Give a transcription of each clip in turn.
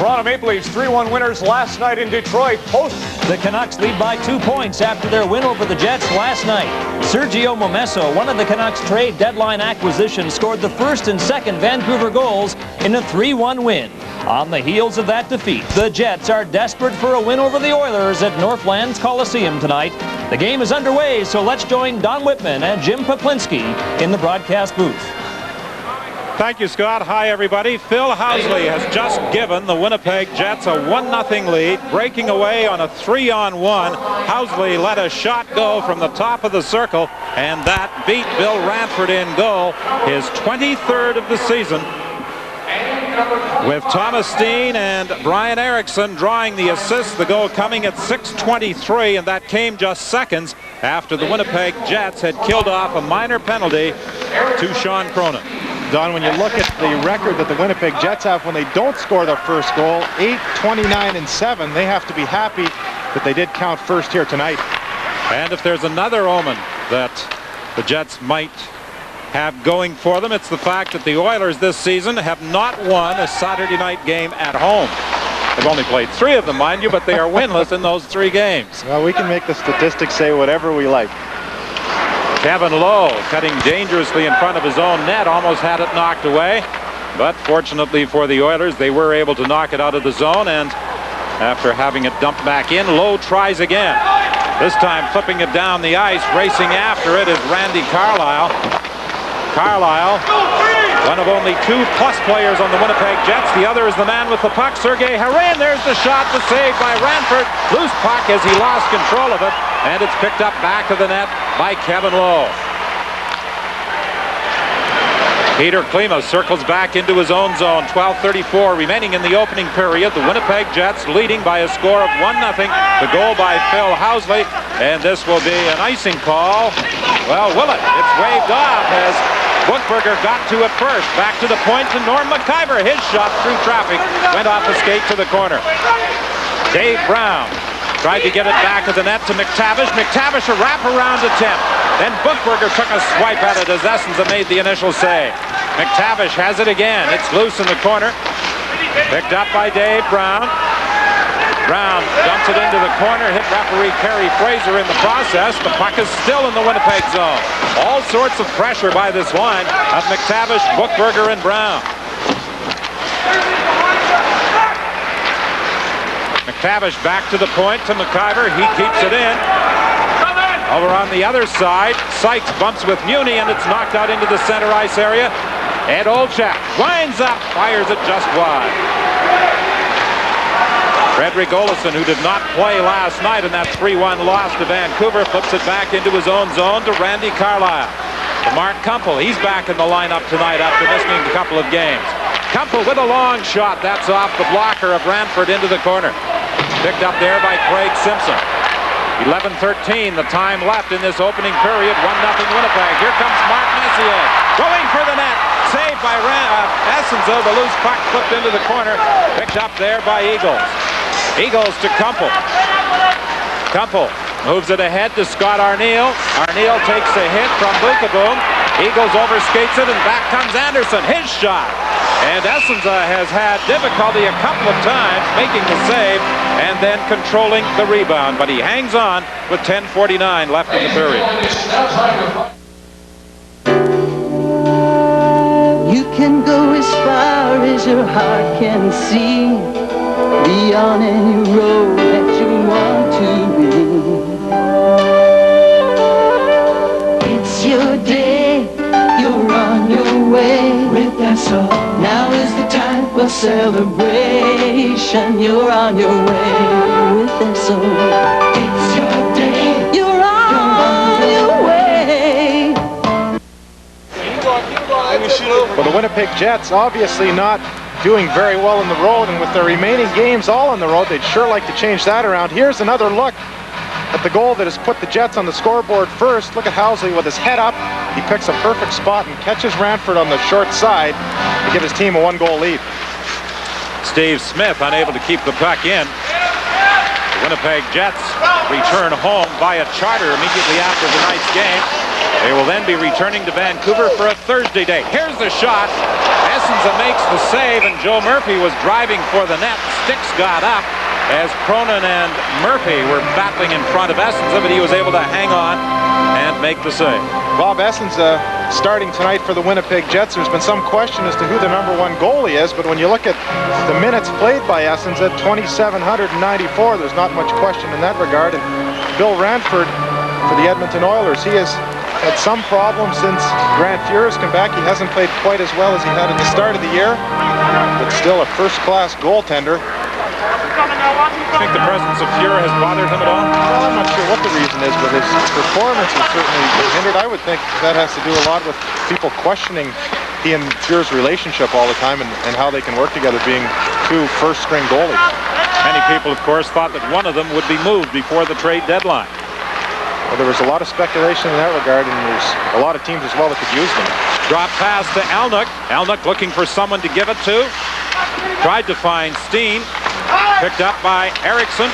Toronto Maple Leafs 3-1 winners last night in Detroit. The Canucks lead by 2 points after their win over the Jets last night. Sergio Momesso, one of the Canucks trade deadline acquisitions, scored the first and second Vancouver goals in a 3-1 win. On the heels of that defeat, the Jets are desperate for a win over the Oilers at Northland's Coliseum tonight. The game is underway, so let's join Don Whitman and Jim Poplinski in the broadcast booth. Thank you, Scott. Hi, everybody. Phil Housley has just given the Winnipeg Jets a 1-0 lead, breaking away on a 3-on-1. Housley let a shot go from the top of the circle, and that beat Bill Ranford in goal, his 23rd of the season, with Thomas Steen and Brian Erickson drawing the assist. The goal coming at 6:23, and that came just seconds after the Winnipeg Jets had killed off a minor penalty to Sean Cronin. Don, when you look at the record that the Winnipeg Jets have when they don't score their first goal, 8-29-7, they have to be happy that they did count first here tonight. And if there's another omen that the Jets might have going for them, it's the fact that the Oilers this season have not won a Saturday night game at home. They've only played 3 of them, mind you, but they are winless in those 3 games. Well, we can make the statistics say whatever we like. Kevin Lowe cutting dangerously in front of his own net, almost had it knocked away, but fortunately for the Oilers, they were able to knock it out of the zone, and after having it dumped back in, Lowe tries again. This time flipping it down the ice, racing after it is Randy Carlyle. Carlyle, one of only 2 plus players on the Winnipeg Jets. The other is the man with the puck, Sergei Harin. There's the shot, the save by Ranford. Loose puck as he lost control of it, and it's picked up back of the net by Kevin Lowe. Peter Klima circles back into his own zone. 12:34 remaining in the opening period. The Winnipeg Jets leading by a score of 1-0. The goal by Phil Housley, and this will be an icing call. Well, will it? It's waved off as Bookberger got to it first. Back to the point to Norm McIver. His shot through traffic went off a skate to the corner. Dave Brown tried to get it back of the net to McTavish. McTavish a wraparound attempt. Then Bookberger took a swipe at it as Essenza made the initial save. McTavish has it again. It's loose in the corner. Picked up by Dave Brown. Brown dumps it into the corner. Hit referee Kerry Fraser in the process. The puck is still in the Winnipeg zone. All sorts of pressure by this line of McTavish, Bookberger, and Brown. McTavish back to the point to McIver. He keeps it in. Over on the other side, Sykes bumps with Muni, and it's knocked out into the center ice area. Ed Olchak winds up, fires it just wide. Frederick Olofsson, who did not play last night in that 3-1 loss to Vancouver, flips it back into his own zone to Randy Carlyle. To Mark Kumpel, he's back in the lineup tonight after missing a couple of games. Kumpel with a long shot, that's off the blocker of Ranford into the corner. Picked up there by Craig Simpson. 11:13, the time left in this opening period. 1-0 Winnipeg. Here comes Mark Messier, going for the net. Saved by Essenza. The loose puck flipped into the corner. Picked up there by Eagles. Eagles to Kumpel. Kumpel moves it ahead to Scott Arneal. Arneal takes a hit from Bukaboom. Eagles overskates it, and back comes Anderson. His shot. And Essenza has had difficulty a couple of times making the save and then controlling the rebound. But he hangs on with 10:49 left in the period. You can go as far as your heart can see, be on any road that you want to be. It's your day, you're on your way with that song. Now is the time for celebration. You're on your way with that song. It's your day, you're on your way. Well, the Winnipeg Jets obviously not doing very well on the road, and with their remaining games all on the road, they'd sure like to change that around. Here's another look at the goal that has put the Jets on the scoreboard first. Look at Housley with his head up. He picks a perfect spot and catches Ranford on the short side to give his team a 1-goal lead. Steve Smith unable to keep the puck in. The Winnipeg Jets return home via charter immediately after tonight's game. They will then be returning to Vancouver for a Thursday date. Here's the shot. Essenza makes the save, and Joe Murphy was driving for the net. sticks got up as Cronin and Murphy were battling in front of Essenza, but he was able to hang on and make the save. Bob Essenza starting tonight for the Winnipeg Jets. There's been some question as to who the #1 goalie is, but when you look at the minutes played by Essenza, 2,794, there's not much question in that regard. And Bill Ranford for the Edmonton Oilers, he has had some problems since Grant Fuhr's come back. He hasn't played quite as well as he had at the start of the year, but still a first-class goaltender. Do you think the presence of Fuhr has bothered him at all? Well, I'm not sure what the reason is, but his performance is certainly hindered. I would think that has to do a lot with people questioning he and Fuhr's relationship all the time and how they can work together, being two first-string goalies. Many people, of course, thought that one of them would be moved before the trade deadline. Well, there was a lot of speculation in that regard, and there's a lot of teams as well that could use them. Drop pass to Alnuk. Alnuk looking for someone to give it to. Tried to find Steen. Picked up by Eriksson.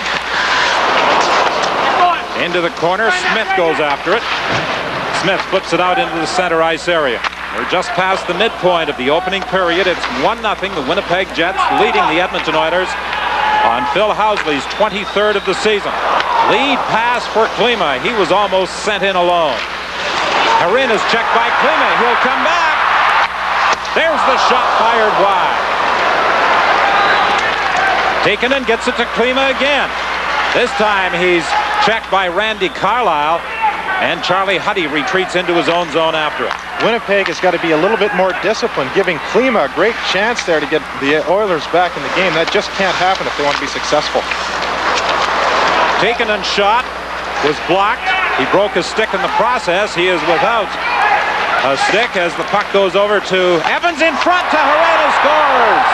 Into the corner. Smith goes after it. Smith flips it out into the center ice area. We're just past the midpoint of the opening period. It's 1-0. The Winnipeg Jets leading the Edmonton Oilers on Phil Housley's 23rd of the season. Lead pass for Klima. He was almost sent in alone. Harin is checked by Klima. He'll come back. There's the shot fired wide. Tikkanen gets it to Klima again. This time he's checked by Randy Carlyle, and Charlie Huddy retreats into his own zone after it. Winnipeg has got to be a little bit more disciplined, giving Klima a great chance there to get the Oilers back in the game. That just can't happen if they want to be successful. Tikkanen's shot was blocked. He broke his stick in the process. He is without a stick as the puck goes over to Evans in front to Harin, who scores.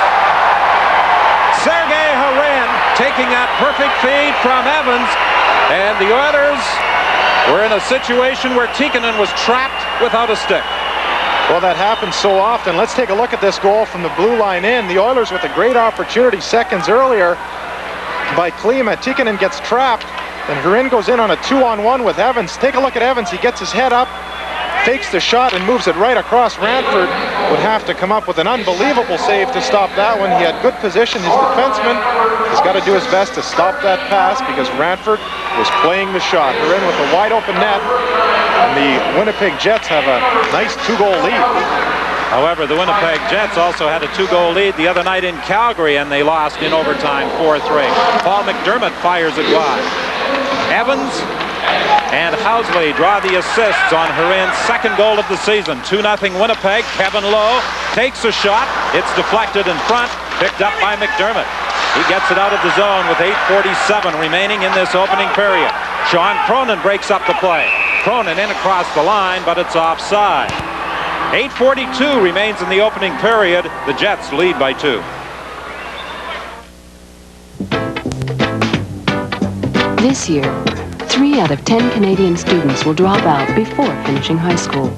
Sergei Harin taking that perfect feed from Evans, and the Oilers were in a situation where Tikkanen was trapped without a stick. Well, that happens so often. Let's take a look at this goal from the blue line in. The Oilers with a great opportunity seconds earlier by Klima. Tikkanen gets trapped, and Harin goes in on a 2-on-1 with Evans. Take a look at Evans. He gets his head up, fakes the shot, and moves it right across. Ranford would have to come up with an unbelievable save to stop that one. He had good position. His defenseman has got to do his best to stop that pass because Ranford was playing the shot. Harin with a wide open net, and the Winnipeg Jets have a nice 2-goal lead. However, the Winnipeg Jets also had a 2-goal lead the other night in Calgary, and they lost in overtime 4-3. Paul McDermott fires it wide. Evans and Housley draw the assists on Harin's second goal of the season. 2-0 Winnipeg. Kevin Lowe takes a shot. It's deflected in front, picked up by McDermott. He gets it out of the zone with 8:47 remaining in this opening period. Sean Cronin breaks up the play. Cronin in across the line, but it's offside. 8:42 remains in the opening period. The Jets lead by 2. This year, 3 out of 10 Canadian students will drop out before finishing high school.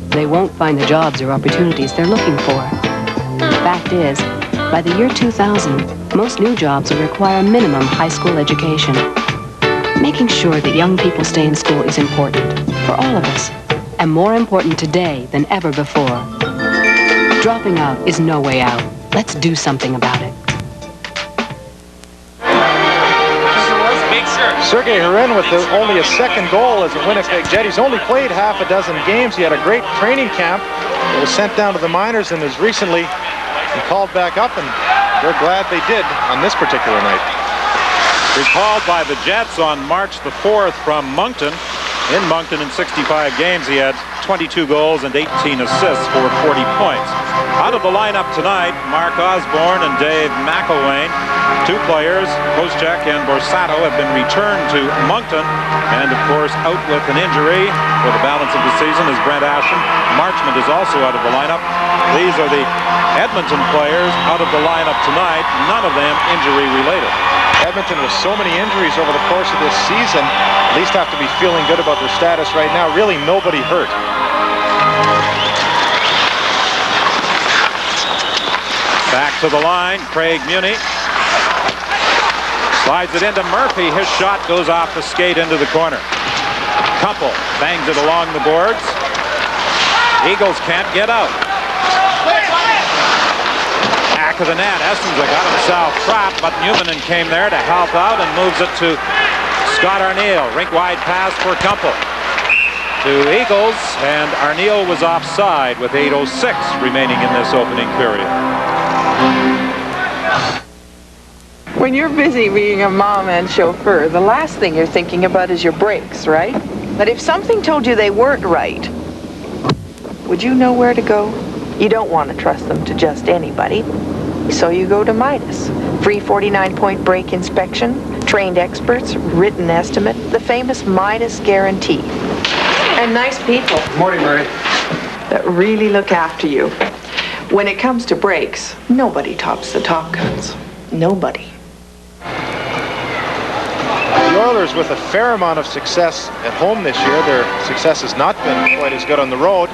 They won't find the jobs or opportunities they're looking for. The fact is, by the year 2000, most new jobs will require a minimum high school education. Making sure that young people stay in school is important for all of us, and more important today than ever before. Dropping out is no way out. Let's do something about it. Sergei Harin with only a second goal as a Winnipeg Jet. He's only played half a dozen games. He had a great training camp. He was sent down to the minors and has recently been called back up, and they're glad they did on this particular night. Recalled by the Jets on March the 4th from Moncton. In Moncton in 65 games, he had 22 goals and 18 assists for 40 points. Out of the lineup tonight, Mark Osborne and Dave McElwain. 2 players, Koscheck and Borsato, have been returned to Moncton. And, of course, out with an injury for the balance of the season is Brent Asham. Marchment is also out of the lineup. These are the Edmonton players out of the lineup tonight, none of them injury-related. Edmonton with so many injuries over the course of this season, at least have to be feeling good about their status right now. Really nobody hurt. Back to the line, Craig Muni. Slides it into Murphy. His shot goes off the skate into the corner. Kumpel bangs it along the boards. Eagles can't get out. of the net. Essenza got himself trapped, but Newmanen came there to help out and moves it to Scott Arneal. Rink-wide pass for Kumpel to Eagles, and Arneal was offside with 8:06 remaining in this opening period. When you're busy being a mom and chauffeur, the last thing you're thinking about is your brakes, right? But if something told you they weren't right, would you know where to go? You don't want to trust them to just anybody. So you go to Midas. Free 49-point brake inspection, trained experts, written estimate, the famous Midas guarantee. And nice people. Good morning, Murray. That really look after you. When it comes to brakes, nobody tops the Top Guns. Nobody. The Oilers with a fair amount of success at home this year. Their success has not been quite as good on the road.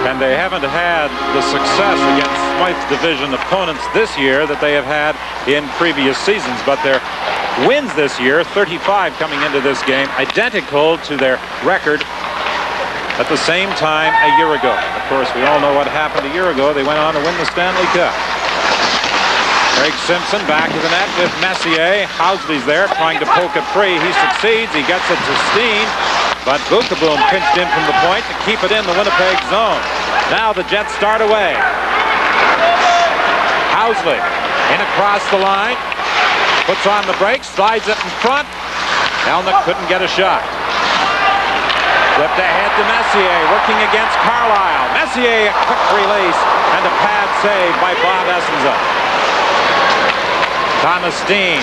And they haven't had the success against Smythe's division opponents this year that they have had in previous seasons. But their wins this year, 35 coming into this game, identical to their record at the same time a year ago. Of course, we all know what happened a year ago. They went on to win the Stanley Cup. Craig Simpson back to the net with Messier. Housley's there trying to poke it free. He succeeds. He gets it to Steen. But Bukaboom pinched in from the point to keep it in the Winnipeg zone. Now the Jets start away. Housley in across the line. Puts on the brakes. Slides it in front. Helnick couldn't get a shot. Flipped ahead to Messier, working against Carlisle. Messier, a quick release, and a pad save by Bob Essenza. Thomas Steen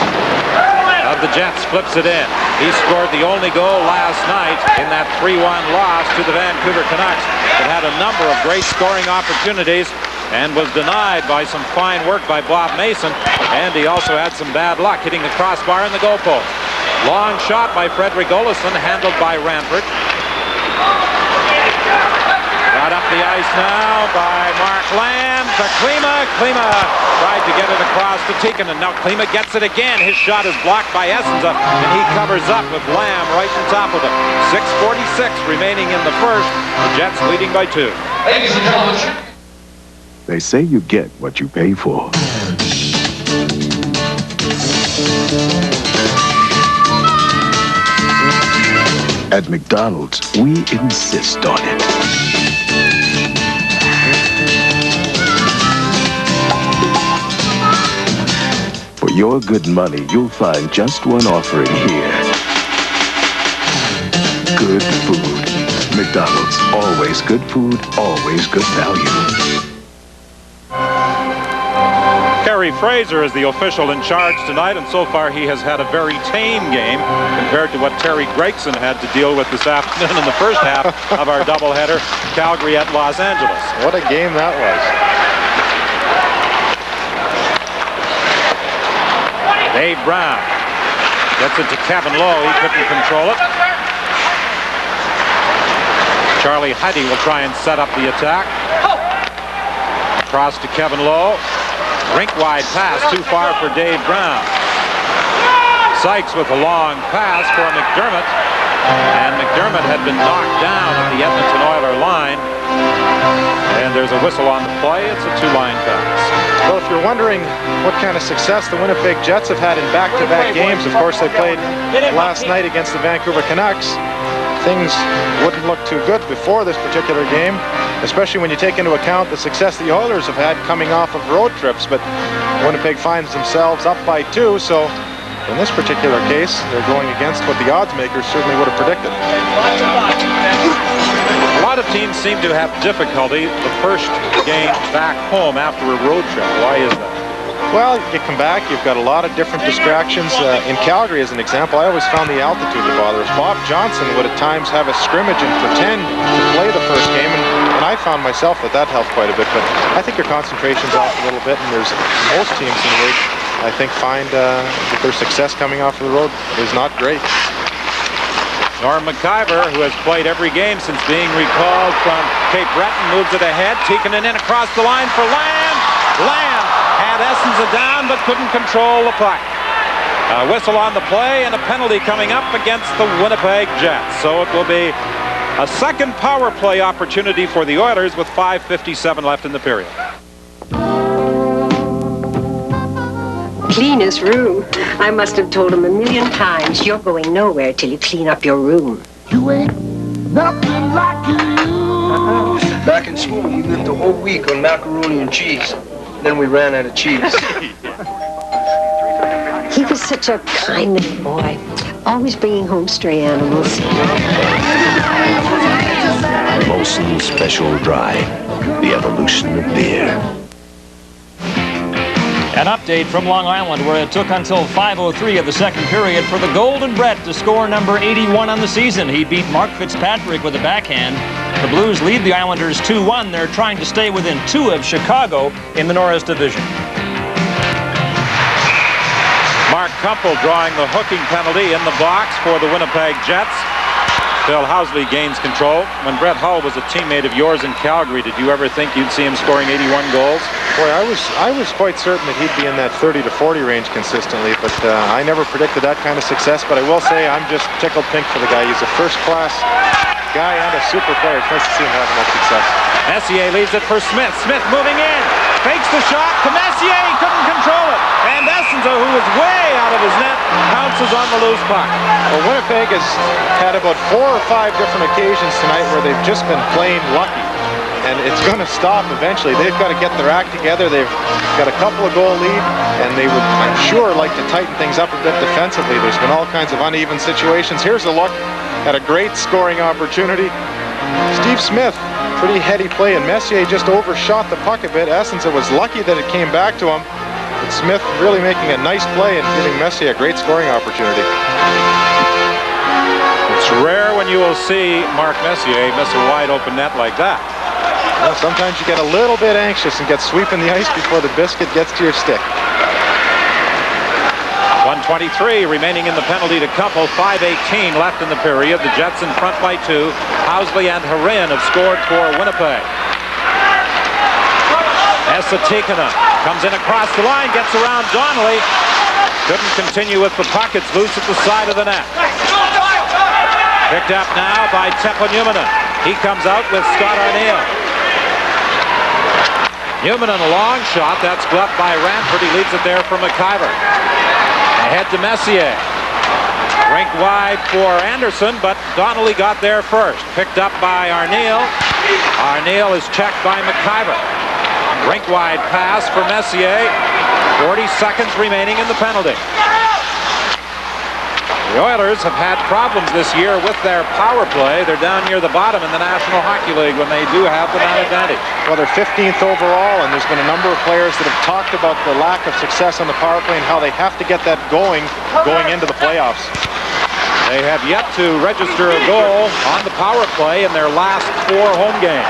of the Jets flips it in. He scored the only goal last night in that 3-1 loss to the Vancouver Canucks. It had a number of great scoring opportunities and was denied by some fine work by Bob Mason. And he also had some bad luck hitting the crossbar and the goalpost. Long shot by Frederick Olofsson, handled by Rampart. Got up the ice now by Mark Lamb to Klima. Klima tried to get it across to Tikkanen. Now Klima gets it again. His shot is blocked by Essenza, and he covers up with Lamb right on top of him. 6:46 remaining in the first. The Jets leading by 2. Ladies and gentlemen. They say you get what you pay for. At McDonald's, we insist on it. For your good money, you'll find just one offering here. Good food. McDonald's. Always good food, always good value. Kerry Fraser is the official in charge tonight, and so far he has had a very tame game compared to what Terry Gregson had to deal with this afternoon in the first half of our doubleheader, Calgary at Los Angeles. What a game that was. Dave Brown gets it to Kevin Lowe. He couldn't control it. Charlie Huddy will try and set up the attack. Across to Kevin Lowe. Rink-wide pass, too far for Dave Brown. Sykes with a long pass for McDermott. And McDermott had been knocked down at the Edmonton Oilers line. And there's a whistle on the play. It's a two-line pass. Well, if you're wondering what kind of success the Winnipeg Jets have had in back-to-back games, of course they played last night against the Vancouver Canucks. Things wouldn't look too good before this particular game, especially when you take into account the success the Oilers have had coming off of road trips. But Winnipeg finds themselves up by 2, so in this particular case, they're going against what the odds makers certainly would have predicted. A lot of teams seem to have difficulty the first game back home after a road trip. Why is that? Well, you come back, you've got a lot of different distractions. In Calgary, as an example, I always found the altitude to bother us. Bob Johnson would at times have a scrimmage and pretend to play the first game, and I found myself that helped quite a bit. But I think your concentration's off a little bit, and there's most teams in the league, I think, find that their success coming off of the road is not great. Norm McIver, who has played every game since being recalled from Cape Breton, moves it ahead. Tikkanen in across the line for Lamb. Lamb had Essenza down but couldn't control the puck. A whistle on the play and a penalty coming up against the Winnipeg Jets. So it will be A second power play opportunity for the Oilers with 5:57 left in the period. Cleanest room. I must have told him a million times, you're going nowhere till you clean up your room. You ain't nothing like you used. Back in school, we lived a whole week on macaroni and cheese. Then we ran out of cheese. He was such a kind little boy, always bringing home stray animals. Molson Special Dry, the evolution of beer. An update from Long Island, where it took until 5:03 of the second period for the Golden Brett to score number 81 on the season. He beat Mark Fitzpatrick with a backhand. The Blues lead the Islanders 2-1. They're trying to stay within 2 of Chicago in the Norris Division. Mark Kumpel drawing the hooking penalty in the box for the Winnipeg Jets. Phil Housley gains control. When Brett Hull was a teammate of yours in Calgary, did you ever think you'd see him scoring 81 goals? Boy, I was quite certain that he'd be in that 30 to 40 range consistently, but I never predicted that kind of success. But I will say I'm just tickled pink for the guy. He's a first-class guy and a super player. It's nice to see him having that success. Messier leaves it for Smith. Smith moving in. Fakes the shot to Messier. He couldn't control it. And Essenza, who was way out of his net, pounces on the loose puck. Well, Winnipeg has had about 4 or 5 different occasions tonight where they've just been plain lucky. And it's going to stop eventually. They've got to get their act together. They've got a couple of goal lead, and they would, I'm sure, like to tighten things up a bit defensively. There's been all kinds of uneven situations. Here's a look at a great scoring opportunity. Steve Smith, pretty heady play, and Messier just overshot the puck a bit. Essenza was lucky that it came back to him, but Smith really making a nice play and giving Messier a great scoring opportunity. It's rare when you will see Mark Messier miss a wide open net like that. Well, sometimes you get a little bit anxious and get sweeping the ice before the biscuit gets to your stick. 1:23 remaining in the penalty to Kumpel. 5:18 left in the period. The Jets in front by 2. Housley and Harin have scored for Winnipeg. Esa-Tikkanen comes in across the line, gets around Donnelly. Couldn't continue with the puck. It's loose at the side of the net. Picked up now by Teppo Numminen. He comes out with Scott Arniel. Numminen a long shot. That's gloved by Ranford. He leaves it there for McIver. Ahead to Messier. Rink wide for Anderson, but Donnelly got there first. Picked up by Arniel. Arniel is checked by McIver. Rink wide pass for Messier. 40 seconds remaining in the penalty. The Oilers have had problems this year with their power play. They're down near the bottom in the National Hockey League when they do have the man advantage. Well, they're 15th overall, and there's been a number of players that have talked about the lack of success on the power play and how they have to get that going into the playoffs. They have yet to register a goal on the power play in their last 4 home games.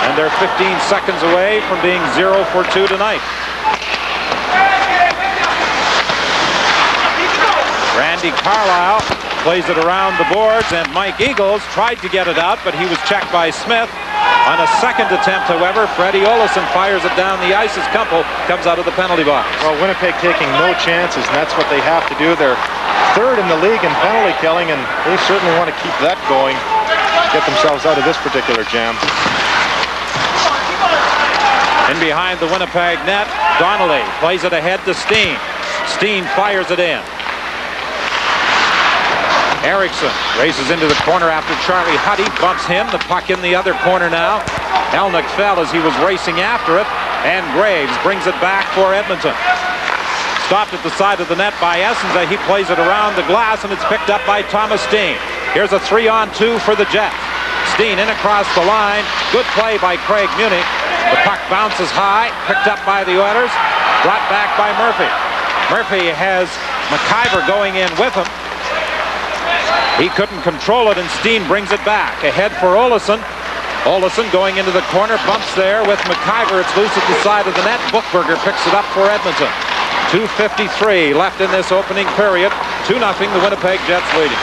And they're 15 seconds away from being 0 for 2 tonight. Randy Carlyle plays it around the boards, and Mike Eagles tried to get it out, but he was checked by Smith. On a second attempt, however, Freddie Olofsson fires it down the ice as Kumpel comes out of the penalty box. Well, Winnipeg taking no chances, and that's what they have to do. They're 3rd in the league in penalty killing, and they certainly want to keep that going, get themselves out of this particular jam. In behind the Winnipeg net, Donnelly plays it ahead to Steen. Steen fires it in. Eriksson races into the corner after Charlie Huddy bumps him. The puck in the other corner now. Elnick fell as he was racing after it, and Graves brings it back for Edmonton. Stopped at the side of the net by Essenza. He plays it around the glass, and it's picked up by Thomas Steen. Here's a 3-on-2 for the Jets. Steen in across the line. Good play by Craig Muni. The puck bounces high, picked up by the Oilers, brought back by Murphy. Murphy has McIver going in with him. He couldn't control it, and Steen brings it back. Ahead for Olofsson. Olofsson going into the corner, bumps there with McIver. It's loose at the side of the net. Buchberger picks it up for Edmonton. 2:53 left in this opening period. 2-0, the Winnipeg Jets leading.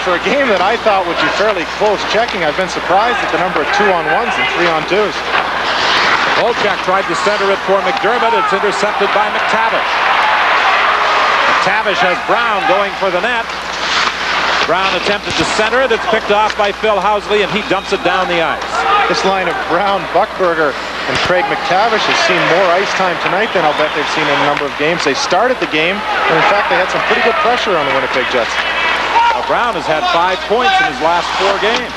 For a game that I thought would be fairly close checking, I've been surprised at the number of 2-on-1s and 3-on-2s. Olchak tried to center it for McDermott. It's intercepted by McTavish. McTavish has Brown going for the net. Brown attempted to center it. It's picked off by Phil Housley, and he dumps it down the ice. This line of Brown, Buckberger, and Craig McTavish has seen more ice time tonight than I'll bet they've seen in a number of games. They started the game, and in fact, they had some pretty good pressure on the Winnipeg Jets. Brown has had 5 points in his last 4 games.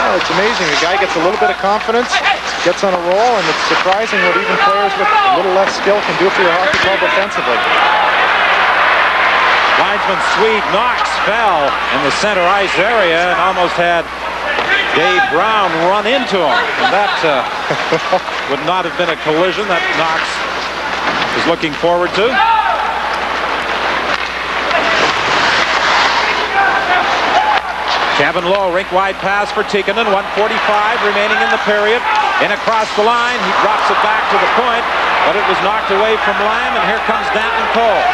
Oh, it's amazing. The guy gets a little bit of confidence, gets on a roll, and it's surprising what even players with a little less skill can do for your hockey club offensively. Linesman Swede Knox fell in the center ice area and almost had Dave Brown run into him. And that would not have been a collision that Knox is looking forward to. Kevin Lowe, rink-wide pass for Tikkanen, 1:45 remaining in the period. In across the line, he drops it back to the point, but it was knocked away from Lamb, and here comes Danton Cole.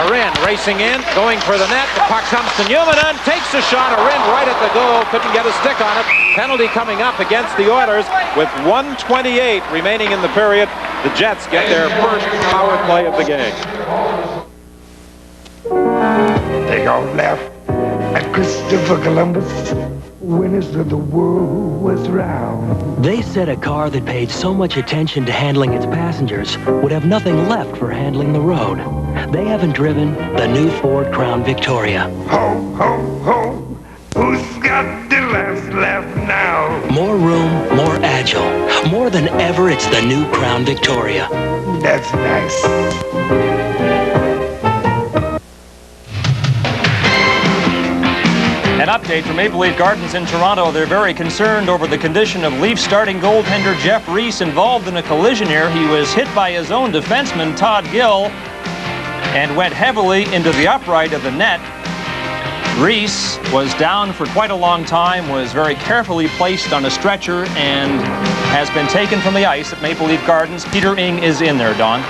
Arin racing in, going for the net. The puck comes to Newman, takes a shot. Arin right at the goal, couldn't get a stick on it. Penalty coming up against the Oilers with 1:28 remaining in the period. The Jets get their first power play of the game. They all left. And Christopher Columbus, winners of the world was round. They said a car that paid so much attention to handling its passengers would have nothing left for handling the road. They haven't driven the new Ford Crown Victoria. Ho, ho, ho, who's got the last laugh now? More room, more agile. More than ever, it's the new Crown Victoria. That's nice. An update from Maple Leaf Gardens in Toronto. They're very concerned over the condition of Leaf starting goaltender Jeff Reese involved in a collision here. He was hit by his own defenseman, Todd Gill, and went heavily into the upright of the net. Reese was down for quite a long time, was very carefully placed on a stretcher, and has been taken from the ice at Maple Leaf Gardens. Peter Ing is in there, Don.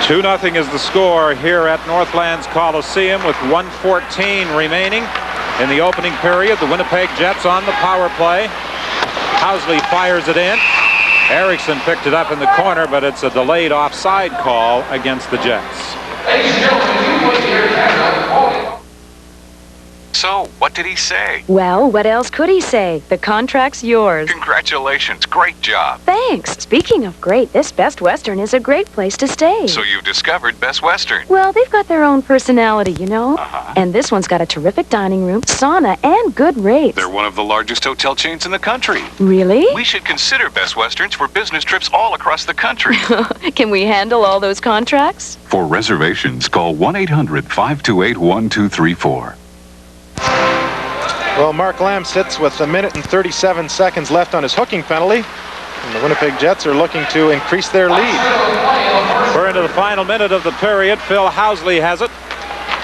2-0 is the score here at Northlands Coliseum with 1:14 remaining in the opening period. The Winnipeg Jets on the power play. Housley fires it in. Eriksson picked it up in the corner, but it's a delayed offside call against the Jets. So, what did he say? Well, what else could he say? The contract's yours. Congratulations. Great job. Thanks. Speaking of great, this Best Western is a great place to stay. So you've discovered Best Western. Well, they've got their own personality, you know? And this one's got a terrific dining room, sauna, and good rates. They're one of the largest hotel chains in the country. Really? We should consider Best Westerns for business trips all across the country. Can we handle all those contracts? For reservations, call 1-800-528-1234. Well, Mark Lamb sits with 1 minute and 37 seconds left on his hooking penalty. And the Winnipeg Jets are looking to increase their lead. We're into the final minute of the period. Phil Housley has it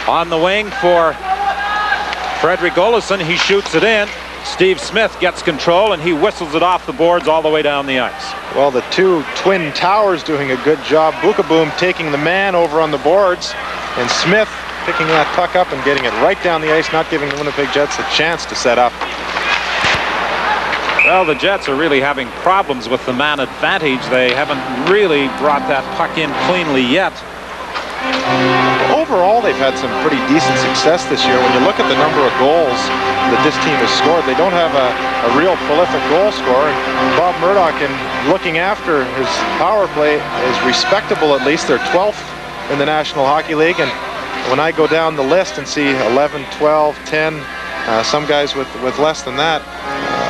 on the wing for Frederick Olofsson. He shoots it in. Steve Smith gets control, and he whistles it off the boards all the way down the ice. Well, the two Twin Towers doing a good job. Bukaboom taking the man over on the boards, and Smith picking that puck up and getting it right down the ice, not giving the Winnipeg Jets a chance to set up. Well, the Jets are really having problems with the man advantage. They haven't really brought that puck in cleanly yet. Overall, they've had some pretty decent success this year. When you look at the number of goals that this team has scored, they don't have a real prolific goal scorer. And Bob Murdoch, in looking after his power play, is respectable at least. They're 12th in the National Hockey League. And when I go down the list and see 11, 12, 10, some guys with less than that,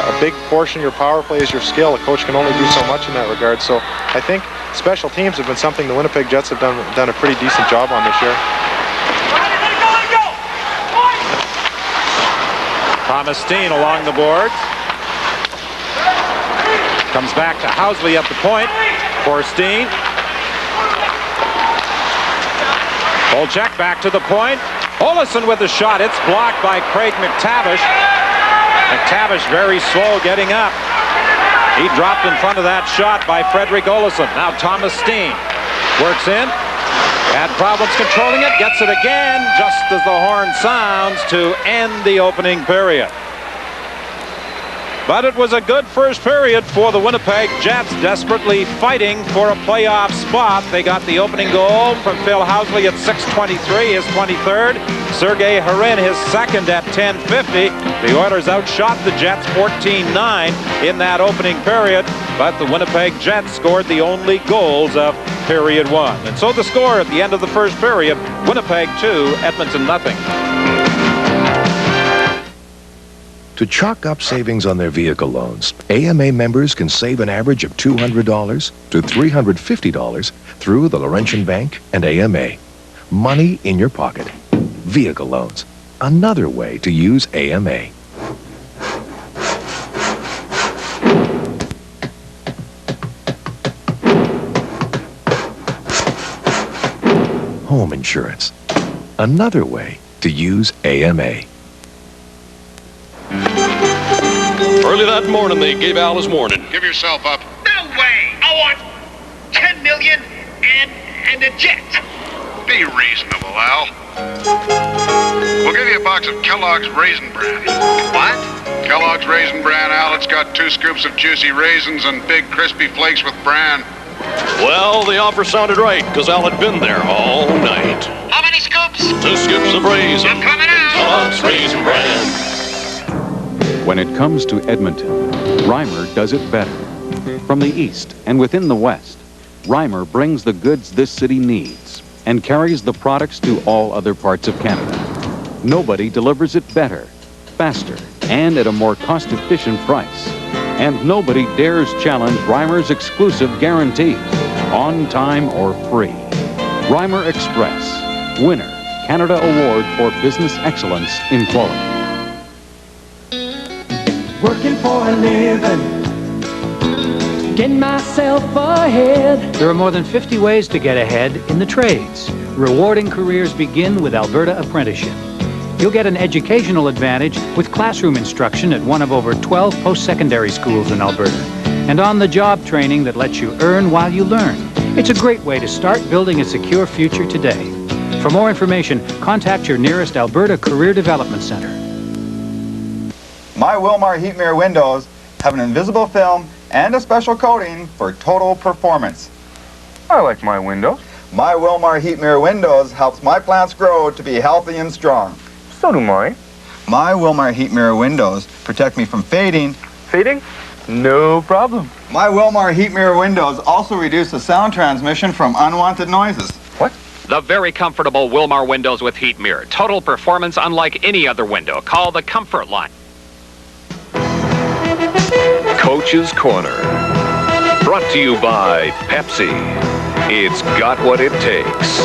a big portion of your power play is your skill. A coach can only do so much in that regard. So I think special teams have been something the Winnipeg Jets have done a pretty decent job on this year. Thomas Steen along the boards. Comes back to Housley at the point for Steen. Olczyk back to the point. Olofsson with the shot. It's blocked by Craig McTavish. McTavish very slow getting up. He dropped in front of that shot by Frederick Olofsson. Now Thomas Steen works in. Had problems controlling it. Gets it again just as the horn sounds to end the opening period. But it was a good first period for the Winnipeg Jets, desperately fighting for a playoff spot. They got the opening goal from Phil Housley at 6:23, his 23rd. Sergei Harin, his second at 10:50. The Oilers outshot the Jets 14-9 in that opening period, but the Winnipeg Jets scored the only goals of period one. And so the score at the end of the first period, Winnipeg 2, Edmonton nothing. To chalk up savings on their vehicle loans, AMA members can save an average of $200 to $350 through the Laurentian Bank and AMA. Money in your pocket. Vehicle loans. Another way to use AMA. Home insurance. Another way to use AMA. Early that morning, they gave Al his warning. Give yourself up. No way! I want 10 million and a jet. Be reasonable, Al. We'll give you a box of Kellogg's Raisin Bran. What? Kellogg's Raisin Bran, Al. It's got 2 scoops of juicy raisins and big crispy flakes with bran. Well, the offer sounded right, because Al had been there all night. How many scoops? 2 scoops of raisin. I'm coming out. Kellogg's Raisin Bran. When it comes to Edmonton, Reimer does it better. From the east and within the west, Reimer brings the goods this city needs and carries the products to all other parts of Canada. Nobody delivers it better, faster, and at a more cost-efficient price. And nobody dares challenge Reimer's exclusive guarantee, on time or free. Reimer Express, winner, Canada Award for Business Excellence in Quality. Working for a living, getting myself ahead. There are more than 50 ways to get ahead in the trades. Rewarding careers begin with Alberta Apprenticeship. You'll get an educational advantage with classroom instruction at one of over 12 post-secondary schools in Alberta, and on-the-job training that lets you earn while you learn. It's a great way to start building a secure future today. For more information, contact your nearest Alberta Career Development Center. My Wilmar heat mirror windows have an invisible film and a special coating for total performance. I like my windows. My Wilmar heat mirror windows helps my plants grow to be healthy and strong. So do mine. My Wilmar heat mirror windows protect me from fading. Fading? No problem. My Wilmar heat mirror windows also reduce the sound transmission from unwanted noises. What? The very comfortable Wilmar windows with heat mirror. Total performance unlike any other window. Call the Comfort Line. Coach's Corner. Brought to you by Pepsi. It's got what it takes.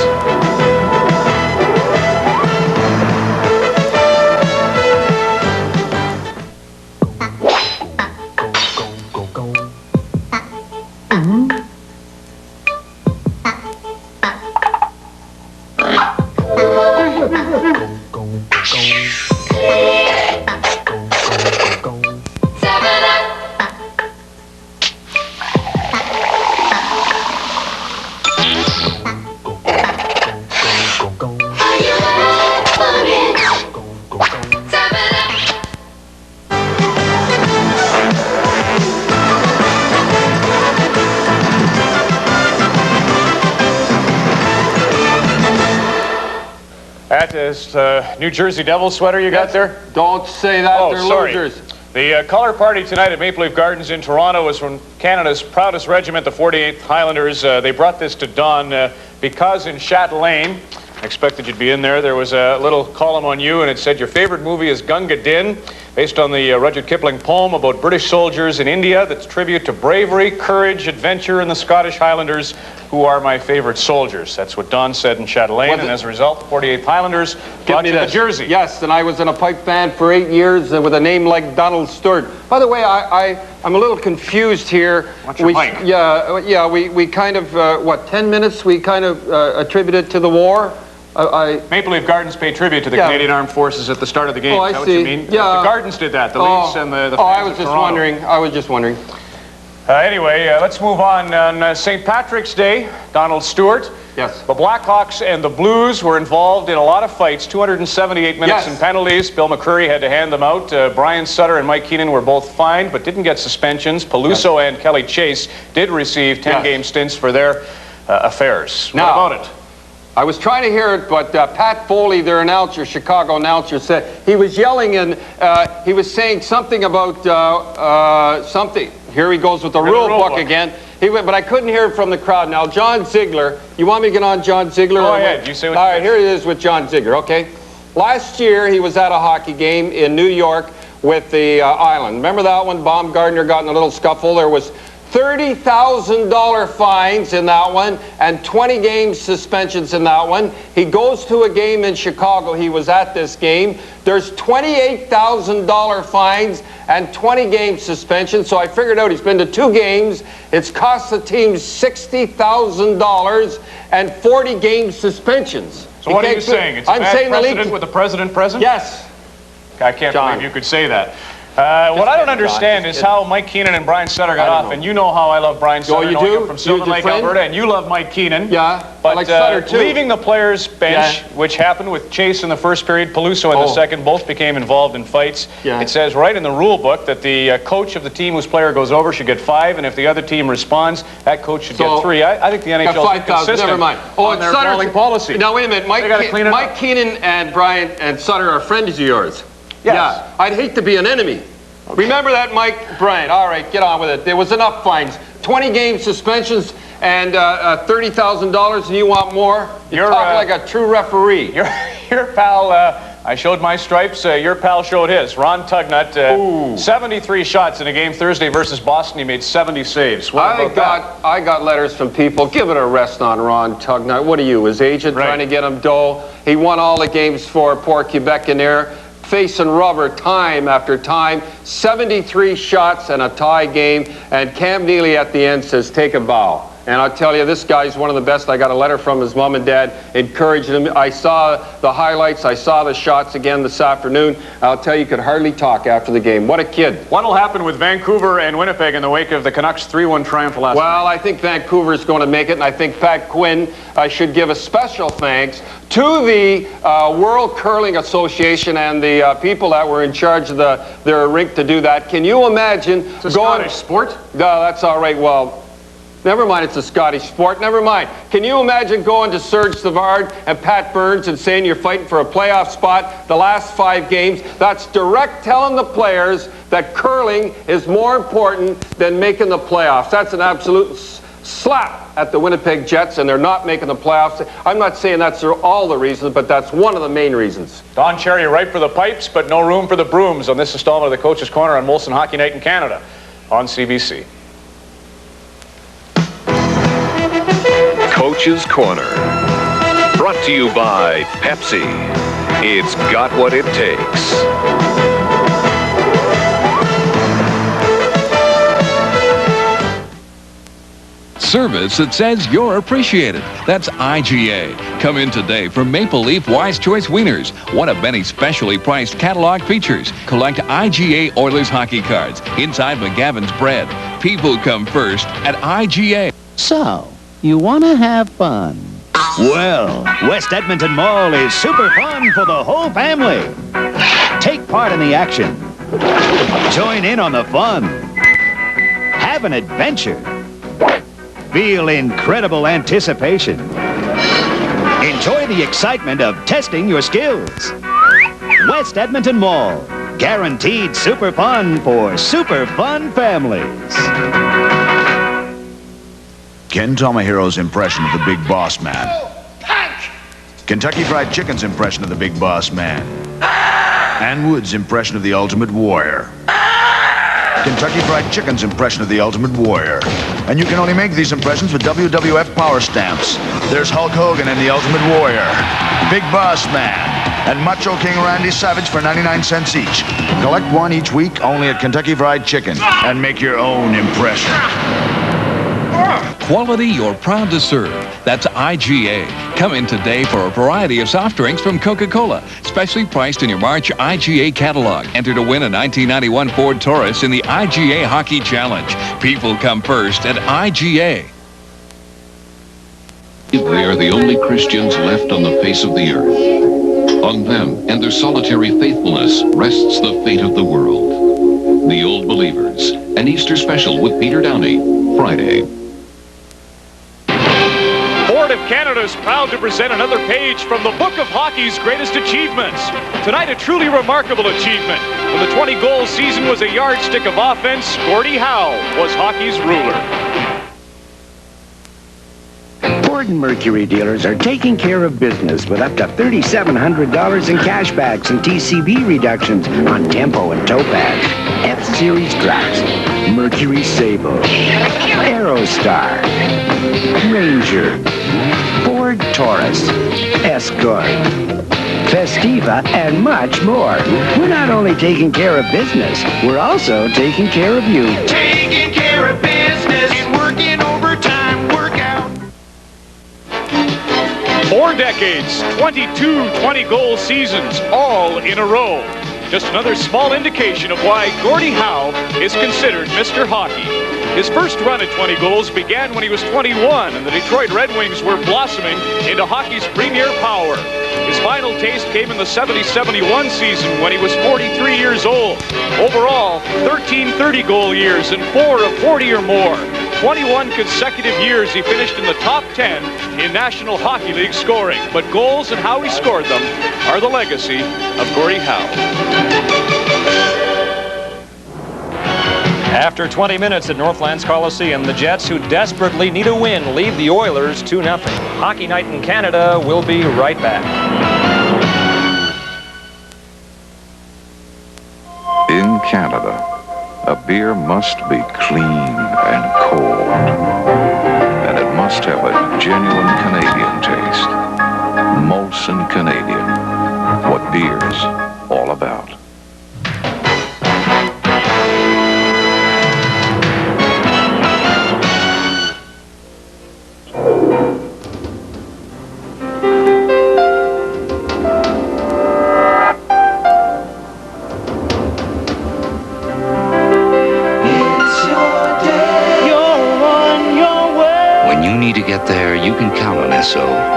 This New Jersey Devils sweater you got there? Don't say that. Oh, They're sorry. losers. The color party tonight at Maple Leaf Gardens in Toronto was from Canada's proudest regiment, the 48th Highlanders. They brought this to dawn because in Châtelaine, I expected you'd be in there, there was a little column on you and it said your favorite movie is Gunga Din, based on the Rudyard Kipling poem about British soldiers in India that's tribute to bravery, courage, adventure, and the Scottish Highlanders, who are my favorite soldiers. That's what Don said in Châtelaine, and as a result, the 48th Highlanders brought you the jersey. Yes, and I was in a pipe band for 8 years with a name like Donald Stewart. By the way, I'm a little confused here. What's your mic? Yeah, we kind of, 10 minutes, we kind of attributed to the war. Maple Leaf Gardens pay tribute to the Canadian Armed Forces at the start of the game. Oh, I Is that see. what you mean? Yeah. The Gardens did that. The Leafs and the I fans was of just Toronto. wondering. I was just wondering. Anyway, let's move on. St. Patrick's Day, Donald Stewart. Yes. The Blackhawks and the Blues were involved in a lot of fights, 278 minutes in penalties. Bill McCurry had to hand them out. Brian Sutter and Mike Keenan were both fined, but didn't get suspensions. Peluso and Kelly Chase did receive 10-game stints for their affairs. Now, what about it? I was trying to hear it, but Pat Foley, their announcer, Chicago announcer, said he was yelling and he was saying something about something. Here he goes with the rule book again. But I couldn't hear it from the crowd. Now, John Ziegler, you want me to get on John Ziegler? Go ahead. You say what All right, here it is with John Ziegler, okay? Last year, he was at a hockey game in New York with the Island. Remember that one? Baumgartner got in a little scuffle. There was $30,000 fines in that one and 20-game suspensions in that one. He goes to a game in Chicago. He was at this game. There's $28,000 fines and 20-game suspensions. So I figured out he's been to 2 games. It's cost the team $60,000 and 40-game suspensions. So what are you saying? It's a bad precedent with the president present? Yes. I can't believe you could say that. What I don't understand is how Mike Keenan and Brian Sutter got off, and you know how I love Brian Sutter. Oh, you do? From Sylvan Lake, Alberta, and you love Mike Keenan. Yeah, but I like Sutter too. Leaving the players' bench, which happened with Chase in the first period, Peluso in the second, both became involved in fights. Yeah. It says right in the rule book that the coach of the team whose player goes over should get 5, and if the other team responds, that coach should get 3. I think the NHL is consistent. Never mind. On their bowling policy. Now wait a minute, Mike Keenan and Brian and Sutter are friends of yours. Yes. Yeah, I'd hate to be an enemy. Remember that, Mike? Brian, all right, get on with it. There was enough fines. 20-game suspensions and $30,000, and you want more? You're talking like a true referee. Your pal, I showed my stripes. Your pal showed his. Ron Tugnut, 73 shots in a game Thursday versus Boston. He made 70 saves. I got letters from people. Give it a rest on Ron Tugnut. What are you, his agent, trying to get him dough? He won all the games for poor Quebec in there. Facing rubber time after time, 73 shots and a tie game, and Cam Neely at the end says, take a bow. And I'll tell you, this guy's one of the best. I got a letter from his mom and dad encouraging him. I saw the highlights. I saw the shots again this afternoon. I'll tell you, you could hardly talk after the game. What a kid. What will happen with Vancouver and Winnipeg in the wake of the Canucks' 3-1 triumph last night? Well, I think Vancouver's going to make it, and I think Pat Quinn should give a special thanks to the World Curling Association and the people that were in charge of their rink to do that. Can you imagine it's a Scottish sport? No, that's all right. Well, never mind, it's a Scottish sport. Never mind. Can you imagine going to Serge Savard and Pat Burns and saying you're fighting for a playoff spot the last 5 games? That's direct telling the players that curling is more important than making the playoffs. That's an absolute slap at the Winnipeg Jets, and they're not making the playoffs. I'm not saying that's all the reasons, but that's one of the main reasons. Don Cherry ripe for the pipes, but no room for the brooms on this installment of the Coach's Corner on Molson Hockey Night in Canada on CBC. Coach's Corner. Brought to you by Pepsi. It's got what it takes. Service that says you're appreciated. That's IGA. Come in today for Maple Leaf Wise Choice Wieners, one of many specially priced catalog features. Collect IGA Oilers hockey cards inside McGavin's bread. People come first at IGA. So, you want to have fun? Well, West Edmonton Mall is super fun for the whole family. Take part in the action. Join in on the fun. Have an adventure. Feel incredible anticipation. Enjoy the excitement of testing your skills. West Edmonton Mall. Guaranteed super fun for super fun families. Ken Tomahiro's impression of the Big Boss Man. Kentucky Fried Chicken's impression of the Big Boss Man. Ann Wood's impression of the Ultimate Warrior. Kentucky Fried Chicken's impression of the Ultimate Warrior. And you can only make these impressions with WWF Power Stamps. There's Hulk Hogan and the Ultimate Warrior, Big Boss Man, and Macho King Randy Savage for 99 cents each. Collect one each week only at Kentucky Fried Chicken and make your own impression. Quality you're proud to serve. That's IGA. Come in today for a variety of soft drinks from Coca-Cola, specially priced in your March IGA catalog. Enter to win a 1991 Ford Taurus in the IGA Hockey Challenge. People come first at IGA. They are the only Christians left on the face of the earth. On them and their solitary faithfulness rests the fate of the world. The Old Believers, an Easter special with Peter Downey, Friday. Ford of Canada is proud to present another page from the Book of Hockey's greatest achievements. Tonight, a truly remarkable achievement. When the 20-goal season was a yardstick of offense, Gordie Howe was hockey's ruler. Ford and Mercury dealers are taking care of business with up to $3,700 in cashbacks and TCB reductions on Tempo and Topaz, F-Series trucks, Mercury Sable, Aerostar, Ranger, Ford Taurus, Escort, Festiva, and much more. We're not only taking care of business, we're also taking care of you. Taking care of business and working overtime, workout. 4 decades, 22 20-goal seasons, all in a row. Just another small indication of why Gordie Howe is considered Mr. Hockey. His first run at 20 goals began when he was 21, and the Detroit Red Wings were blossoming into hockey's premier power. His final taste came in the 70-71 season when he was 43 years old. Overall, 13 30-goal years and 4 of 40 or more. 21 consecutive years he finished in the top 10 in National Hockey League scoring. But goals and how he scored them are the legacy of Gordie Howe. After 20 minutes at Northlands Coliseum, the Jets, who desperately need a win, lead the Oilers 2-0. Hockey Night in Canada will be right back. In Canada, a beer must be clean and cold, and it must have a genuine Canadian taste. Molson Canadian, what beer's all about.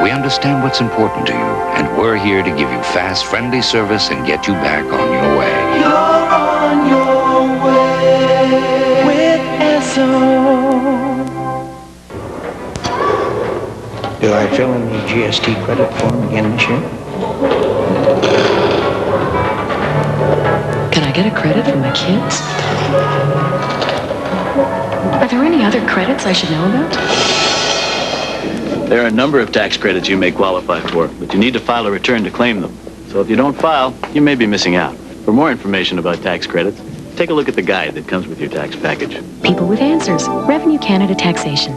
We understand what's important to you, and we're here to give you fast, friendly service and get you back on your way. You're on your way with Esso. Do I fill in the GST credit form again this year? Can I get a credit for my kids? Are there any other credits I should know about? There are a number of tax credits you may qualify for, but you need to file a return to claim them. So if you don't file, you may be missing out. For more information about tax credits, take a look at the guide that comes with your tax package. People with answers. Revenue Canada Taxation.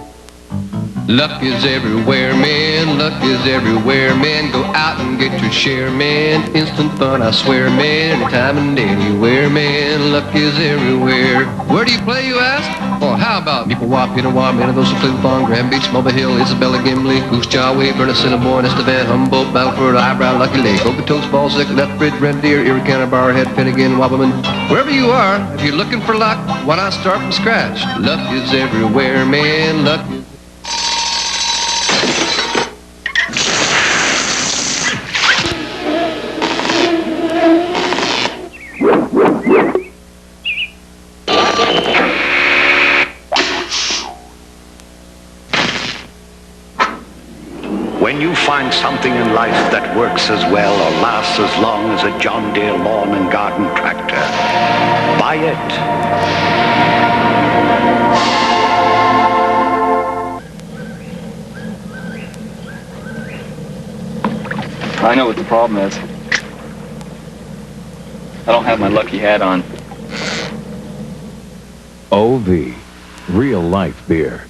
Luck is everywhere, man. Luck is everywhere, man. Go out and get your share, man. Instant fun, I swear, man. Anytime and anywhere, man. Luck is everywhere. Where do you play, you ask? Well, how about Maplewood, Pinawa, Manitoba, Cliff Pond, Grand Beach, Mobile Hill, Isabella, Gimli, Goose Jaw, Weyburn, Assiniboine, Estevan, Humboldt, Battleford, Eyebrow, Lucky Lake, Okotoks, Balzac, Lethbridge, Red Deer, Erie County, Barrhead, Finnegan, Wabaman. Wherever you are, if you're looking for luck, why not start from scratch? Luck is everywhere, man. Luck is... When you find something in life that works as well or lasts as long as a John Deere lawn and garden tractor, buy it. I know what the problem is. I don't have my lucky hat on. OV, real life beer.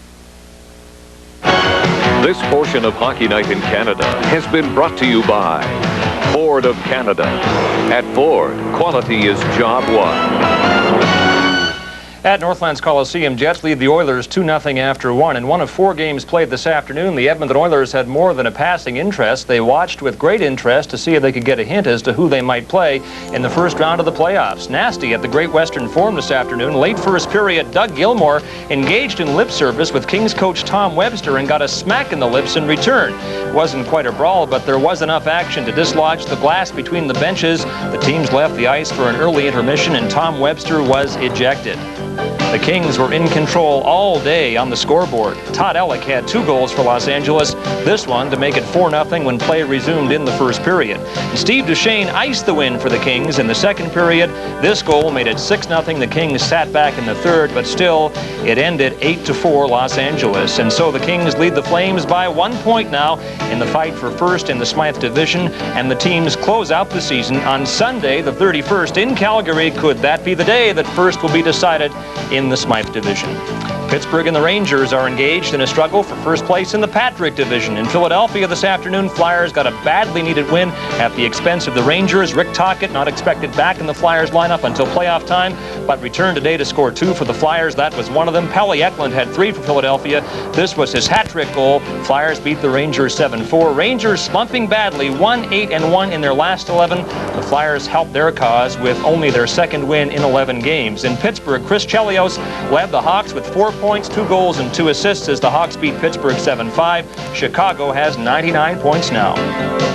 This portion of Hockey Night in Canada has been brought to you by Ford of Canada. At Ford, quality is job one. At Northlands Coliseum, Jets lead the Oilers 2-0 after 1. In one of 4 games played this afternoon, the Edmonton Oilers had more than a passing interest. They watched with great interest to see if they could get a hint as to who they might play in the first round of the playoffs. Nasty at the Great Western Forum this afternoon. Late first period, Doug Gilmour engaged in lip service with Kings coach Tom Webster and got a smack in the lips in return. It wasn't quite a brawl, but there was enough action to dislodge the glass between the benches. The teams left the ice for an early intermission, and Tom Webster was ejected. The Kings were in control all day on the scoreboard. Todd Ellick had 2 goals for Los Angeles, this one to make it 4-0 when play resumed in the first period. And Steve Duchesne iced the win for the Kings in the second period. This goal made it 6-0. The Kings sat back in the third, but still it ended 8-4 Los Angeles. And so the Kings lead the Flames by 1 point now in the fight for first in the Smythe Division, and the teams close out the season on Sunday the 31st in Calgary. Could that be the day that first will be decided in the Smythe Division? Pittsburgh and the Rangers are engaged in a struggle for first place in the Patrick Division. In Philadelphia this afternoon, Flyers got a badly needed win at the expense of the Rangers. Rick Tocchet not expected back in the Flyers lineup until playoff time, but returned today to score 2 for the Flyers. That was one of them. Pelle Eklund had 3 for Philadelphia. This was his hat-trick goal. Flyers beat the Rangers 7-4. Rangers slumping badly, 1-8-1 in their last 11. The Flyers helped their cause with only their second win in 11 games. In Pittsburgh, Chris Chelios led the Hawks with 4 points, 2 goals, and 2 assists as the Hawks beat Pittsburgh 7-5. Chicago has 99 points now.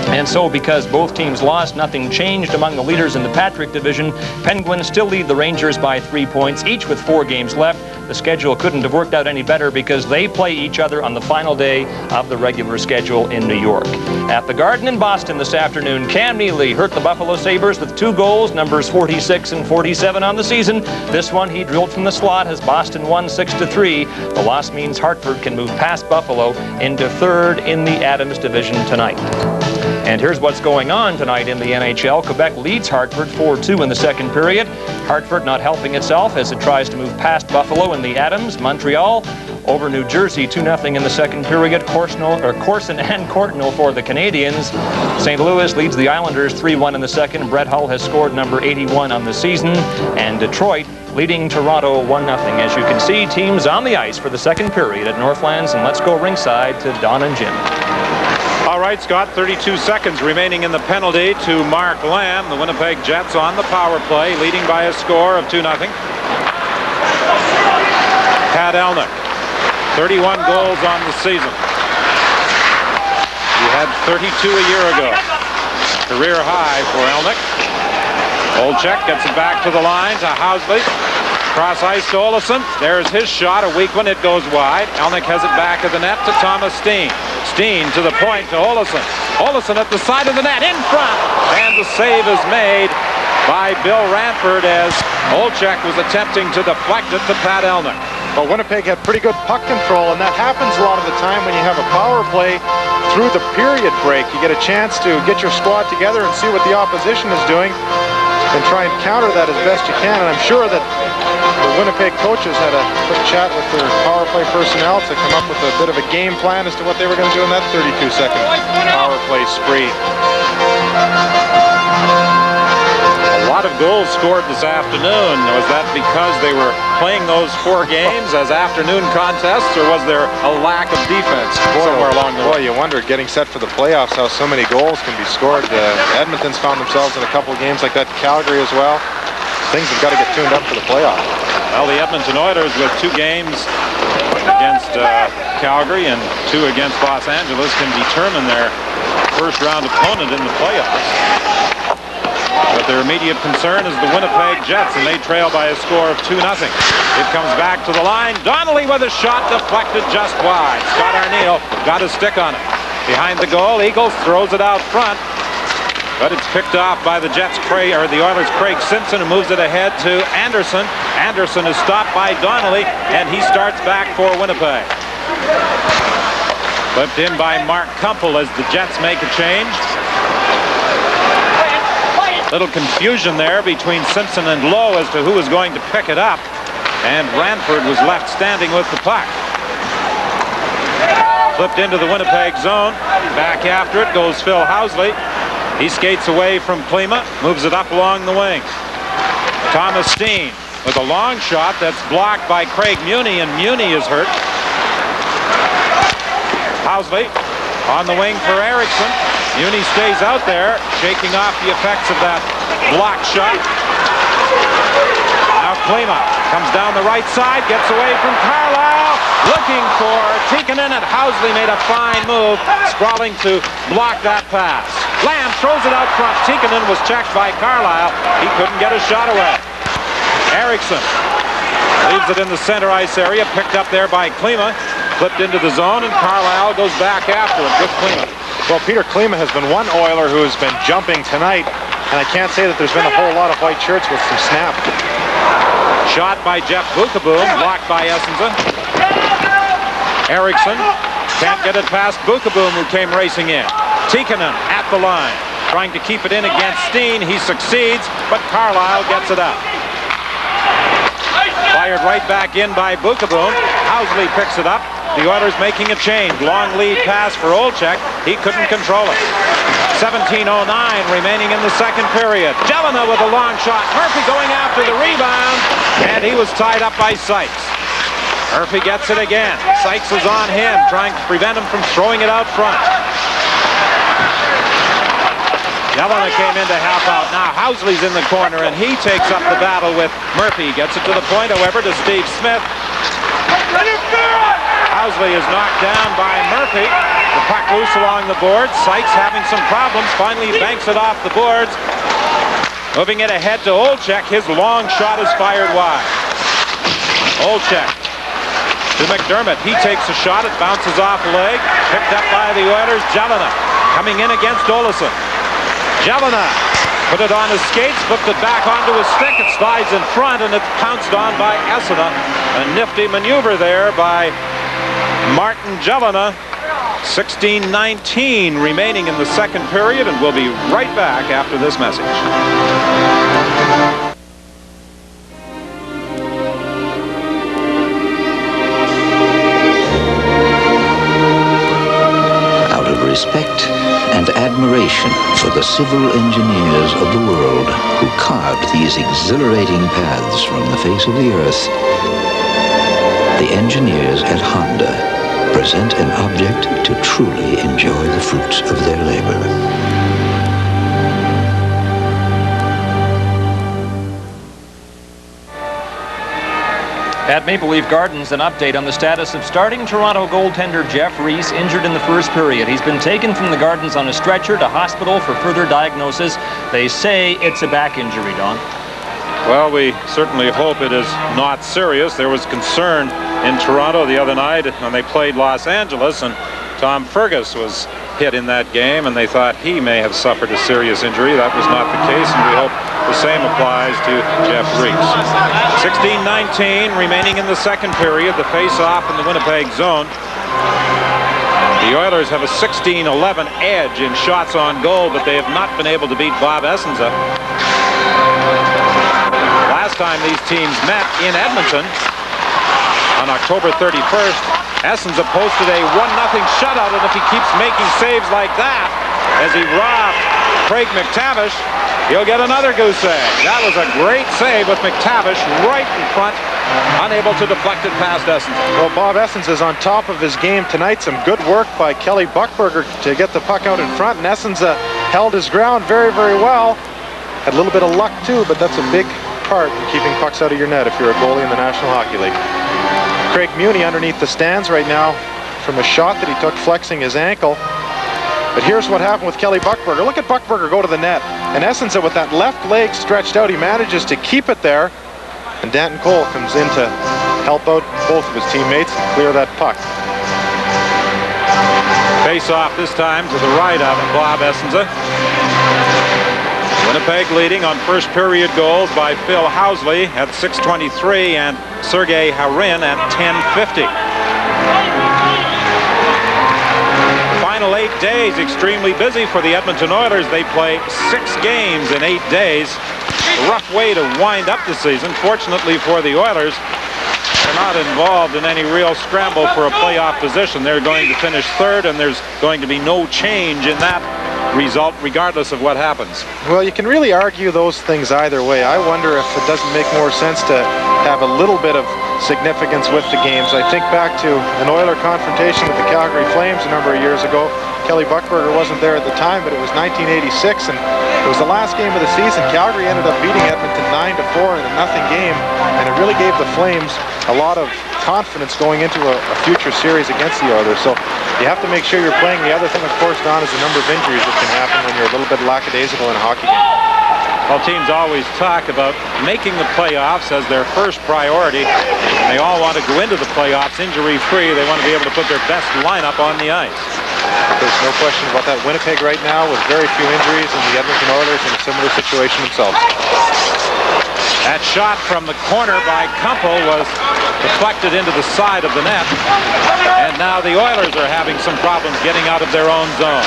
And so, because both teams lost, nothing changed among the leaders in the Patrick Division. Penguins still lead the Rangers by 3 points, each with 4 games left. The schedule couldn't have worked out any better because they play each other on the final day of the regular schedule in New York. At the Garden in Boston this afternoon, Cam Neely hurt the Buffalo Sabres with 2 goals, numbers 46 and 47 on the season. This one he drilled from the slot as Boston won 6-3. The loss means Hartford can move past Buffalo into 3rd in the Adams Division tonight. And here's what's going on tonight in the NHL. Quebec leads Hartford 4-2 in the second period. Hartford not helping itself as it tries to move past Buffalo in the Adams. Montreal over New Jersey 2-0 in the second period. Corson and Courtnall for the Canadians. St. Louis leads the Islanders 3-1 in the second. Brett Hull has scored number 81 on the season. And Detroit leading Toronto 1-0. As you can see, teams on the ice for the second period at Northlands. And let's go ringside to Don and Jim. All right, Scott, 32 seconds remaining in the penalty to Mark Lamb. The Winnipeg Jets on the power play, leading by a score of 2-0. Pat Elnick, 31 goals on the season. He had 32 a year ago. Career high for Elnick. Olczyk gets it back to the line to Housley. Cross ice to Olsson. There's his shot, a weak one. It goes wide. Elnick has it back at the net to Thomas Steen. Steen to the point to Olsson. Olsson at the side of the net in front. And the save is made by Bill Ranford as Olczyk was attempting to deflect it to Pat Elnick. Well, Winnipeg had pretty good puck control, and that happens a lot of the time when you have a power play through the period break. You get a chance to get your squad together and see what the opposition is doing and try and counter that as best you can. And I'm sure that the Winnipeg coaches had a quick chat with their power play personnel to come up with a bit of a game plan as to what they were going to do in that 32-second power play spree. A lot of goals scored this afternoon. Was that because they were playing those 4 games as afternoon contests, or was there a lack of defense somewhere along the way? Boy, you wonder, getting set for the playoffs, how so many goals can be scored. Edmonton's found themselves in a couple of games like that. Calgary as well. Things have got to get tuned up for the playoffs. Well, the Edmonton Oilers with 2 games against Calgary and 2 against Los Angeles can determine their first round opponent in the playoffs. But their immediate concern is the Winnipeg Jets, and they trail by a score of 2-0. It comes back to the line. Donnelly with a shot deflected just wide. Scott Arniel got a stick on it. Behind the goal, Eagles throws it out front. But it's picked off by the the Oilers' Craig Simpson, who moves it ahead to Anderson. Anderson is stopped by Donnelly, and he starts back for Winnipeg. Flipped in by Mark Kumpel as the Jets make a change. Little confusion there between Simpson and Lowe as to who was going to pick it up. And Ranford was left standing with the puck. Flipped into the Winnipeg zone. Back after it goes Phil Housley. He skates away from Klima, moves it up along the wing. Thomas Steen with a long shot that's blocked by Craig Muni, and Muni is hurt. Housley on the wing for Erickson. Muni stays out there, shaking off the effects of that block shot. Now Klima comes down the right side, gets away from Carlisle, looking for Tikkanen, and Housley made a fine move, sprawling to block that pass. Lamb throws it out front. Tikkanen was checked by Carlisle. He couldn't get a shot away. Erickson leaves it in the center ice area, picked up there by Klima, flipped into the zone, and Carlisle goes back after him. Good Klima. Well, Peter Klima has been one Oiler who has been jumping tonight, and I can't say that there's been a whole lot of white shirts with some snap. Shot by Jeff Bukaboom, blocked by Essenza. Erickson can't get it past Bukaboom, who came racing in. Tikkanen at the line, trying to keep it in against Steen. He succeeds, but Carlisle gets it out. Fired right back in by Bukaboom. Housley picks it up. The Oilers making a change. Long lead pass for Olczyk. He couldn't control it. 17:09 remaining in the second period. Jelena with a long shot. Murphy going after the rebound, and he was tied up by Sykes. Murphy gets it again. Sykes is on him, trying to prevent him from throwing it out front. Jelena came into half out. Now Housley's in the corner, and he takes up the battle with Murphy. Gets it to the point, however, to Steve Smith. Housley is knocked down by Murphy. The puck loose along the boards. Sykes having some problems. Finally banks it off the boards. Moving it ahead to Olczyk. His long shot is fired wide. Olczyk to McDermott. He takes a shot. It bounces off a leg. Picked up by the Oilers. Jelena coming in against Olsson. Jelena put it on his skates, flipped it back onto his stick. It slides in front, and it's pounced on by Essena. A nifty maneuver there by Martin Jelena. 16:19 remaining in the second period, and we'll be right back after this message. Out of respect and admiration for the civil engineers of the world who carved these exhilarating paths from the face of the earth, the engineers at Honda present an object to truly enjoy the fruits of their labor. At Maple Leaf Gardens, an update on the status of starting Toronto goaltender Jeff Reese, injured in the first period. He's been taken from the Gardens on a stretcher to hospital for further diagnosis. They say it's a back injury, Don. Well, we certainly hope it is not serious. There was concern in Toronto the other night when they played Los Angeles, and Tom Fergus was hit in that game, and they thought he may have suffered a serious injury. That was not the case, and we hope the same applies to Jeff Reese. 16:19 remaining in the second period. The face-off in the Winnipeg zone. The Oilers have a 16-11 edge in shots on goal, but they have not been able to beat Bob Essenza. Last time these teams met in Edmonton on October 31st, Essenza posted a 1-0 shutout, and if he keeps making saves like that as he robbed Craig McTavish, he'll get another goose egg. That was a great save with McTavish right in front, unable to deflect it past Essenza. Well, Bob Essenza is on top of his game tonight. Some good work by Kelly Buchberger to get the puck out in front, and Essenza held his ground very, very well. Had a little bit of luck too, but that's a big part in keeping pucks out of your net if you're a goalie in the National Hockey League. Craig Muni underneath the stands right now from a shot that he took flexing his ankle. But here's what happened with Kelly Buchberger. Look at Buchberger go to the net. And Essenza, with that left leg stretched out, he manages to keep it there. And Danton Cole comes in to help out both of his teammates and clear that puck. Face off this time to the right of Bob Essenza. Winnipeg leading on first period goals by Phil Housley at 6:23 and Sergei Harin at 10:50. Final 8 days, extremely busy for the Edmonton Oilers. They play 6 games in 8 days. A rough way to wind up the season. Fortunately for the Oilers, they're not involved in any real scramble for a playoff position. They're going to finish third, and there's going to be no change in that result regardless of what happens. Well, you can really argue those things either way. I wonder if it doesn't make more sense to have a little bit of significance with the games. I think back to an Oiler confrontation with the Calgary Flames a number of years ago. Kelly Buchberger wasn't there at the time, but it was 1986, and it was the last game of the season. Calgary ended up beating Edmonton 9-4 in a nothing game, and it really gave the Flames a lot of confidence going into a future series against the Oilers. So you have to make sure you're playing. The other thing, of course, Don, is the number of injuries that can happen when you're a little bit lackadaisical in a hockey game. Well, teams always talk about making the playoffs as their first priority. They all want to go into the playoffs injury-free. They want to be able to put their best lineup on the ice. There's no question about that. Winnipeg right now with very few injuries, and the Edmonton Oilers in a similar situation themselves. That shot from the corner by Kumpel was deflected into the side of the net. And now the Oilers are having some problems getting out of their own zone.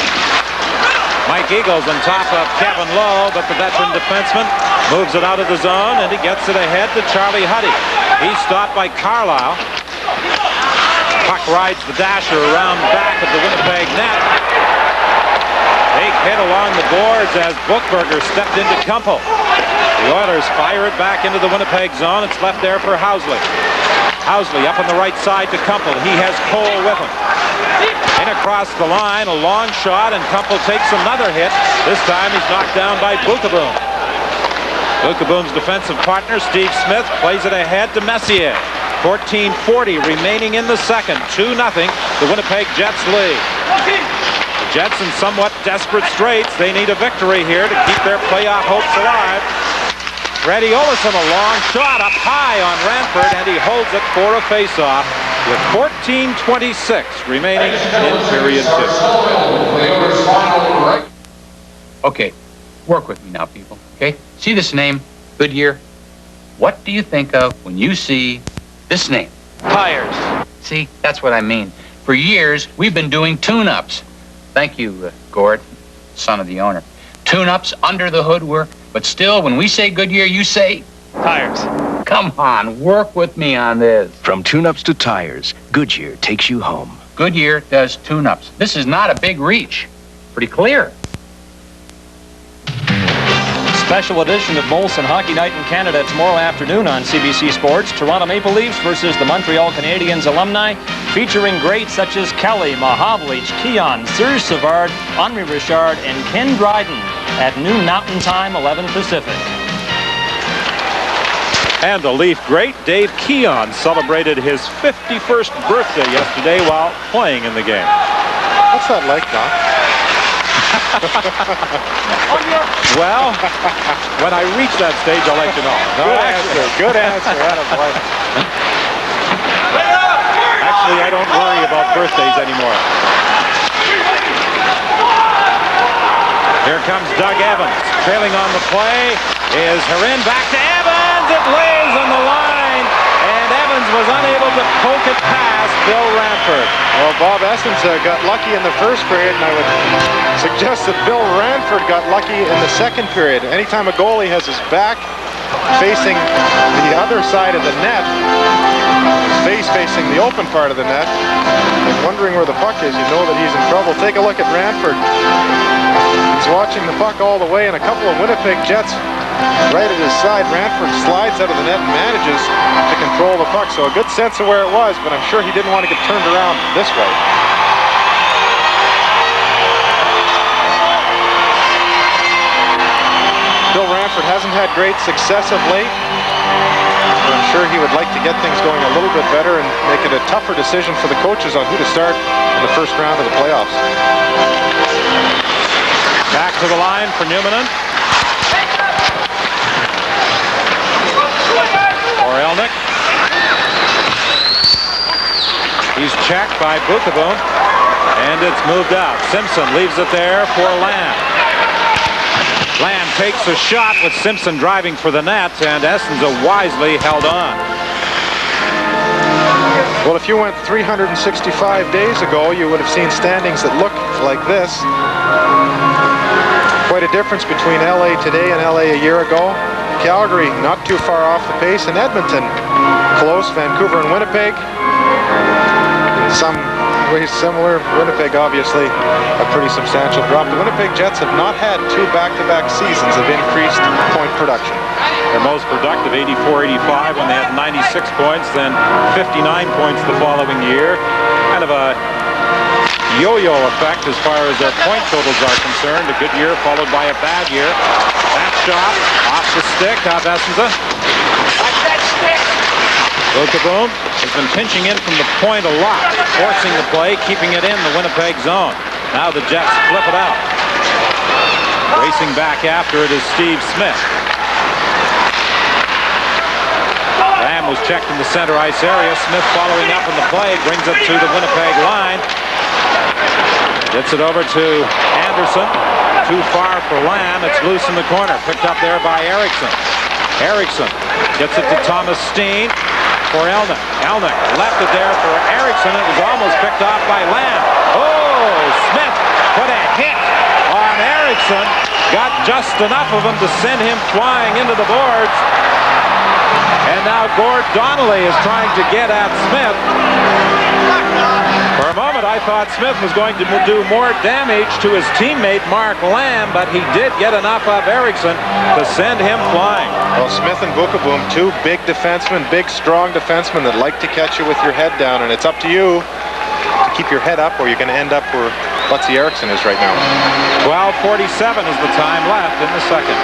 Mike Eagles on top of Kevin Lowe, but the veteran defenseman moves it out of the zone, and he gets it ahead to Charlie Huddy. He's stopped by Carlisle. Puck rides the dasher around the back of the Winnipeg net. Big hit along the boards as Buchberger stepped into Kumpel. The Oilers fire it back into the Winnipeg zone. It's left there for Housley. Housley up on the right side to Kumpel. He has Cole with him. In across the line, a long shot, and Kumpel takes another hit. This time he's knocked down by Bukaboom. Bukaboom's defensive partner, Steve Smith, plays it ahead to Messier. 14:40 remaining in the second. 2-0. The Winnipeg Jets lead. The Jets in somewhat desperate straits. They need a victory here to keep their playoff hopes alive. Freddie Olesen, a long shot up high on Ranford, and he holds it for a face-off with 14:26 remaining in period 2. Okay, work with me now, people, okay? See this name, Goodyear? What do you think of when you see this name? Tires. See, that's what I mean. For years, we've been doing tune-ups. Thank you, Gord, son of the owner. Tune-ups, under the hood work, but still, when we say Goodyear, you say tires. Come on, work with me on this. From tune-ups to tires, Goodyear takes you home. Goodyear does tune-ups. This is not a big reach. Pretty clear. Special edition of Molson Hockey Night in Canada tomorrow afternoon on CBC Sports. Toronto Maple Leafs versus the Montreal Canadiens alumni, featuring greats such as Kelly, Mahavlich, Keon, Serge Savard, Henri Richard, and Ken Dryden at noon Mountain Time, 11 Pacific. And the Leaf great Dave Keon celebrated his 51st birthday yesterday while playing in the game. What's that like, Doc? Well, when I reach that stage, I'll let you know. No, Good answer. Actually, I don't worry about birthdays anymore. Here comes Doug Evans. Trailing on the play is Herin. Back to Evans. It lays on the line. And Evans was unable to poke it past Bill Ranford. Well, Bob Essens got lucky in the first period, and I would suggest that Bill Ranford got lucky in the second period. Anytime a goalie has his back facing the other side of the net, his face facing the open part of the net, and wondering where the puck is, you know that he's in trouble. Take a look at Ranford. He's watching the puck all the way, and a couple of Winnipeg Jets right at his side. Ranford slides out of the net and manages to control the puck. So a good sense of where it was, but I'm sure he didn't want to get turned around this way. Bill Ranford hasn't had great success of late. But I'm sure he would like to get things going a little bit better and make it a tougher decision for the coaches on who to start in the first round of the playoffs. Back to the line for Newmanen. Orelnik. He's checked by Bukaboom, and it's moved out. Simpson leaves it there for Lamb. Lamb takes a shot with Simpson driving for the net, and Essens wisely held on. Well, if you went 365 days ago, you would have seen standings that look like this. Quite a difference between LA today and LA a year ago. Calgary not too far off the pace, and Edmonton close. Vancouver and Winnipeg in some way similar. Winnipeg, obviously, a pretty substantial drop. The Winnipeg Jets have not had 2 back-to-back seasons of increased point production. Their most productive, 84-85, when they had 96 points, then 59 points the following year. Kind of a yo-yo effect as far as their point totals are concerned. A good year followed by a bad year. That shot off the stick of Essenza. Boom has been pinching in from the point a lot, forcing the play, keeping it in the Winnipeg zone. Now the Jets flip it out. Racing back after it is Steve Smith. Lamb was checked in the center ice area. Smith following up on the play, brings it to the Winnipeg line. Gets it over to Anderson. Too far for Lamb. It's loose in the corner. Picked up there by Eriksson. Eriksson gets it to Thomas Steen for Elnick. Elnick left it there for Eriksson. It was almost picked off by Lamb. Oh, Smith put a hit on Eriksson. Got just enough of him to send him flying into the boards. And now Gord Donnelly is trying to get at Smith. For a moment, I thought Smith was going to do more damage to his teammate, Mark Lamb, but he did get enough of Eriksson to send him flying. Well, Smith and Bookeboom, 2 big defensemen, big, strong defensemen that like to catch you with your head down, and it's up to you to keep your head up, or you're going to end up where Lutzy Eriksson is right now. 12:47 is the time left in the second.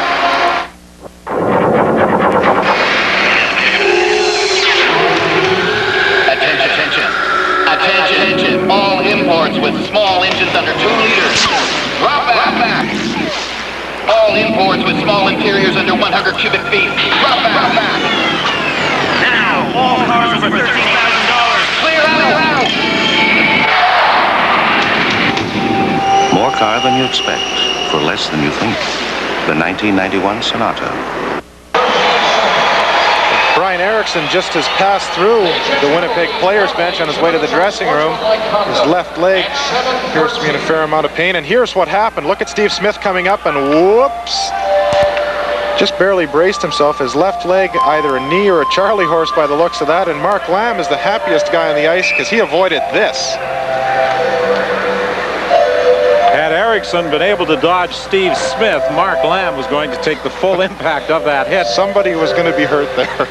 Attention, all imports with small engines under 2 liters. Drop back. All imports with small interiors under 100 cubic feet. Drop back. Now, all cars over $13,000. Clear out. More car than you expect, for less than you think. The 1991 Sonata. Brian Eriksson just has passed through the Winnipeg players bench on his way to the dressing room. His left leg appears to be in a fair amount of pain. And here's what happened. Look at Steve Smith coming up and whoops. Just barely braced himself. His left leg, either a knee or a Charlie horse by the looks of that. And Mark Lamb is the happiest guy on the ice because he avoided this. Had Eriksson been able to dodge Steve Smith, Mark Lamb was going to take the full impact of that hit. Somebody was going to be hurt there.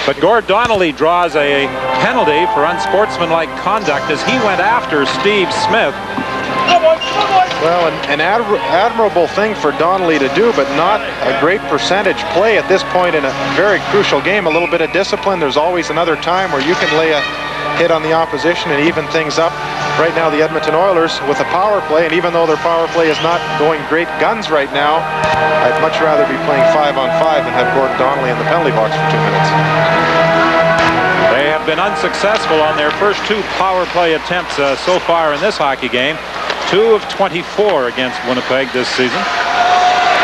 But Gord Donnelly draws a penalty for unsportsmanlike conduct as he went after Steve Smith. Well, an admirable thing for Donnelly to do, but not a great percentage play at this point in a very crucial game. A little bit of discipline. There's always another time where you can lay a hit on the opposition and even things up. Right now, the Edmonton Oilers with a power play, and even though their power play is not going great guns right now, I'd much rather be playing 5-on-5 than have Gordon Donnelly in the penalty box for 2 minutes. They have been unsuccessful on their first 2 power play attempts so far in this hockey game. 2 of 24 against Winnipeg this season.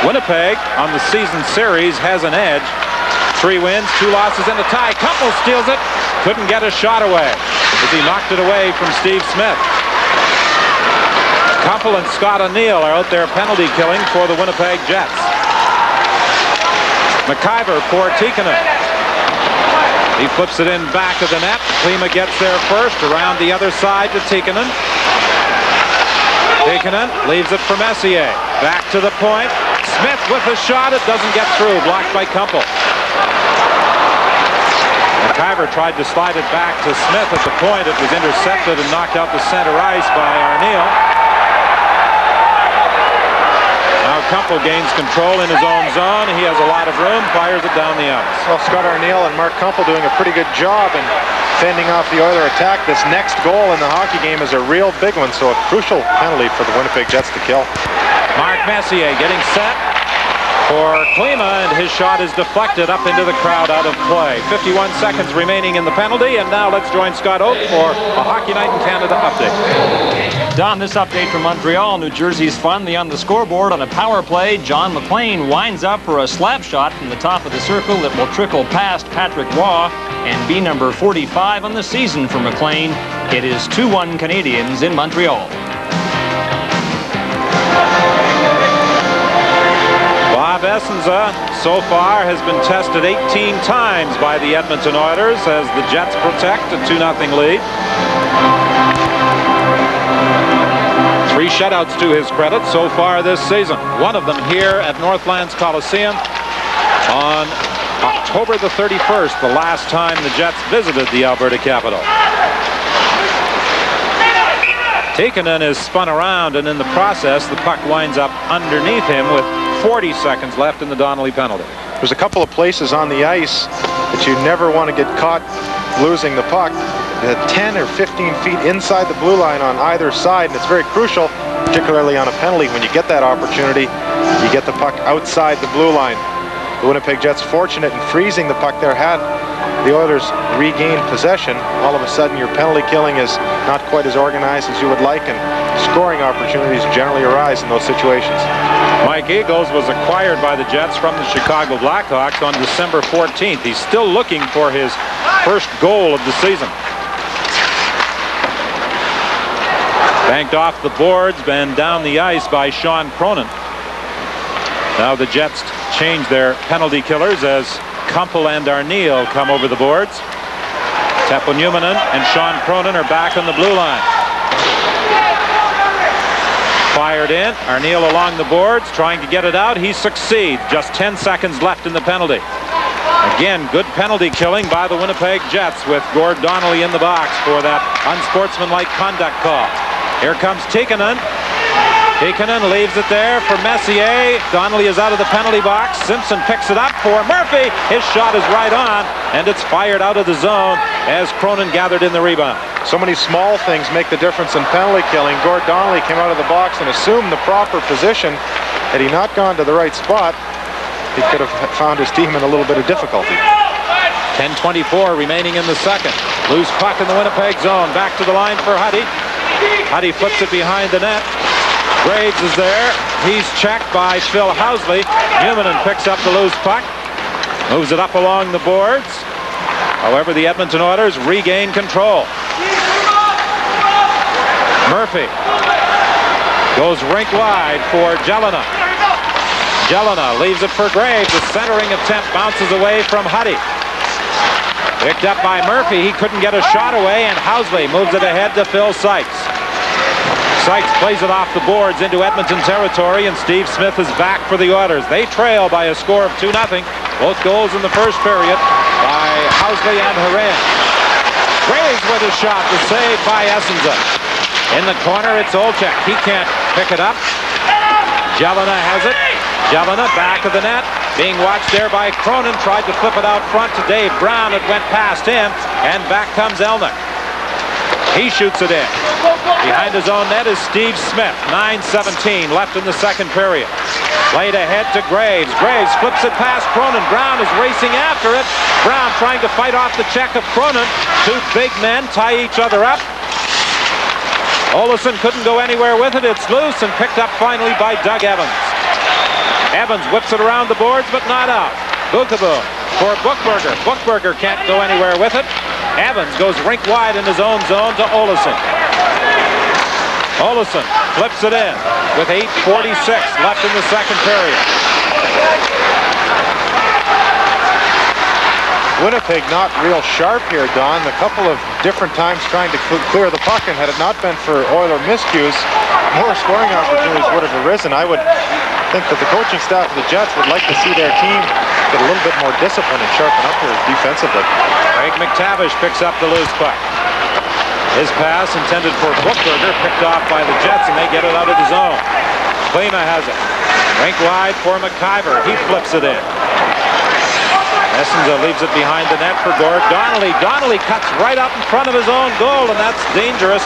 Winnipeg on the season series has an edge. 3 wins, 2 losses, and a tie. Kumpel steals it. Couldn't get a shot away as he knocked it away from Steve Smith. Kumpel and Scott O'Neill are out there penalty killing for the Winnipeg Jets. McIver for Tikkanen. He flips it in back of the net. Klima gets there first, around the other side to Tikkanen. Tikkanen leaves it for Messier. Back to the point. Smith with a shot. It doesn't get through. Blocked by Kumpel. McIver tried to slide it back to Smith at the point. It was intercepted and knocked out to center ice by O'Neill. Now Kumpel gains control in his own zone. He has a lot of room, fires it down the ice. Well, Scott O'Neill and Mark Kumpel doing a pretty good job in fending off the Oiler attack. This next goal in the hockey game is a real big one, so a crucial penalty for the Winnipeg Jets to kill. Mark Messier getting set for Klima, and his shot is deflected up into the crowd out of play. 51 seconds remaining in the penalty, and now let's join Scott Oak for a Hockey Night in Canada update. Don, this update from Montreal. New Jersey's finally on the scoreboard on a power play. John McLean winds up for a slap shot from the top of the circle that will trickle past Patrick Waugh and be number 45 on the season for McLean. It is 2-1 Canadians in Montreal. Bob Essenza, so far, has been tested 18 times by the Edmonton Oilers as the Jets protect a 2-0 lead. 3 shutouts to his credit so far this season. One of them here at Northlands Coliseum on October the 31st, the last time the Jets visited the Alberta capital. Tikkanen is spun around, and in the process, the puck winds up underneath him with 40 seconds left in the Donnelly penalty. There's a couple of places on the ice that you never want to get caught losing the puck. 10 or 15 feet inside the blue line on either side, and it's very crucial, particularly on a penalty. When you get that opportunity, you get the puck outside the blue line. The Winnipeg Jets fortunate in freezing the puck there. Had the Oilers regained possession, all of a sudden your penalty killing is not quite as organized as you would like, and scoring opportunities generally arise in those situations. Mike Eagles was acquired by the Jets from the Chicago Blackhawks on December 14th. He's still looking for his first goal of the season. Banked off the boards and down the ice by Sean Cronin. Now the Jets change their penalty killers as Kumpel and Arneal come over the boards. Teppo Numminen and Sean Cronin are back on the blue line. Fired in. Arneal along the boards, trying to get it out. He succeeds. Just 10 seconds left in the penalty. Again, good penalty killing by the Winnipeg Jets with Gord Donnelly in the box for that unsportsmanlike conduct call. Here comes Tikkanen. Tikkanen leaves it there for Messier. Donnelly is out of the penalty box. Simpson picks it up for Murphy. His shot is right on, and it's fired out of the zone as Cronin gathered in the rebound. So many small things make the difference in penalty killing. Gord Donnelly came out of the box and assumed the proper position. Had he not gone to the right spot, he could have found his team in a little bit of difficulty. 10:24 remaining in the second. Loose puck in the Winnipeg zone. Back to the line for Huddy. Huddy flips it behind the net. Graves is there. He's checked by Phil Housley. Numminen picks up the loose puck. Moves it up along the boards. However, the Edmonton Oilers regain control. Murphy goes rink wide for Jelena. Jelena leaves it for Graves. The centering attempt bounces away from Huddy. Picked up by Murphy. He couldn't get a shot away, and Housley moves it ahead to Phil Sykes. Sykes plays it off the boards into Edmonton territory, and Steve Smith is back for the Oilers. They trail by a score of 2-0. Both goals in the first period by Housley and Horan. Graves with a shot, the save by Essenza. In the corner, it's Olczyk. He can't pick it up. Jelena has it. Jelena back of the net. Being watched there by Cronin. Tried to flip it out front to Dave Brown. It went past him, and back comes Elnick. He shoots it in. Behind his own net is Steve Smith. 9:17 left in the second period. Played ahead to Graves. Graves flips it past Cronin. Brown is racing after it. Brown trying to fight off the check of Cronin. Two big men tie each other up. Olesen couldn't go anywhere with it. It's loose and picked up finally by Doug Evans. Evans whips it around the boards, but not out. Bukaboom for Buchberger. Buchberger can't go anywhere with it. Evans goes rink wide in his own zone to Olesen. Olesen flips it in with 8:46 left in the second period. Winnipeg not real sharp here, Don. A couple of different times trying to clear the puck, and had it not been for Oiler miscues, more scoring opportunities would have arisen. I would think that the coaching staff of the Jets would like to see their team get a little bit more discipline and sharpen up here defensively. Craig McTavish picks up the loose puck. His pass intended for Buchberger, picked off by the Jets, and they get it out of the zone. Klima has it. Rink wide for McIver. He flips it in. Essenza leaves it behind the net for Gord Donnelly. Donnelly cuts right up in front of his own goal, and that's dangerous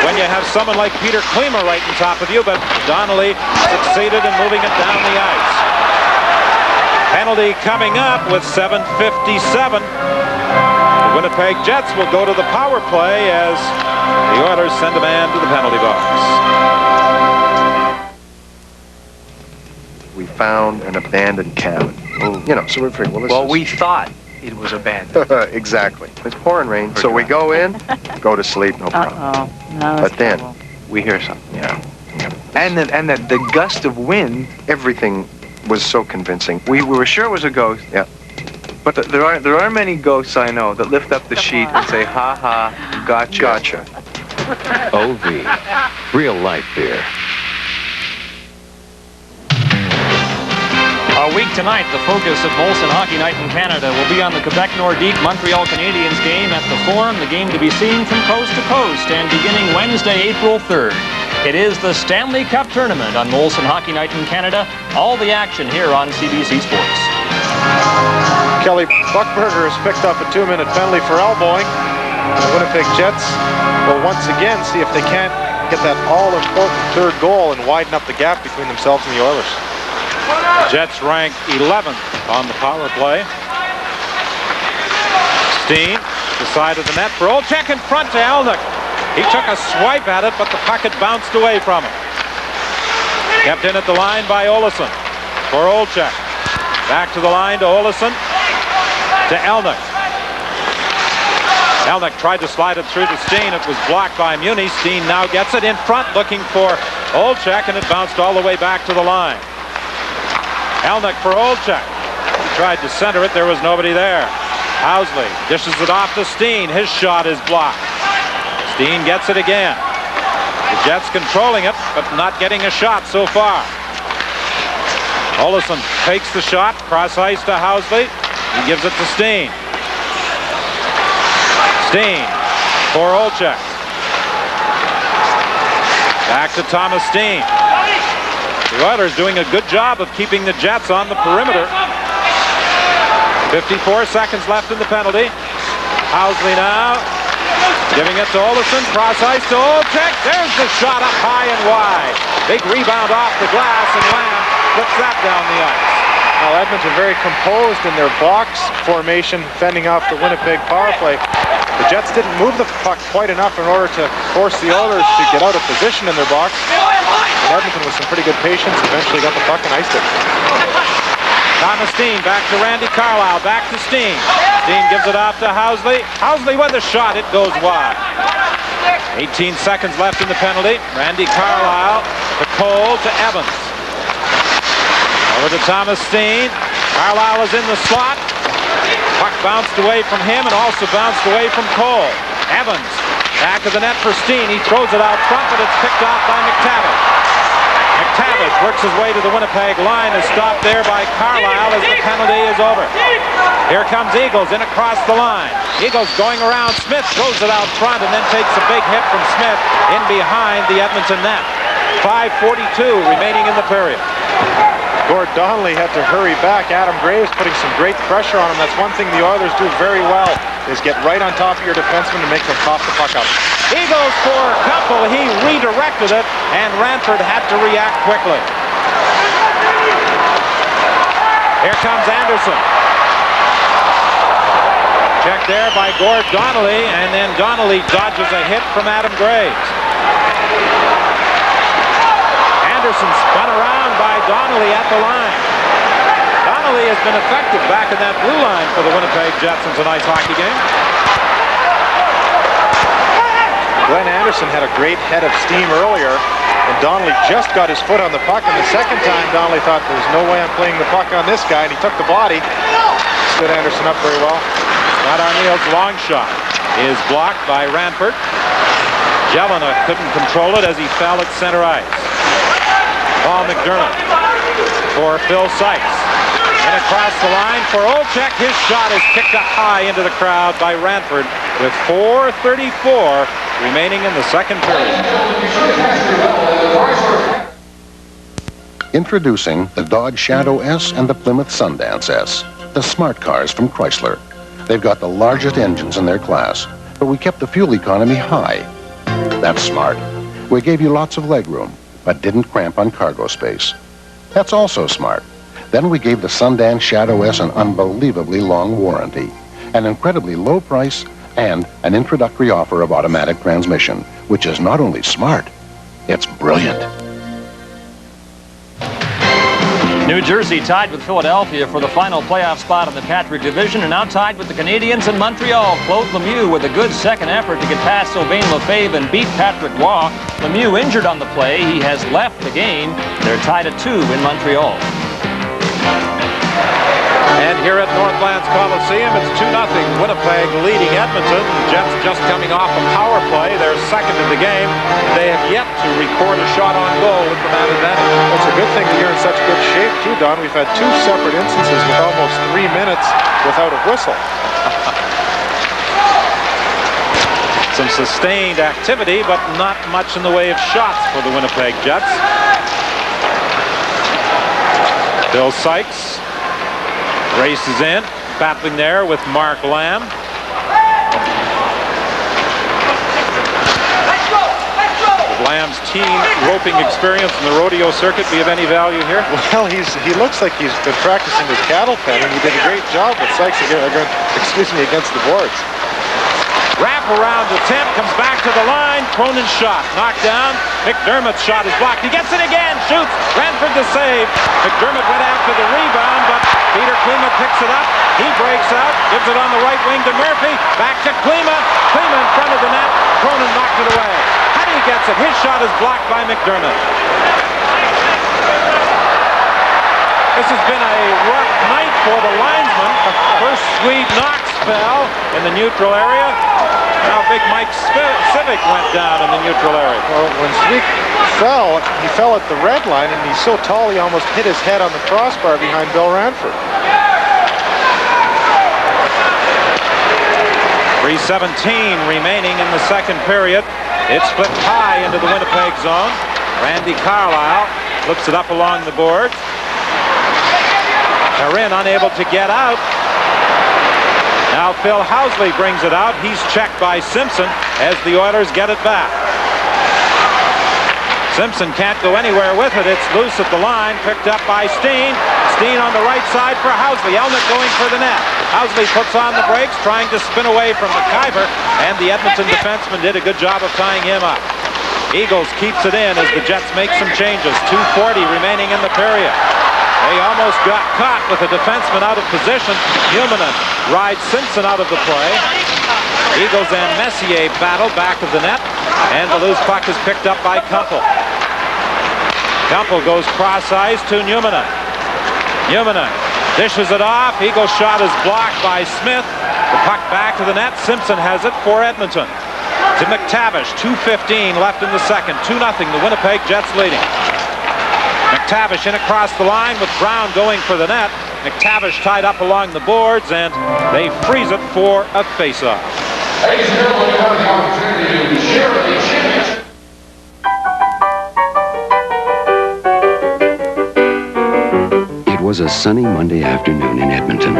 when you have someone like Peter Klima right on top of you, but Donnelly succeeded in moving it down the ice. Penalty coming up with 7:57. The Winnipeg Jets will go to the power play as the Oilers send a man to the penalty box. We found an abandoned cabin. You know, so we're figuring, well, We thought it was abandoned. Exactly. It's pouring rain, so we go in, go to sleep, no problem. No, But then we hear something. Yeah. And the gust of wind. Everything was so convincing. We were sure it was a ghost. Yeah. But there are many ghosts I know that lift up the sheet and say, "Ha ha, gotcha." Gotcha. OV. Real life beer. A week tonight, the focus of Molson Hockey Night in Canada will be on the Quebec Nordique Montreal Canadiens game at the Forum, the game to be seen from coast to coast and beginning Wednesday, April 3rd. It is the Stanley Cup Tournament on Molson Hockey Night in Canada. All the action here on CBC Sports. Kelly Buchberger has picked up a 2-minute penalty for elbowing. The Winnipeg Jets will once again see if they can't get that all-important third goal and widen up the gap between themselves and the Oilers. Jets ranked 11th on the power play. Steen, the side of the net for Olczyk in front to Elnick. He took a swipe at it, but the puck had bounced away from him. Kept in at the line by Olsson for Olczyk. Back to the line to Olsson to Elnick. Elnick tried to slide it through to Steen. It was blocked by Muni. Steen now gets it in front, looking for Olczyk, and it bounced all the way back to the line. Elnick for Olczyk. He tried to center it. There was nobody there. Housley dishes it off to Steen. His shot is blocked. Steen gets it again. The Jets controlling it, but not getting a shot so far. Olsson takes the shot. Cross ice to Housley. He gives it to Steen. Steen for Olczyk. Back to Thomas Steen. The Oilers doing a good job of keeping the Jets on the perimeter. 54 seconds left in the penalty. Housley now giving it to Olsson. Cross ice to Olczyk. There's the shot up high and wide. Big rebound off the glass, and Lamb flips that down the ice. Now Edmonton very composed in their box formation, fending off the Winnipeg power play. The Jets didn't move the puck quite enough in order to force the Oilers to get out of position in their box. And Edmonton, with some pretty good patience, eventually got the puck and iced it. Thomas Steen back to Randy Carlyle, back to Steen. Steen gives it off to Housley. Housley with a shot, it goes wide. 18 seconds left in the penalty. Randy Carlyle to Cole to Evans. Over to Thomas Steen. Carlyle is in the slot. Puck bounced away from him and also bounced away from Cole. Evans back to the net for Steen. He throws it out front, but it's picked off by McTavish. McTavish works his way to the Winnipeg line, is stopped there by Carlyle as the penalty is over. Here comes Eagles in across the line. Eagles going around Smith, throws it out front, and then takes a big hit from Smith in behind the Edmonton net. 5:42 remaining in the period. Gord Donnelly had to hurry back. Adam Graves putting some great pressure on him. That's one thing the Oilers do very well, is get right on top of your defenseman and make them cough the puck up. Eagles for a couple. He redirected it, and Ranford had to react quickly. Here comes Anderson. Checked there by Gord Donnelly, and then Donnelly dodges a hit from Adam Graves. Anderson spun around by Donnelly at the line. Donnelly has been effective back in that blue line for the Winnipeg Jets in tonight's hockey game. Glenn Anderson had a great head of steam earlier, and Donnelly just got his foot on the puck, and the second time Donnelly thought, there's no way I'm playing the puck on this guy, and he took the body. Stood Anderson up very well. Scott Arniel's long shot is blocked by Ranford. Jelena couldn't control it as he fell at center ice. Paul McDermott for Phil Sykes. And across the line for Olczyk. His shot is kicked up high into the crowd by Ranford with 4:34 remaining in the second period. Introducing the Dodge Shadow S and the Plymouth Sundance S, the smart cars from Chrysler. They've got the largest engines in their class, but we kept the fuel economy high. That's smart. We gave you lots of legroom, but didn't cramp on cargo space. That's also smart. Then we gave the Sundance Shadow S an unbelievably long warranty, an incredibly low price, and an introductory offer of automatic transmission, which is not only smart, it's brilliant. New Jersey tied with Philadelphia for the final playoff spot in the Patrick Division, and now tied with the Canadiens in Montreal. Claude Lemieux with a good second effort to get past Sylvain Lefebvre and beat Patrick Roy. Lemieux injured on the play. He has left the game. They're tied at 2 in Montreal. And here at Northlands Coliseum, it's 2-0 Winnipeg leading Edmonton. Jets just coming off a power play. They're second in the game. They have yet to record a shot on goal with the man advantage. It's a good thing that you're in such good shape, too, Don. We've had 2 separate instances with almost 3 minutes without a whistle. Some sustained activity, but not much in the way of shots for the Winnipeg Jets. Bill Sykes races in, battling there with Mark Lamb. Would Lamb's team roping experience in the rodeo circuit be of any value here? Well, he looks like he's been practicing his cattle penning. He did a great job with Sykes against the boards. Wrap around attempt, comes back to the line. Cronin's shot knocked down. McDermott's shot is blocked. He gets it again, shoots. Ranford the save. McDermott went after the rebound, but Peter Klima picks it up. He breaks out, gives it on the right wing to Murphy. Back to Klima. Klima in front of the net. Cronin knocked it away. Huddy gets it. His shot is blocked by McDermott. This has been a rough night for the linesman. First Swede Knox fell in the neutral area. Now big Mike Civic went down in the neutral area. Well, when Swede fell, he fell at the red line, and he's so tall he almost hit his head on the crossbar behind Bill Ranford. 3:17 remaining in the second period. It's split high into the Winnipeg zone. Randy Carlisle looks it up along the boards. Perrin unable to get out. Now Phil Housley brings it out. He's checked by Simpson as the Oilers get it back. Simpson can't go anywhere with it. It's loose at the line, picked up by Steen. Steen on the right side for Housley. Elnick going for the net. Housley puts on the brakes, trying to spin away from McIver, and the Edmonton defenseman did a good job of tying him up. Eagles keeps it in as the Jets make some changes. 2:40 remaining in the period. They almost got caught with a defenseman out of position. Huminen rides Simpson out of the play. Eagles and Messier battle back of the net, and the loose puck is picked up by Kumpel. Kumpel goes cross-ice to Numinen. Numinen dishes it off. Eagles shot is blocked by Smith. The puck back to the net. Simpson has it for Edmonton. To McTavish, 2:15 left in the second. 2-0, the Winnipeg Jets leading. McTavish in across the line with Brown going for the net. McTavish tied up along the boards, and they freeze it for a face-off. It was a sunny Monday afternoon in Edmonton,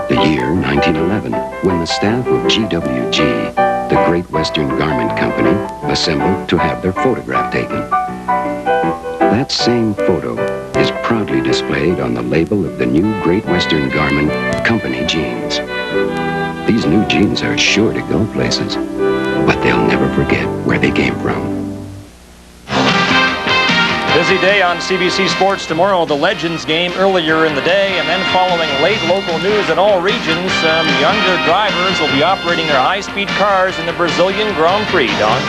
the year 1911, when the staff of GWG, the Great Western Garment Company, assembled to have their photograph taken. That same photo is proudly displayed on the label of the new Great Western Garment Company jeans. These new jeans are sure to go places, but they'll never forget where they came from. Busy day on CBC Sports tomorrow. The Legends game earlier in the day, and then following late local news in all regions, some younger drivers will be operating their high-speed cars in the Brazilian Grand Prix, Don.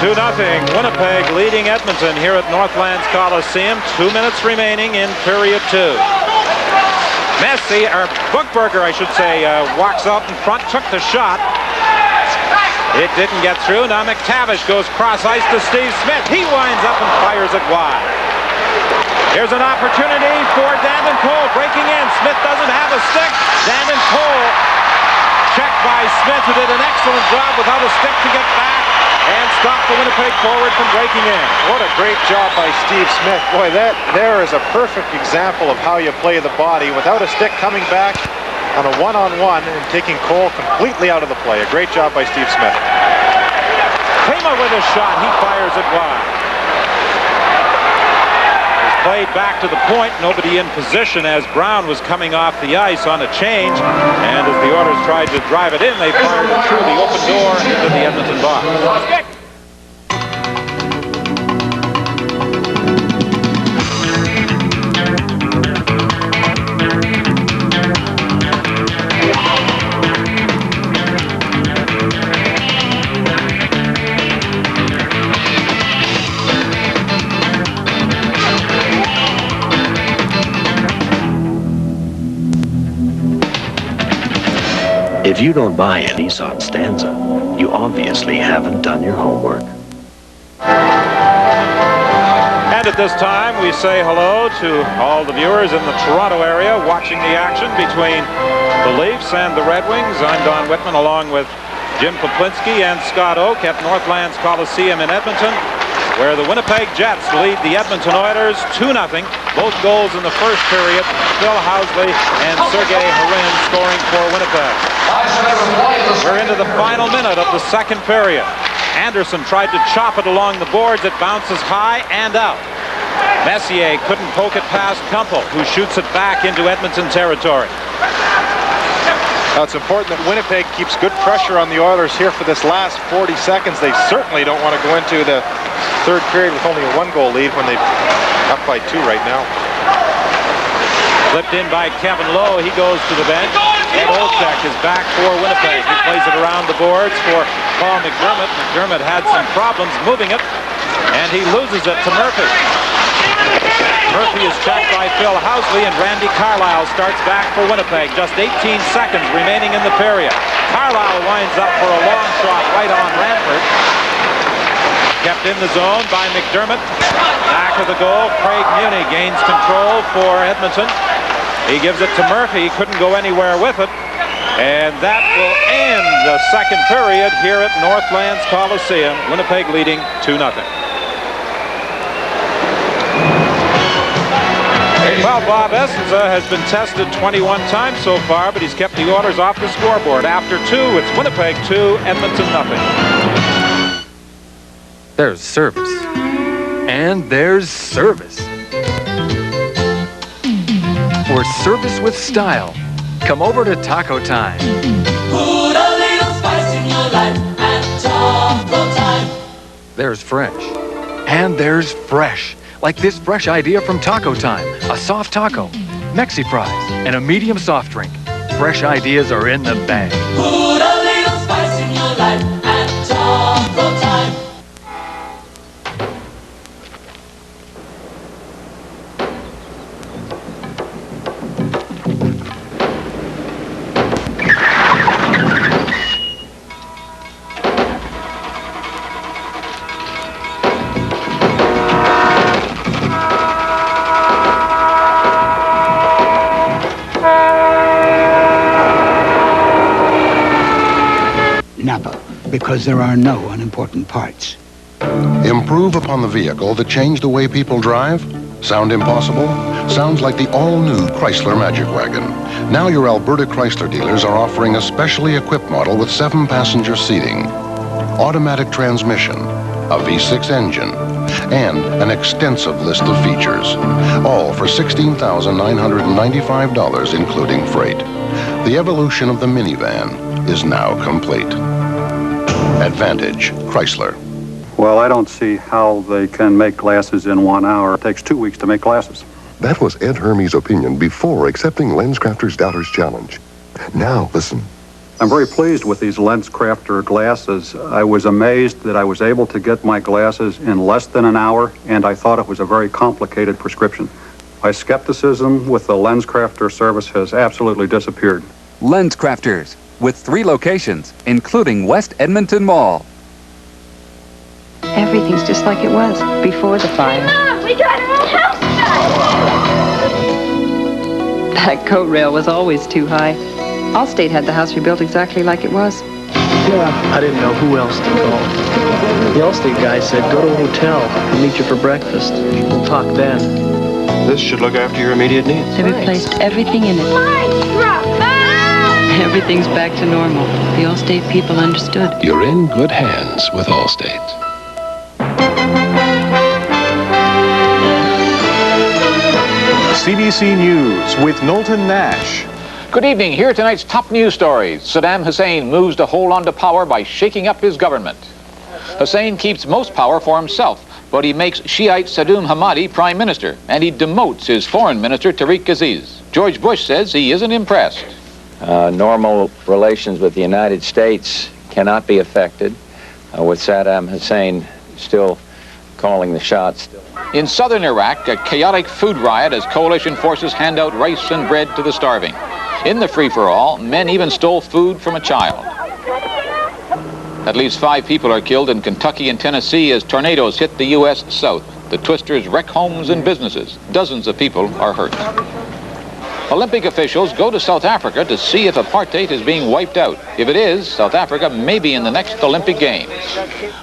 2-0, Winnipeg leading Edmonton here at Northlands Coliseum. 2 minutes remaining in period 2. Buchberger, I should say, walks out in front, took the shot. It didn't get through. Now McTavish goes cross-ice to Steve Smith. He winds up and fires it wide. Here's an opportunity for Dandon Cole breaking in. Smith doesn't have a stick. Dandon Cole checked by Smith, who did an excellent job without a stick to get back and stop the Winnipeg forward from breaking in. What a great job by Steve Smith. Boy, that there is a perfect example of how you play the body without a stick coming back on a one-on-one and taking Cole completely out of the play. A great job by Steve Smith. Klima with a shot. He fires it wide. It's played back to the point. Nobody in position as Brown was coming off the ice on a change. And as the Oilers tried to drive it in, they fired it through the open door into the Edmonton box. If you don't buy a Nissan Stanza, you obviously haven't done your homework. And at this time, we say hello to all the viewers in the Toronto area watching the action between the Leafs and the Red Wings. I'm Don Whitman along with Jim Poplinski and Scott Oak at Northlands Coliseum in Edmonton, where the Winnipeg Jets lead the Edmonton Oilers 2-0. Both goals in the first period, Phil Housley and Sergei Harin scoring for Winnipeg. We're into the final minute of the second period. Anderson tried to chop it along the boards. It bounces high and out. Messier couldn't poke it past Kumpel, who shoots it back into Edmonton territory. Now it's important that Winnipeg keeps good pressure on the Oilers here for this last 40 seconds. They certainly don't want to go into the third period with only a 1-goal lead when they're up by 2 right now. Flipped in by Kevin Lowe. He goes to the bench. Ed Olczyk is back for Winnipeg. He plays it around the boards for Paul McDermott. McDermott had some problems moving it, and he loses it to Murphy. Murphy is checked by Phil Housley, and Randy Carlyle starts back for Winnipeg. Just 18 seconds remaining in the period. Carlyle winds up for a long shot right on Ranford. Kept in the zone by McDermott. Back of the goal, Craig Muni gains control for Edmonton. He gives it to Murphy. He couldn't go anywhere with it. And that will end the second period here at Northlands Coliseum. Winnipeg leading 2-0. Well, Bob Essenza has been tested 21 times so far, but he's kept the Oilers off the scoreboard. After 2, it's Winnipeg 2, Edmonton 0. There's service. And there's service. For service with style, come over to Taco Time. Put a little spice in your life at Taco Time. There's fresh. And there's fresh. Like this fresh idea from Taco Time. A soft taco, Mexi fries, and a medium soft drink. Fresh ideas are in the bag. Put a little spice in your life at Taco Time. Because there are no unimportant parts. Improve upon the vehicle that changed the way people drive? Sound impossible? Sounds like the all-new Chrysler Magic Wagon. Now your Alberta Chrysler dealers are offering a specially equipped model with 7-passenger seating, automatic transmission, a V6 engine, and an extensive list of features. All for $16,995, including freight. The evolution of the minivan is now complete. Advantage Chrysler. Well, I don't see how they can make glasses in 1 hour. It takes 2 weeks to make glasses. That was Ed Hermes' opinion before accepting LensCrafters Doubters Challenge. Now, listen. I'm very pleased with these LensCrafter glasses. I was amazed that I was able to get my glasses in less than an hour, and I thought it was a very complicated prescription. My skepticism with the LensCrafter service has absolutely disappeared. LensCrafters, with 3 locations, including West Edmonton Mall. Everything's just like it was before the fire. Mom, we got our own house done! That coat rail was always too high. Allstate had the house rebuilt exactly like it was. I didn't know who else to call. The Allstate guy said, go to a hotel. I'll meet you for breakfast. We'll talk then. This should look after your immediate needs. They replaced everything in it. Everything's back to normal. The Allstate people understood. You're in good hands with Allstate. CBC News with Knowlton Nash. Good evening. Here are tonight's top news stories. Saddam Hussein moves to hold on to power by shaking up his government. Hussein keeps most power for himself, but he makes Shiite Saddam Hamadi prime minister, and he demotes his foreign minister Tariq Aziz. George Bush says he isn't impressed. Normal relations with the United States cannot be affected with Saddam Hussein still calling the shots. In southern Iraq, a chaotic food riot as coalition forces hand out rice and bread to the starving. In the free-for-all, men even stole food from a child. At least 5 people are killed in Kentucky and Tennessee as tornadoes hit the U.S. South. The twisters wreck homes and businesses. Dozens of people are hurt. Olympic officials go to South Africa to see if apartheid is being wiped out. If it is, South Africa may be in the next Olympic Games.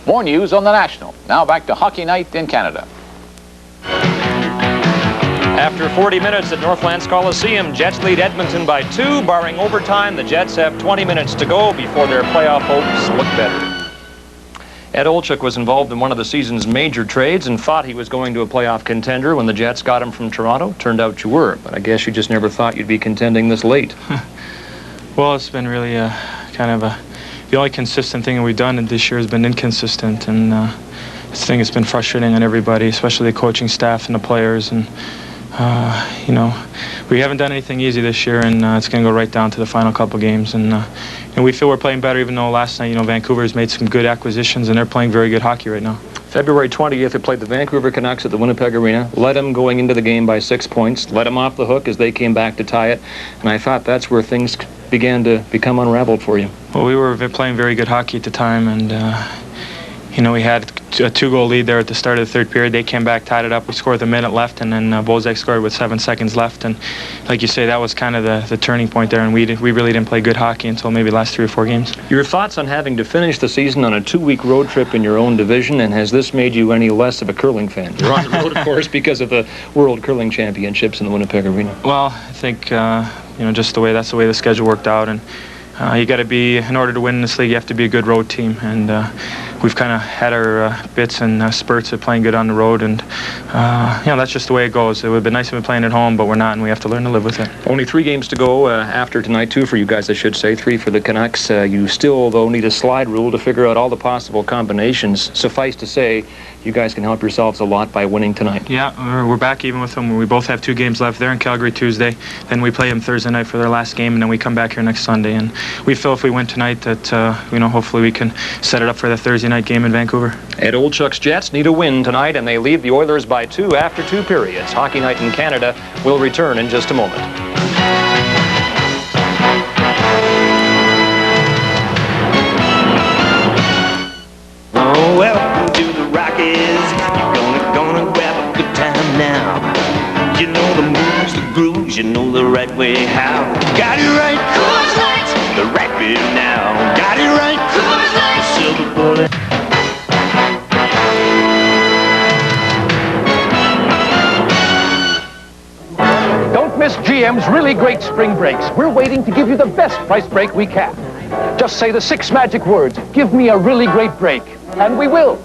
More news on the National. Now back to Hockey Night in Canada. After 40 minutes at Northlands Coliseum, Jets lead Edmonton by 2. Barring overtime, the Jets have 20 minutes to go before their playoff hopes look better. Ed Olczyk was involved in one of the season's major trades and thought he was going to a playoff contender when the Jets got him from Toronto. Turned out you were, but I guess you just never thought you'd be contending this late. Well, it's been really the only consistent thing that we've done this year has been inconsistent, and this thing has been frustrating on everybody, especially the coaching staff and the players. And you know, we haven't done anything easy this year, and it's going to go right down to the final couple games. And we feel we're playing better, even though last night, you know, Vancouver's made some good acquisitions, and they're playing very good hockey right now. February 20th, they played the Vancouver Canucks at the Winnipeg Arena, led them going into the game by 6 points, let them off the hook as they came back to tie it, and I thought that's where things began to become unraveled for you. Well, we were playing very good hockey at the time, and you know, we had a 2-goal lead there at the start of the third period. They came back, tied it up. We scored with a minute left, and then Bozak scored with 7 seconds left. And like you say, that was kind of the turning point there, and we really didn't play good hockey until maybe the last 3 or 4 games. Your thoughts on having to finish the season on a 2-week road trip in your own division, and has this made you any less of a curling fan? You're on the road, of course, because of the World Curling Championships in the Winnipeg Arena. Well, I think, you know, just that's the way the schedule worked out, and you got to be, in order to win this league, you have to be a good road team, and we've kind of had our bits and spurts of playing good on the road, and you know, that's just the way it goes. It would have been nice if we were playing at home, but we're not, and we have to learn to live with it. Only 3 games to go after tonight, 2 for you guys, I should say, 3 for the Canucks. You still, though, need a slide rule to figure out all the possible combinations. Suffice to say, you guys can help yourselves a lot by winning tonight. Yeah, we're back even with them. We both have 2 games left. They're in Calgary Tuesday, then we play them Thursday night for their last game, and then we come back here next Sunday. And we feel if we win tonight that, you know, hopefully we can set it up for the Thursday night game in Vancouver. Ed Olczyk's Jets need a win tonight, and they lead the Oilers by 2 after 2 periods. Hockey Night in Canada will return in just a moment. Oh, welcome to the Rockies. You're gonna grab a good time now. You know the moves, the grooves, you know the right way how. Got it right, Coors Light, the right beer now. Got it right, Coors Light, the silver bullet. Don't miss GM's really great spring breaks. We're waiting to give you the best price break we can. Just say the 6 magic words, give me a really great break, and we will.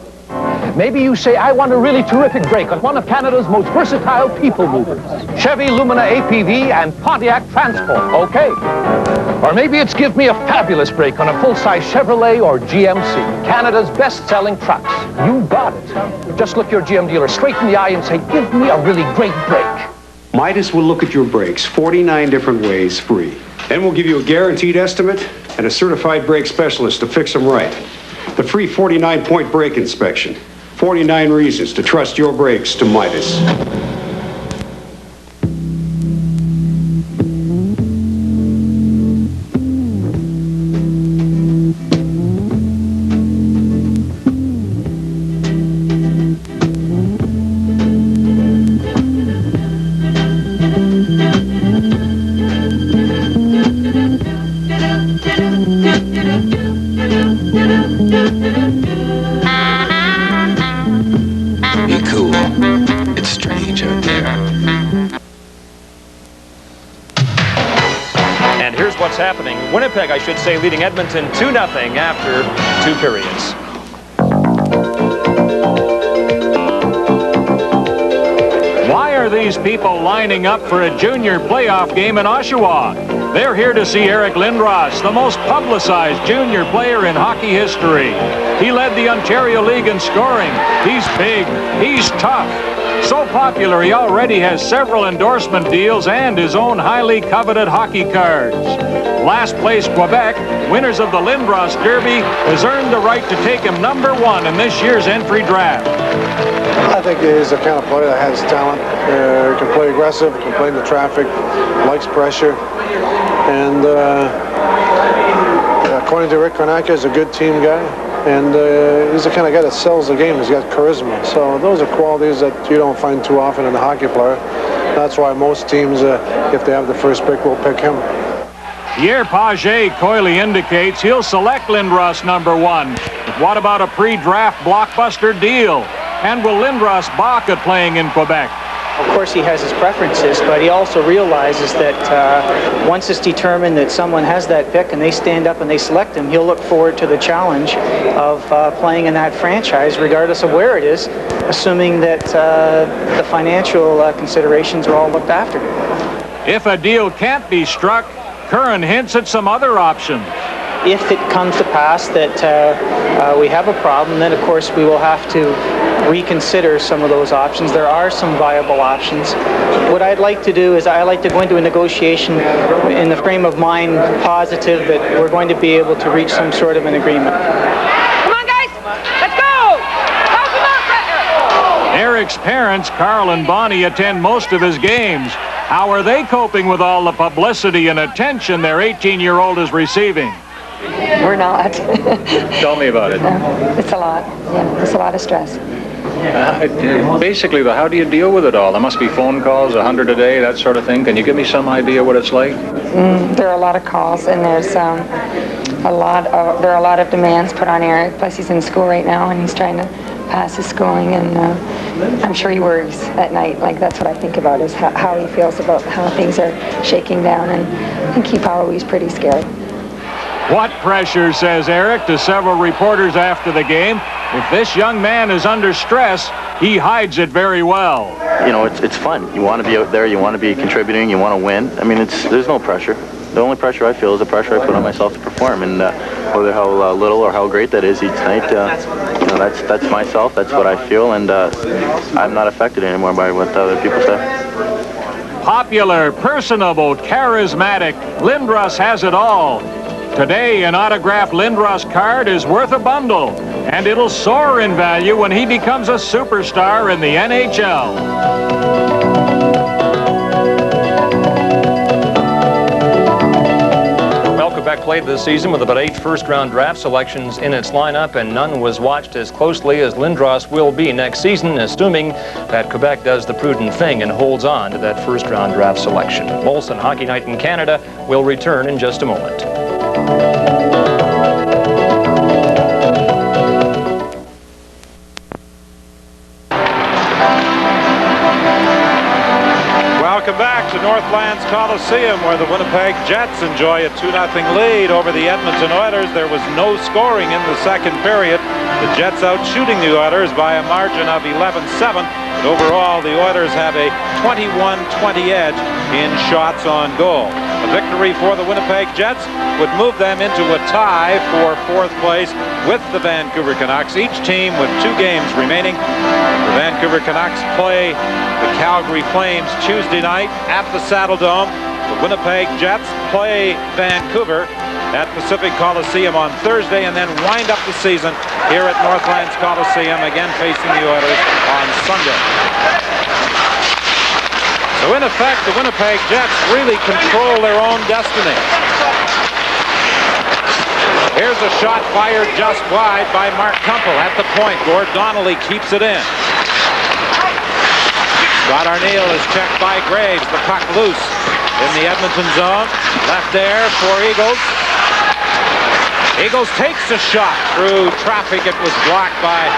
Maybe you say, I want a really terrific break on one of Canada's most versatile people movers. Chevy Lumina APV and Pontiac Transport, okay. Or maybe it's give me a fabulous break on a full-size Chevrolet or GMC, Canada's best-selling trucks. You got it. Just look your GM dealer straight in the eye and say, give me a really great break. Midas will look at your brakes 49 different ways, free. Then we'll give you a guaranteed estimate and a certified brake specialist to fix them right. The free 49-point brake inspection. 49 reasons to trust your brakes to Midas. Be cool. It's strange out there. And here's what's happening. Winnipeg, I should say, leading Edmonton 2-0 after 2 periods. Why are these people lining up for a junior playoff game in Oshawa? They're here to see Eric Lindros, the most publicized junior player in hockey history. He led the Ontario League in scoring. He's big. He's tough. So popular, he already has several endorsement deals and his own highly coveted hockey cards. Last place Quebec, winners of the Lindros Derby, has earned the right to take him #1 in this year's entry draft. I think he's the kind of player that has talent. Can play aggressive, can play in the traffic, likes pressure. And according to Rick Kornacki, he's a good team guy. And he's the kind of guy that sells the game. He's got charisma. So those are qualities that you don't find too often in a hockey player. That's why most teams, if they have the first pick, will pick him. Pierre Pagé coyly indicates he'll select Lindros #1. But what about a pre-draft blockbuster deal? And will Lindros balk at playing in Quebec? Of course, he has his preferences, but he also realizes that once it's determined that someone has that pick and they stand up and they select him, he'll look forward to the challenge of playing in that franchise, regardless of where it is, assuming that the financial considerations are all looked after. If a deal can't be struck, Curran hints at some other options. If it comes to pass that we have a problem, then of course we will have to reconsider some of those options. There are some viable options. What I'd like to do is I'd like to go into a negotiation in the frame of mind positive that we're going to be able to reach some sort of an agreement. Come on, guys! Let's go! Help him out, Brettner! Eric's parents, Carl and Bonnie, attend most of his games. How are they coping with all the publicity and attention their 18-year-old is receiving? We're not. Tell me about it. It's a lot. Yeah, it's a lot of stress. Basically, how do you deal with it all? There must be phone calls, 100 a day, that sort of thing. Can you give me some idea what it's like? There are a lot of calls, and there's there are a lot of demands put on Eric. Plus, he's in school right now, and he's trying to pass his schooling, and I'm sure he worries at night. Like, that's what I think about, is how he feels about how things are shaking down, and I think he probably is pretty scared. What pressure, says Eric to several reporters after the game. If this young man is under stress, he hides it very well. You know, it's fun. You want to be out there, you want to be contributing, you want to win. I mean, there's no pressure. The only pressure I feel is the pressure I put on myself to perform, and whether how little or how great that is each night, you know, that's myself, that's what I feel, and I'm not affected anymore by what other people say. Popular, personable, charismatic, Lindros has it all. Today, an autographed Lindros card is worth a bundle, and it'll soar in value when he becomes a superstar in the NHL. Quebec played this season with about 8 first-round draft selections in its lineup, and none was watched as closely as Lindros will be next season, assuming that Quebec does the prudent thing and holds on to that first-round draft selection. Molson Hockey Night in Canada will return in just a moment. Welcome back to Northlands Coliseum, where the Winnipeg Jets enjoy a 2-0 lead over the Edmonton Oilers. There was no scoring in the second period. The Jets out shooting the Oilers by a margin of 11-7. Overall, the Oilers have a 21-20 edge in shots on goal. A victory for the Winnipeg Jets would move them into a tie for 4th place with the Vancouver Canucks, each team with 2 games remaining. The Vancouver Canucks play the Calgary Flames Tuesday night at the Saddle Dome. The Winnipeg Jets play Vancouver at Pacific Coliseum on Thursday, and then wind up the season here at Northlands Coliseum, again facing the Oilers on Sunday. So in effect, the Winnipeg Jets really control their own destiny. Here's a shot fired just wide by Mark Kumpel at the point. Gord Donnelly keeps it in. Scott Arniel is checked by Graves. The puck loose in the Edmonton zone. Left there for Eagles. Eagles takes a shot through traffic. It was blocked by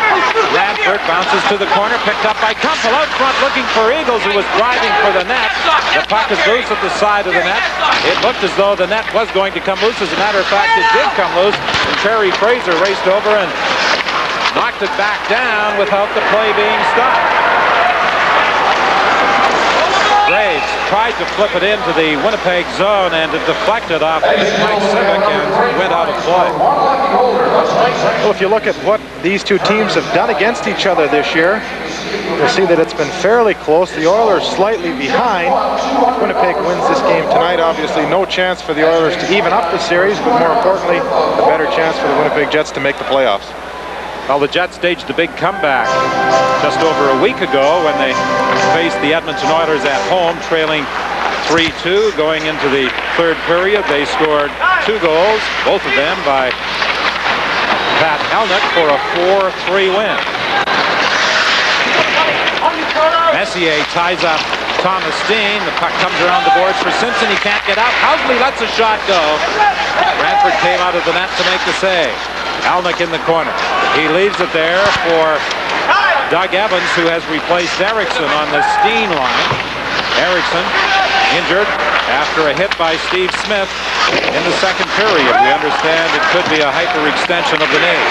Radford. Bounces to the corner, picked up by Kumpel. Out front looking for Eagles, who was driving for the net. The puck is loose at the side of the net. It looked as though the net was going to come loose. As a matter of fact, it did come loose. And Terry Fraser raced over and knocked it back down without the play being stopped. Graves tried to flip it into the Winnipeg zone, and it deflected off Mike Civic and went out of play. Well, if you look at what these two teams have done against each other this year, you'll see that it's been fairly close. The Oilers slightly behind. Winnipeg wins this game tonight. Obviously, no chance for the Oilers to even up the series, but more importantly, a better chance for the Winnipeg Jets to make the playoffs. Well, the Jets staged a big comeback just over a week ago when they faced the Edmonton Oilers at home, trailing 3-2 going into the third period. They scored 2 goals, both of them by Pat Helnick for a 4-3 win. Messier ties up Thomas Steen. The puck comes around the boards for Simpson. He can't get out. Housley lets a shot go. Ranford came out of the net to make the save. Helnick in the corner. He leaves it there for Doug Evans, who has replaced Erickson on the Steen line. Erickson injured after a hit by Steve Smith in the second period. We understand it could be a hyperextension of the knee.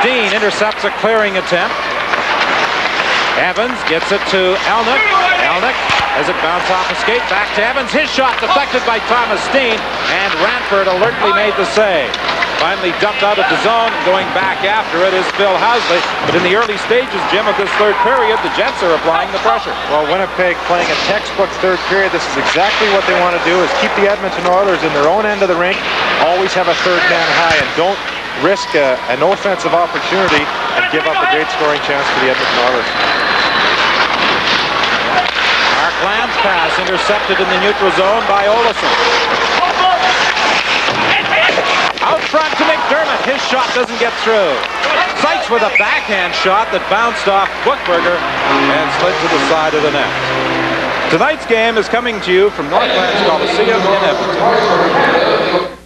Steen intercepts a clearing attempt. Evans gets it to Elnick. Elnick has it bounce off a skate. Back to Evans. His shot deflected by Thomas Steen, and Ranford alertly made the save. Finally dumped out of the zone, and going back after it is Phil Housley. But in the early stages, Jim, of this third period, the Jets are applying the pressure. Well, Winnipeg playing a textbook third period. This is exactly what they want to do, is keep the Edmonton Oilers in their own end of the rink. Always have a third man high, and don't risk an offensive opportunity and give up a great scoring chance for the Edmonton Oilers. Mark Lamb's pass intercepted in the neutral zone by Olesen. Out front to McDermott. His shot doesn't get through. Sykes with a backhand shot that bounced off Bookberger and slid to the side of the net. Tonight's game is coming to you from Northlands Coliseum in Edmonton.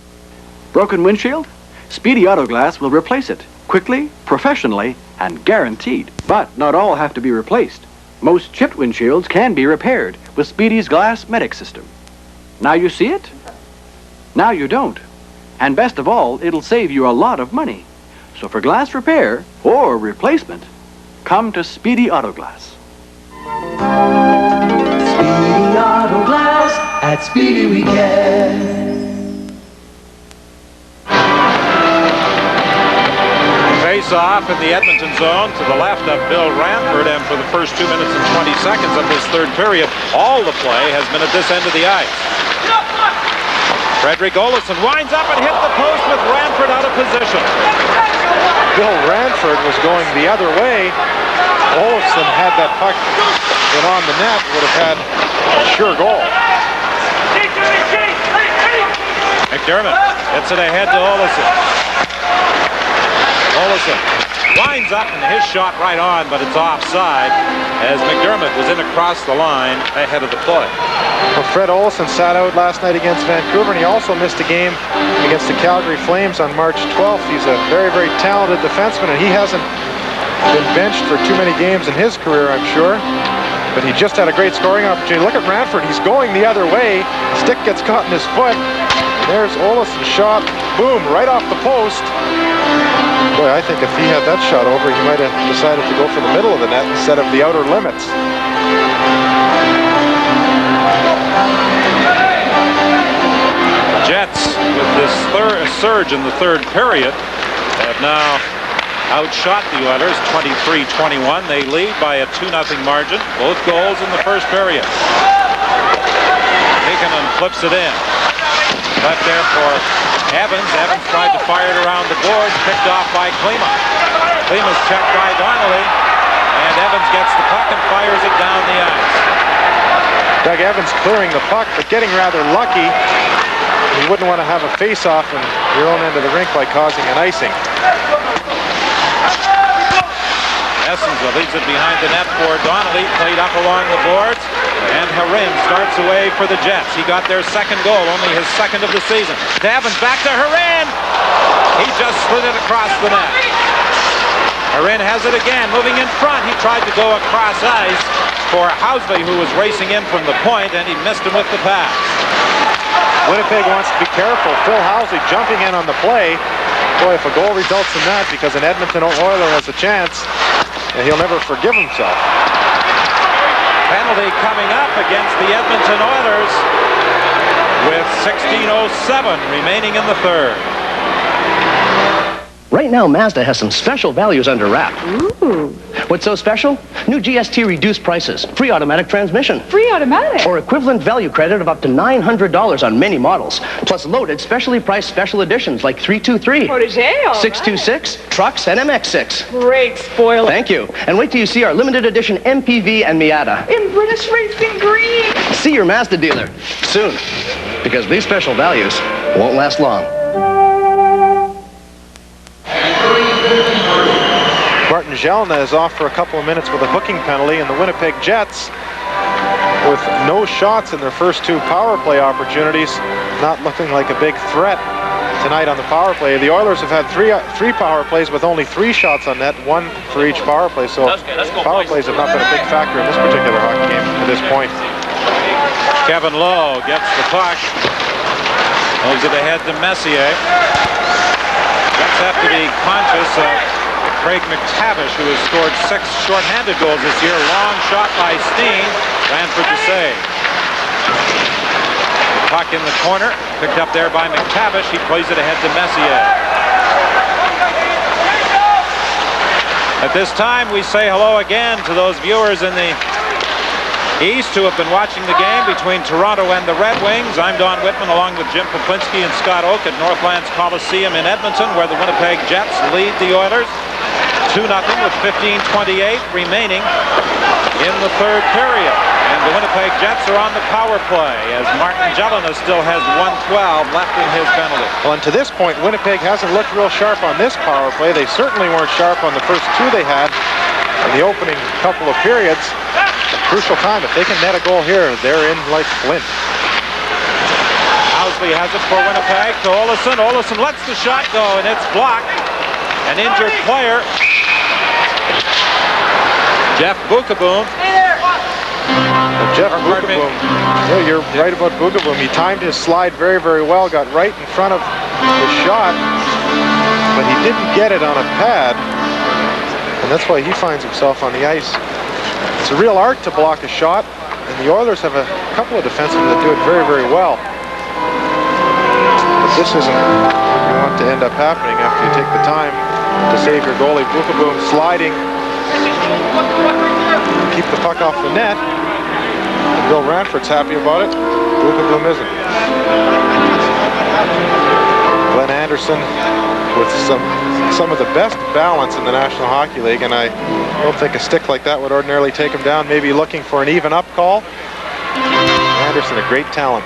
Broken windshield? Speedy Auto Glass will replace it quickly, professionally, and guaranteed. But not all have to be replaced. Most chipped windshields can be repaired with Speedy's Glass Medic system. Now you see it? Now you don't. And best of all, it'll save you a lot of money. So for glass repair or replacement, come to Speedy Auto Glass. Speedy Auto Glass, at Speedy we care. Face-off in the Edmonton zone to the left of Bill Ranford, and for the first 2 minutes and 20 seconds of this third period, all the play has been at this end of the ice. Frederick Olesen winds up and hit the post with Ranford out of position. Bill Ranford was going the other way. Olesen had that puck been on the net, would have had a sure goal. McDermott gets it ahead to Olesen. Olesen winds up and his shot right on, but it's offside as McDermott was in across the line ahead of the play. Well, Fred Olsen sat out last night against Vancouver, and he also missed a game against the Calgary Flames on March 12th. He's a very, very talented defenseman, and he hasn't been benched for too many games in his career, I'm sure. But he just had a great scoring opportunity. Look at Ranford. He's going the other way. Stick gets caught in his foot. And there's Olesen's shot. Boom, right off the post. Boy, I think if he had that shot over, he might have decided to go for the middle of the net instead of the outer limits. Jets, with this surge in the third period, have now outshot the Oilers 23-21. They lead by a 2-0 margin. Both goals in the first period. Heikkinen flips it in. Left there for Evans. Evans tried to fire it around the boards, picked off by Klima. Klima's checked by Donnelly, and Evans gets the puck and fires it down the ice. Doug Evans clearing the puck, but getting rather lucky. You wouldn't want to have a face-off in your own end of the rink by causing an icing. Essenza leads it behind the net for Donnelly, played up along the boards, and Harin starts away for the Jets. He got their second goal, only his second of the season. To Evans, back to Harin! He just slid it across the net. Harin has it again, moving in front. He tried to go across ice for Housley, who was racing in from the point, and he missed him with the pass. Winnipeg wants to be careful. Phil Housley jumping in on the play. Boy, if a goal results in that, because an Edmonton Oiler has a chance, he'll never forgive himself. Penalty coming up against the Edmonton Oilers with 16:07 remaining in the third. Right now, Mazda has some special values under wrap. Ooh. What's so special? New GST reduced prices, free automatic transmission. Free automatic? Or equivalent value credit of up to $900 on many models. Plus loaded, specially priced special editions like 323, Protégé, 626, Trucks, and MX6. Great spoiler. Thank you. And wait till you see our limited edition MPV and Miata. In British Racing Green. See your Mazda dealer soon, because these special values won't last long. Martin Jelena is off for a couple of minutes with a hooking penalty, and the Winnipeg Jets, with no shots in their first 2 power play opportunities, not looking like a big threat tonight on the power play. The Oilers have had three power plays with only 3 shots on net, 1 for each power play, so power plays have not been a big factor in this particular hockey game to this point. Kevin Lowe gets the puck, moves it ahead to Messier. Jets have to be conscious of Craig McTavish, who has scored 6 shorthanded goals this year. Long shot by Steen, Ranford to save. The puck in the corner, picked up there by McTavish. He plays it ahead to Messier. At this time, we say hello again to those viewers in the East who have been watching the game between Toronto and the Red Wings. I'm Don Whitman along with Jim Poplinski and Scott Oak at Northlands Coliseum in Edmonton, where the Winnipeg Jets lead the Oilers 2-0 with 15:28 remaining in the third period. And the Winnipeg Jets are on the power play as Martin Jelena still has 1:12 left in his penalty. Well, and to this point, Winnipeg hasn't looked real sharp on this power play. They certainly weren't sharp on the first 2 they had in the opening couple of periods. A crucial time. If they can net a goal here, they're in like flint. Housley has it for Winnipeg to Olesen. Olesen lets the shot go, and it's blocked. An injured player, Jeff Bukaboom. Jeff Bukaboom. Yeah, you're right about Bukaboom. He timed his slide very, very well, got right in front of the shot, but he didn't get it on a pad, and that's why he finds himself on the ice. It's a real art to block a shot, and the Oilers have a couple of defensemen that do it very, very well. But this isn't what you want to end up happening after you take the time to save your goalie. Bukaboom sliding, keep the puck off the net. And Bill Ranford's happy about it. Bukaboom isn't. Glenn Anderson with some of the best balance in the National Hockey League, and I don't think a stick like that would ordinarily take him down. Maybe looking for an even-up call. Anderson, a great talent.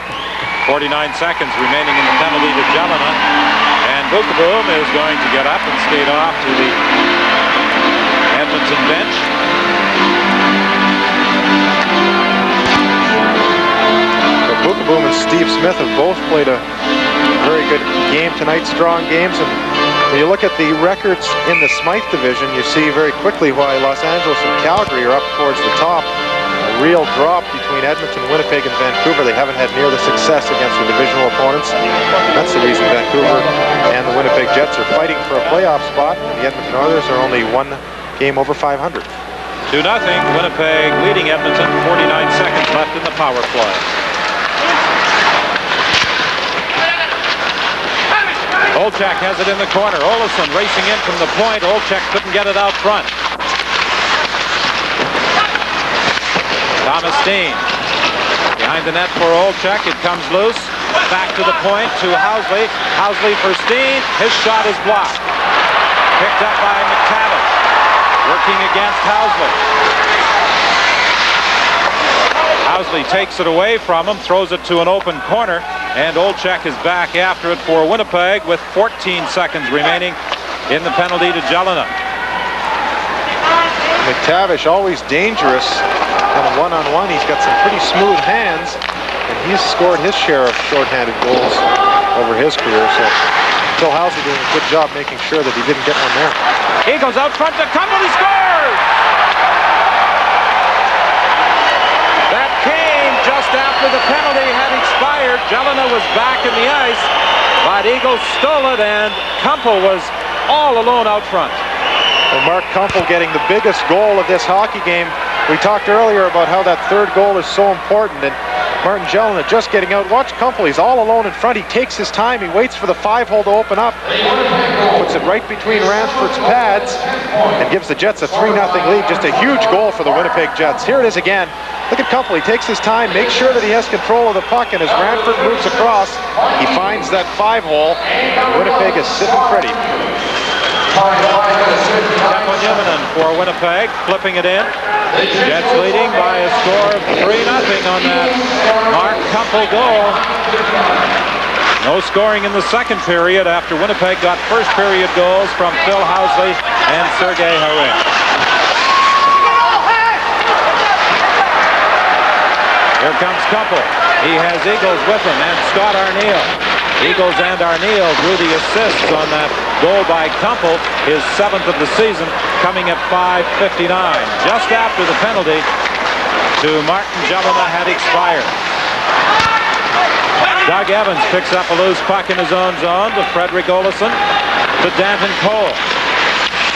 49 seconds remaining in the penalty to Jelena, and Bukaboom is going to get up and skate off to the Edmonton bench. Bukaboom and Steve Smith have both played a very good game tonight, strong games, and when you look at the records in the Smythe division, you see very quickly why Los Angeles and Calgary are up towards the top. A real drop between Edmonton, Winnipeg, and Vancouver. They haven't had near the success against the divisional opponents. That's the reason Vancouver and the Winnipeg Jets are fighting for a playoff spot. The Edmonton Oilers are only 1 game over 500. 2-0, Winnipeg leading Edmonton, 49 seconds left in the power play. Olchak has it in the corner. Olesen racing in from the point. Olchak couldn't get it out front. Thomas Steen behind the net for Olchak. It comes loose. Back to the point to Housley. Housley for Steen. His shot is blocked. Picked up by McTavish. Working against Housley. Housley takes it away from him, throws it to an open corner, and Olchak is back after it for Winnipeg with 14 seconds remaining in the penalty to Jelena. McTavish always dangerous, kind of one-on-one. He's got some pretty smooth hands, and he's scored his share of shorthanded goals over his career. So Phil Housley doing a good job making sure that he didn't get one there. He goes out front to Campbell, he scores! That came just after the penalty had expired. Jelena was back in the ice, but Eagles stole it, and Kumpel was all alone out front. Well, Mark Kumpel getting the biggest goal of this hockey game. We talked earlier about how that third goal is so important, and Martin Jelena just getting out. Watch Kumpel, he's all alone in front. He takes his time, he waits for the 5-hole to open up, puts it right between Ransford's pads, and gives the Jets a 3-0 lead. Just a huge goal for the Winnipeg Jets. Here it is again. Look at Kumpel, he takes his time, makes sure that he has control of the puck, and as Ranford moves across, he finds that 5-hole, and Winnipeg is sitting pretty. For Winnipeg, flipping it in. Jets leading by a score of 3-0 on that Mark Kumpel goal. No scoring in the second period after Winnipeg got first period goals from Phil Housley and Sergei Harin. Here comes Kumpel. He has Eagles with him and Scott Arneal. Eagles and Arneal drew the assists on that goal by Kumpel, his 7th of the season, coming at 5:59. Just after the penalty to Martin Jelena had expired. Doug Evans picks up a loose puck in his own zone to Frederick Olesen, to Danton Cole.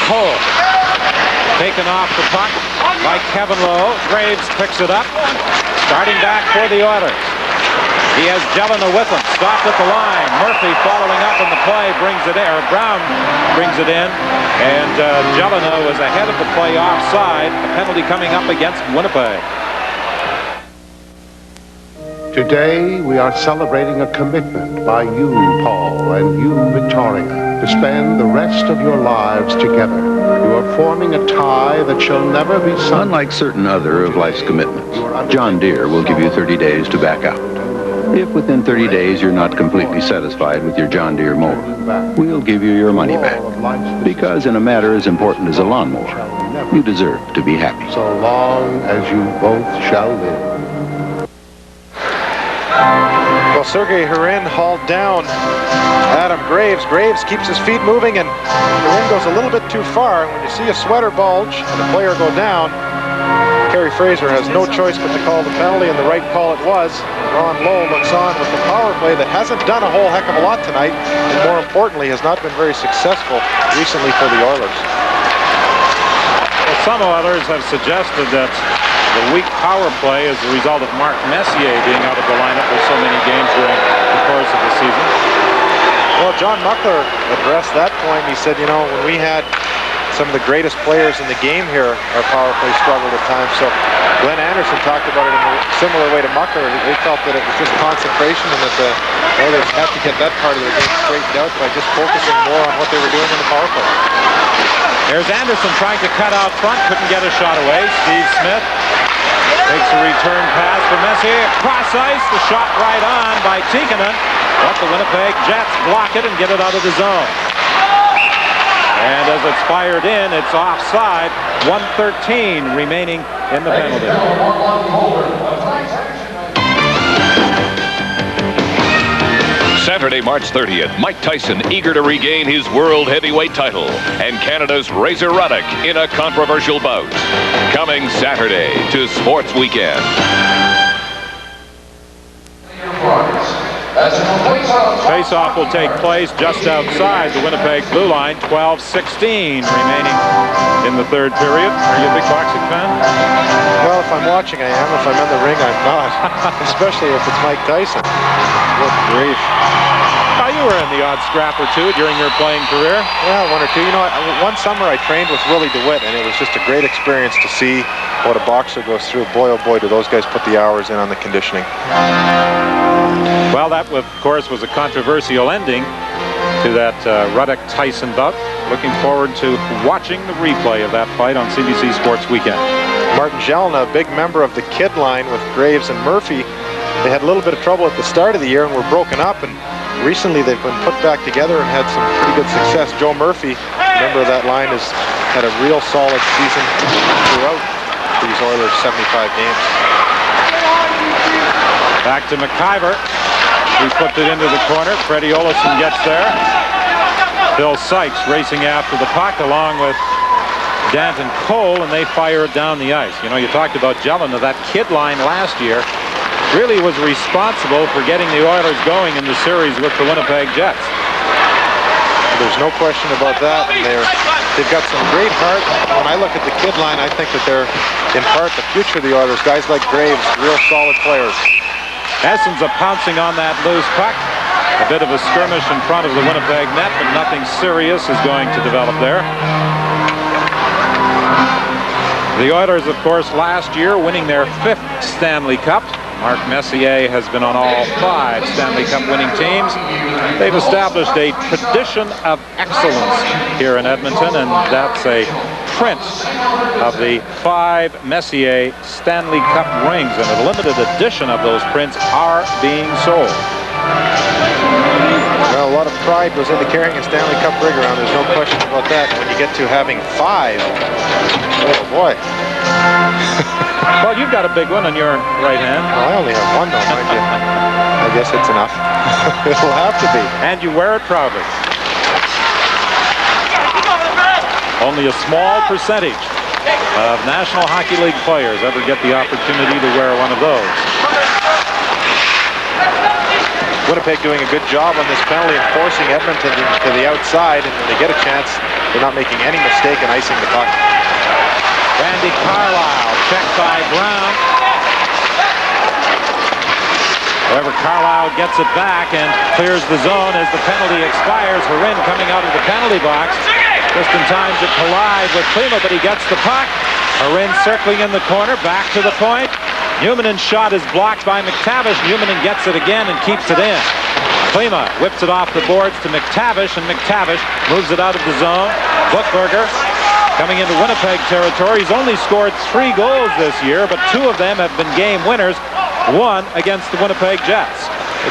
Cole taken off the puck by Kevin Lowe. Graves picks it up, starting back for the Oilers. He has Jelena with him, stopped at the line. Murphy following up on the play, brings it in, or Brown brings it in, and Jelena was ahead of the play offside. A penalty coming up against Winnipeg. Today, we are celebrating a commitment by you, Paul, and you, Victoria, to spend the rest of your lives together. You are forming a tie that shall never be sundered. Unlike certain other of life's commitments, John Deere will give you 30 days to back out. If within 30 days you're not completely satisfied with your John Deere mower, we'll give you your money back. Because in a matter as important as a lawnmower, you deserve to be happy. So long as you both shall live. Well, Sergei Harin hauled down Adam Graves. Graves keeps his feet moving, and Harin goes a little bit too far. When you see a sweater bulge and a player go down, Kerry Fraser has no choice but to call the penalty, and the right call it was. Ron Lowe looks on with the power play that hasn't done a whole heck of a lot tonight, and more importantly, has not been very successful recently for the Oilers. Well, some Oilers have suggested that the weak power play is the result of Mark Messier being out of the lineup for so many games during the course of the season. Well, John Muckler addressed that point. He said, you know, when we had some of the greatest players in the game here, our power play struggled at times. So Glenn Anderson talked about it in a similar way to Muckler. They felt that it was just concentration and that the Oilers had to get that part of the game straightened out by just focusing more on what they were doing in the power play. There's Anderson trying to cut out front, couldn't get a shot away. Steve Smith takes a return pass for Messier. Cross ice, the shot right on by Tikkanen. But the Winnipeg Jets block it and get it out of the zone. And as it's fired in, it's offside. 1:13 remaining in the penalty. Saturday, March 30th, Mike Tyson eager to regain his world heavyweight title, and Canada's Razor Ruddock in a controversial bout. Coming Saturday to Sports Weekend. Face-off will take place just outside the Winnipeg blue line. 12:16 remaining in the third period. Are you a big boxing fan? Well, if I'm watching, I am. If I'm in the ring, I'm not. Especially if it's Mike Tyson. Good grief. Oh, you were in the odd scrap or two during your playing career. Yeah, one or two. You know, one summer I trained with Willie DeWitt, and it was just a great experience to see what a boxer goes through. Boy, oh boy, do those guys put the hours in on the conditioning. Well, that, of course, was a controversial ending to that Ruddock-Tyson bout. Looking forward to watching the replay of that fight on CBC Sports Weekend. Martin Jelena, a big member of the kid line with Graves and Murphy. They had a little bit of trouble at the start of the year and were broken up, and recently they've been put back together and had some pretty good success. Joe Murphy, member of that line, has had a real solid season throughout these Oilers' 75 games. Back to McIver. He flipped it into the corner. Freddie Olesen gets there. Bill Sykes racing after the puck along with Danton Cole, and they fire it down the ice. You know, you talked about Jelena. That kid line last year really was responsible for getting the Oilers going in the series with the Winnipeg Jets. There's no question about that. And they've got some great heart. When I look at the kid line, I think that they're, in part, the future of the Oilers. Guys like Graves, real solid players. Essens pouncing on that loose puck. A bit of a skirmish in front of the Winnipeg net, but nothing serious is going to develop there. The Oilers, of course, last year winning their 5th Stanley Cup. Mark Messier has been on all 5 Stanley Cup winning teams. They've established a tradition of excellence here in Edmonton, and that's a print of the 5 Messier Stanley Cup rings, and a limited edition of those prints are being sold. Well, a lot of pride goes into carrying a Stanley Cup ring around. There's no question about that. When you get to having 5, oh boy. Well, you've got a big one on your right hand. Well, I only have one though, mind you. I guess it's enough. It'll have to be. And you wear it proudly. Only a small percentage of National Hockey League players ever get the opportunity to wear one of those. Winnipeg doing a good job on this penalty and forcing Edmonton to the outside, and when they get a chance, they're not making any mistake in icing the puck. Randy Carlyle, checked by Brown. However, Carlyle gets it back and clears the zone as the penalty expires. Harin coming out of the penalty box just in time to collide with Klima, but he gets the puck. Harin circling in the corner, back to the point. Newman's shot is blocked by McTavish. Newman gets it again and keeps it in. Klima whips it off the boards to McTavish, and McTavish moves it out of the zone. Buchberger coming into Winnipeg territory. He's only scored 3 goals this year, but 2 of them have been game winners, 1 against the Winnipeg Jets.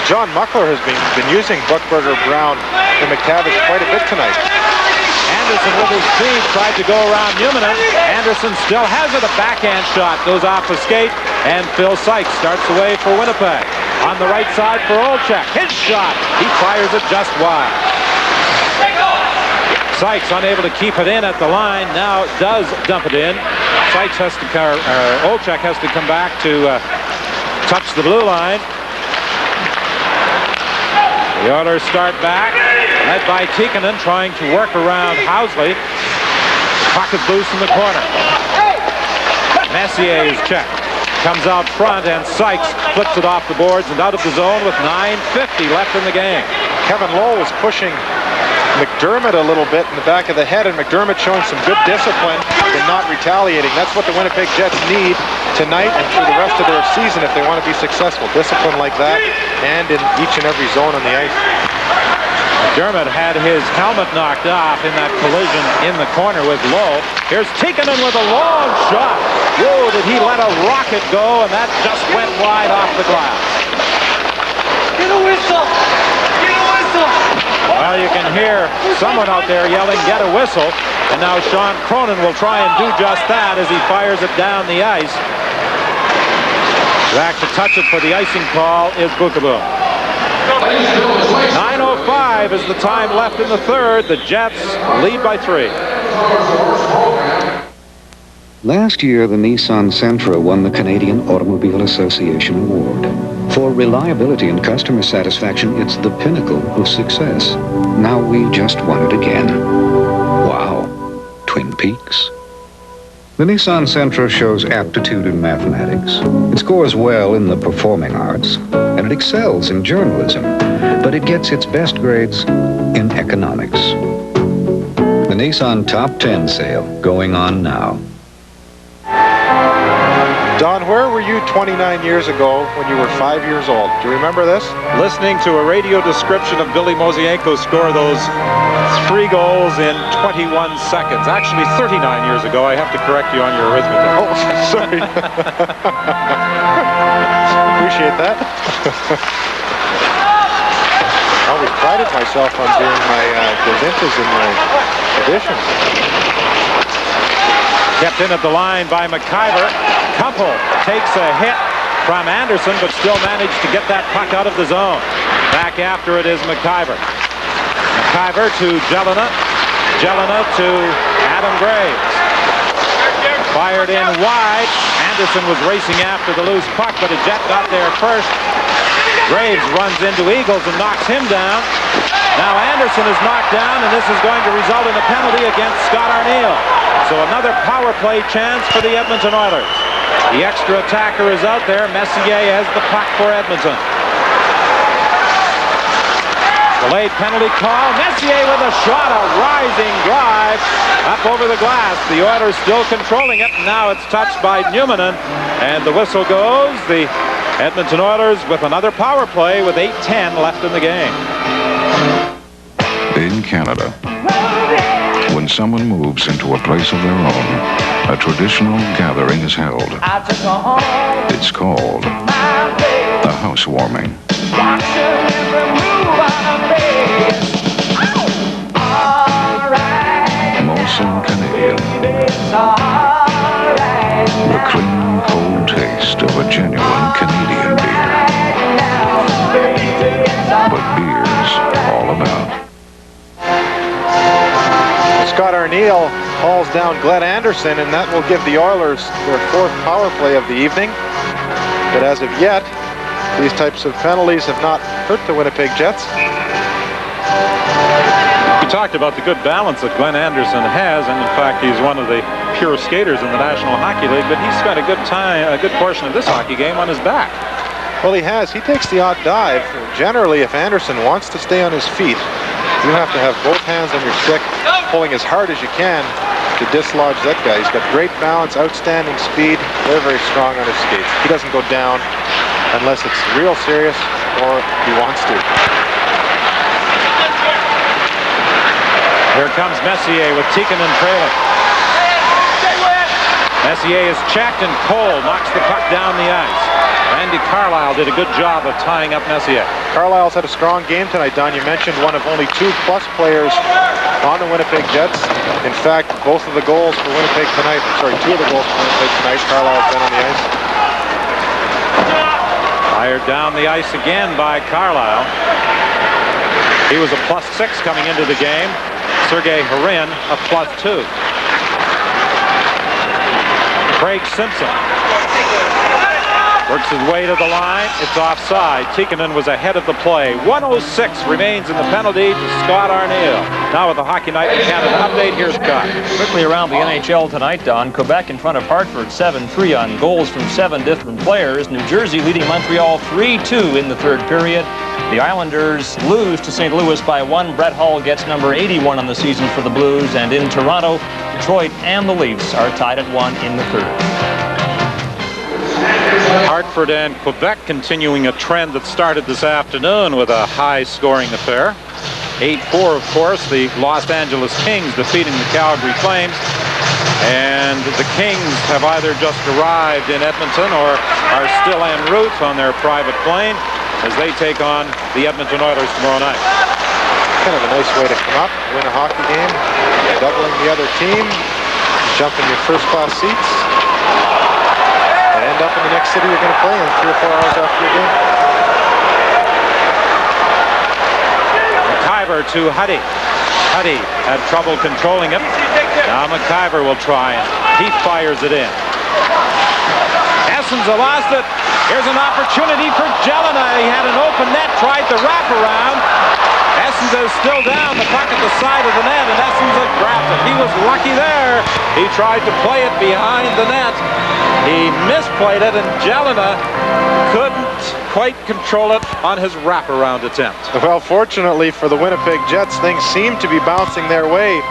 John Muckler has been using Buchberger, Brown, and McTavish quite a bit tonight. Anderson with his speed tried to go around Newman. Anderson still has it. A backhand shot goes off a skate, and Phil Sykes starts away for Winnipeg. On the right side for Olczyk. His shot. He fires it just wide. Sykes unable to keep it in at the line. Now does dump it in. Sykes has to, Olczyk has to come back to touch the blue line. The Oilers start back, led by Tikkanen, trying to work around Housley. The puck is loose in the corner. Messier is checked. Comes out front, and Sykes flips it off the boards and out of the zone with 9:50 left in the game. Kevin Lowe was pushing McDermott a little bit in the back of the head, and McDermott showing some good discipline in not retaliating. That's what the Winnipeg Jets need tonight and for the rest of their season if they want to be successful. Discipline like that, and in each and every zone on the ice. McDermott had his helmet knocked off in that collision in the corner with Lowe. Here's Tikkanen with a long shot. Whoa, did he let a rocket go, and that just went wide off the glass. Get a whistle! Get a whistle! Well, you can hear someone out there yelling, "Get a whistle." And now Sean Cronin will try and do just that as he fires it down the ice. Back to touch it for the icing call is Bukaboom. 9:05 is the time left in the third. The Jets lead by 3. Last year, the Nissan Sentra won the Canadian Automobile Association Award. For reliability and customer satisfaction, it's the pinnacle of success. Now we just won it again. Wow. Twin Peaks. The Nissan Sentra shows aptitude in mathematics. It scores well in the performing arts, and it excels in journalism, but it gets its best grades in economics. The Nissan Top 10 sale going on now. Don, where were you 29 years ago when you were 5 years old? Do you remember this? Listening to a radio description of Billy Mosienko score those 3 goals in 21 seconds. Actually, 39 years ago. I have to correct you on your arithmetic. Oh, sorry. Appreciate that. I always prided myself on doing my gazintas in my additions. Kept in at the line by McIver. Kumpel takes a hit from Anderson, but still managed to get that puck out of the zone. Back after it is McIver. McIver to Jelena. Jelena to Adam Graves. Fired in wide. Anderson was racing after the loose puck, but a Jet got there first. Graves runs into Eagles and knocks him down. Now Anderson is knocked down, and this is going to result in a penalty against Scott Arneal. So another power play chance for the Edmonton Oilers. The extra attacker is out there. Messier has the puck for Edmonton. Delayed penalty call. Messier with a shot, a rising drive up over the glass. The Oilers still controlling it. Now it's touched by Newman, and the whistle goes. The Edmonton Oilers with another power play with 8:10 left in the game. In Canada, when someone moves into a place of their own, a traditional gathering is held. It's called a housewarming. Molson Canadian. The clean, cold taste of a genuine Canadian beer. But beer's all about. Scott Arniel hauls down Glenn Anderson, and that will give the Oilers their 4th power play of the evening. But as of yet, these types of penalties have not hurt the Winnipeg Jets. We talked about the good balance that Glenn Anderson has, and in fact, he's one of the pure skaters in the National Hockey League, but he spent a good portion of this hockey game on his back. Well, he has. He takes the odd dive. Generally, if Anderson wants to stay on his feet, you have to have both hands on your stick, pulling as hard as you can to dislodge that guy. He's got great balance, outstanding speed, very, very strong on his skates. He doesn't go down unless it's real serious or he wants to. Here comes Messier with Tikkanen trailing. Messier is checked, and Cole knocks the puck down the ice. Randy Carlyle did a good job of tying up Messier. Carlyle's had a strong game tonight, Don. You mentioned one of only 2+ players on the Winnipeg Jets. In fact, both of the goals for Winnipeg tonight, 2 of the goals for Winnipeg tonight, Carlyle's been on the ice. Fired down the ice again by Carlyle. He was a +6 coming into the game. Sergei Harin a +2. Craig Simpson works his way to the line. It's offside. Tikkanen was ahead of the play. 1:06 remains in the penalty to Scott Arniel. Now with the Hockey Night in Canada update, here's Scott. Quickly around the NHL tonight, Don. Quebec in front of Hartford 7-3 on goals from 7 different players. New Jersey leading Montreal 3-2 in the third period. The Islanders lose to St. Louis by 1. Brett Hull gets number 81 on the season for the Blues. And in Toronto, Detroit and the Leafs are tied at 1 in the third. Hartford and Quebec continuing a trend that started this afternoon with a high-scoring affair. 8-4, of course, the Los Angeles Kings defeating the Calgary Flames. And the Kings have either just arrived in Edmonton or are still en route on their private plane as they take on the Edmonton Oilers tomorrow night. Kind of a nice way to come up, win a hockey game, doubling the other team, jump in your first-class seats, and end up in the next city you're going to play in 3 or 4 hours after your game. McIver to Huddy. Huddy had trouble controlling it. Now McIver will try, and he fires it in. Essenza lost it. Here's an opportunity for Jelena. He had an open net, tried the wraparound. Essenza is still down, the puck at the side of the net, and Essenza grabs it. He was lucky there. He tried to play it behind the net. He misplayed it, and Jelena couldn't quite control it on his wraparound attempt. Well, fortunately for the Winnipeg Jets, things seem to be bouncing their way.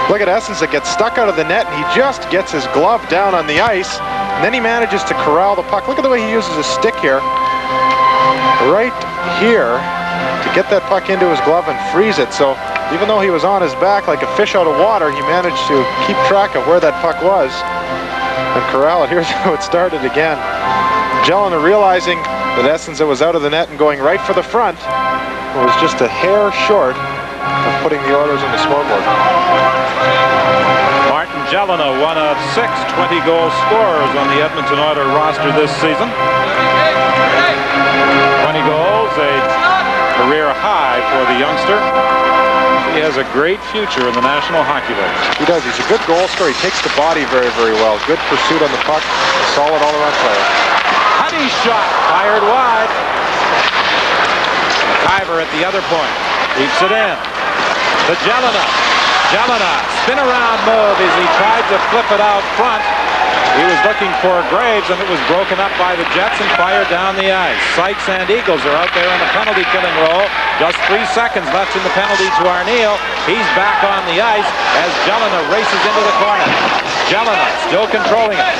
Look at Essenza get stuck out of the net, and he just gets his glove down on the ice, and then he manages to corral the puck. Look at the way he uses his stick here, right here, to get that puck into his glove and freeze it. So even though he was on his back like a fish out of water, he managed to keep track of where that puck was and corral it. Here's how it started again. Jelena, realizing that Essenza was out of the net and going right for the front, was just a hair short of putting the Oilers on the scoreboard. Martin Jelena, one of 6 20-goal scorers on the Edmonton Oilers roster this season. 20 goals, a career high for the youngster. He has a great future in the National Hockey League. He does. He's a good goal scorer. He takes the body very, very well. Good pursuit on the puck. A solid all-around player. Huddy's shot fired wide. McIver at the other point. Keeps it in. To Jelena. Jelena, spin around move as he tried to flip it out front. He was looking for Graves, and it was broken up by the Jets and fired down the ice. Sykes and Eagles are out there on the penalty killing roll. Just 3 seconds left in the penalty to Arniel. He's back on the ice as Jelena races into the corner. Jelena still controlling it.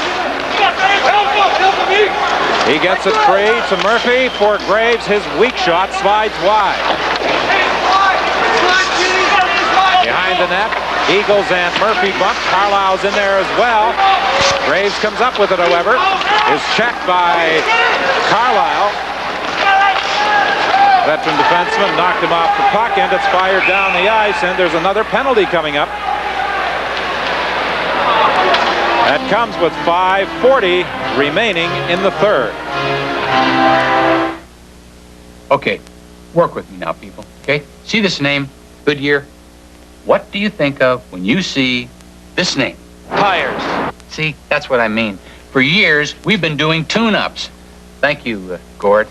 He gets it free to Murphy for Graves. His weak shot slides wide. Behind the net, Eagles and Murphy bump. Carlisle's in there as well. Graves comes up with it, however. Is checked by Carlisle. Veteran defenseman knocked him off the puck, and it's fired down the ice, and there's another penalty coming up. That comes with 5:40 remaining in the third. Okay, work with me now, people, okay? See this name, Goodyear? What do you think of when you see this name? Tires. See, that's what I mean. For years, we've been doing tune-ups. Thank you, Gord,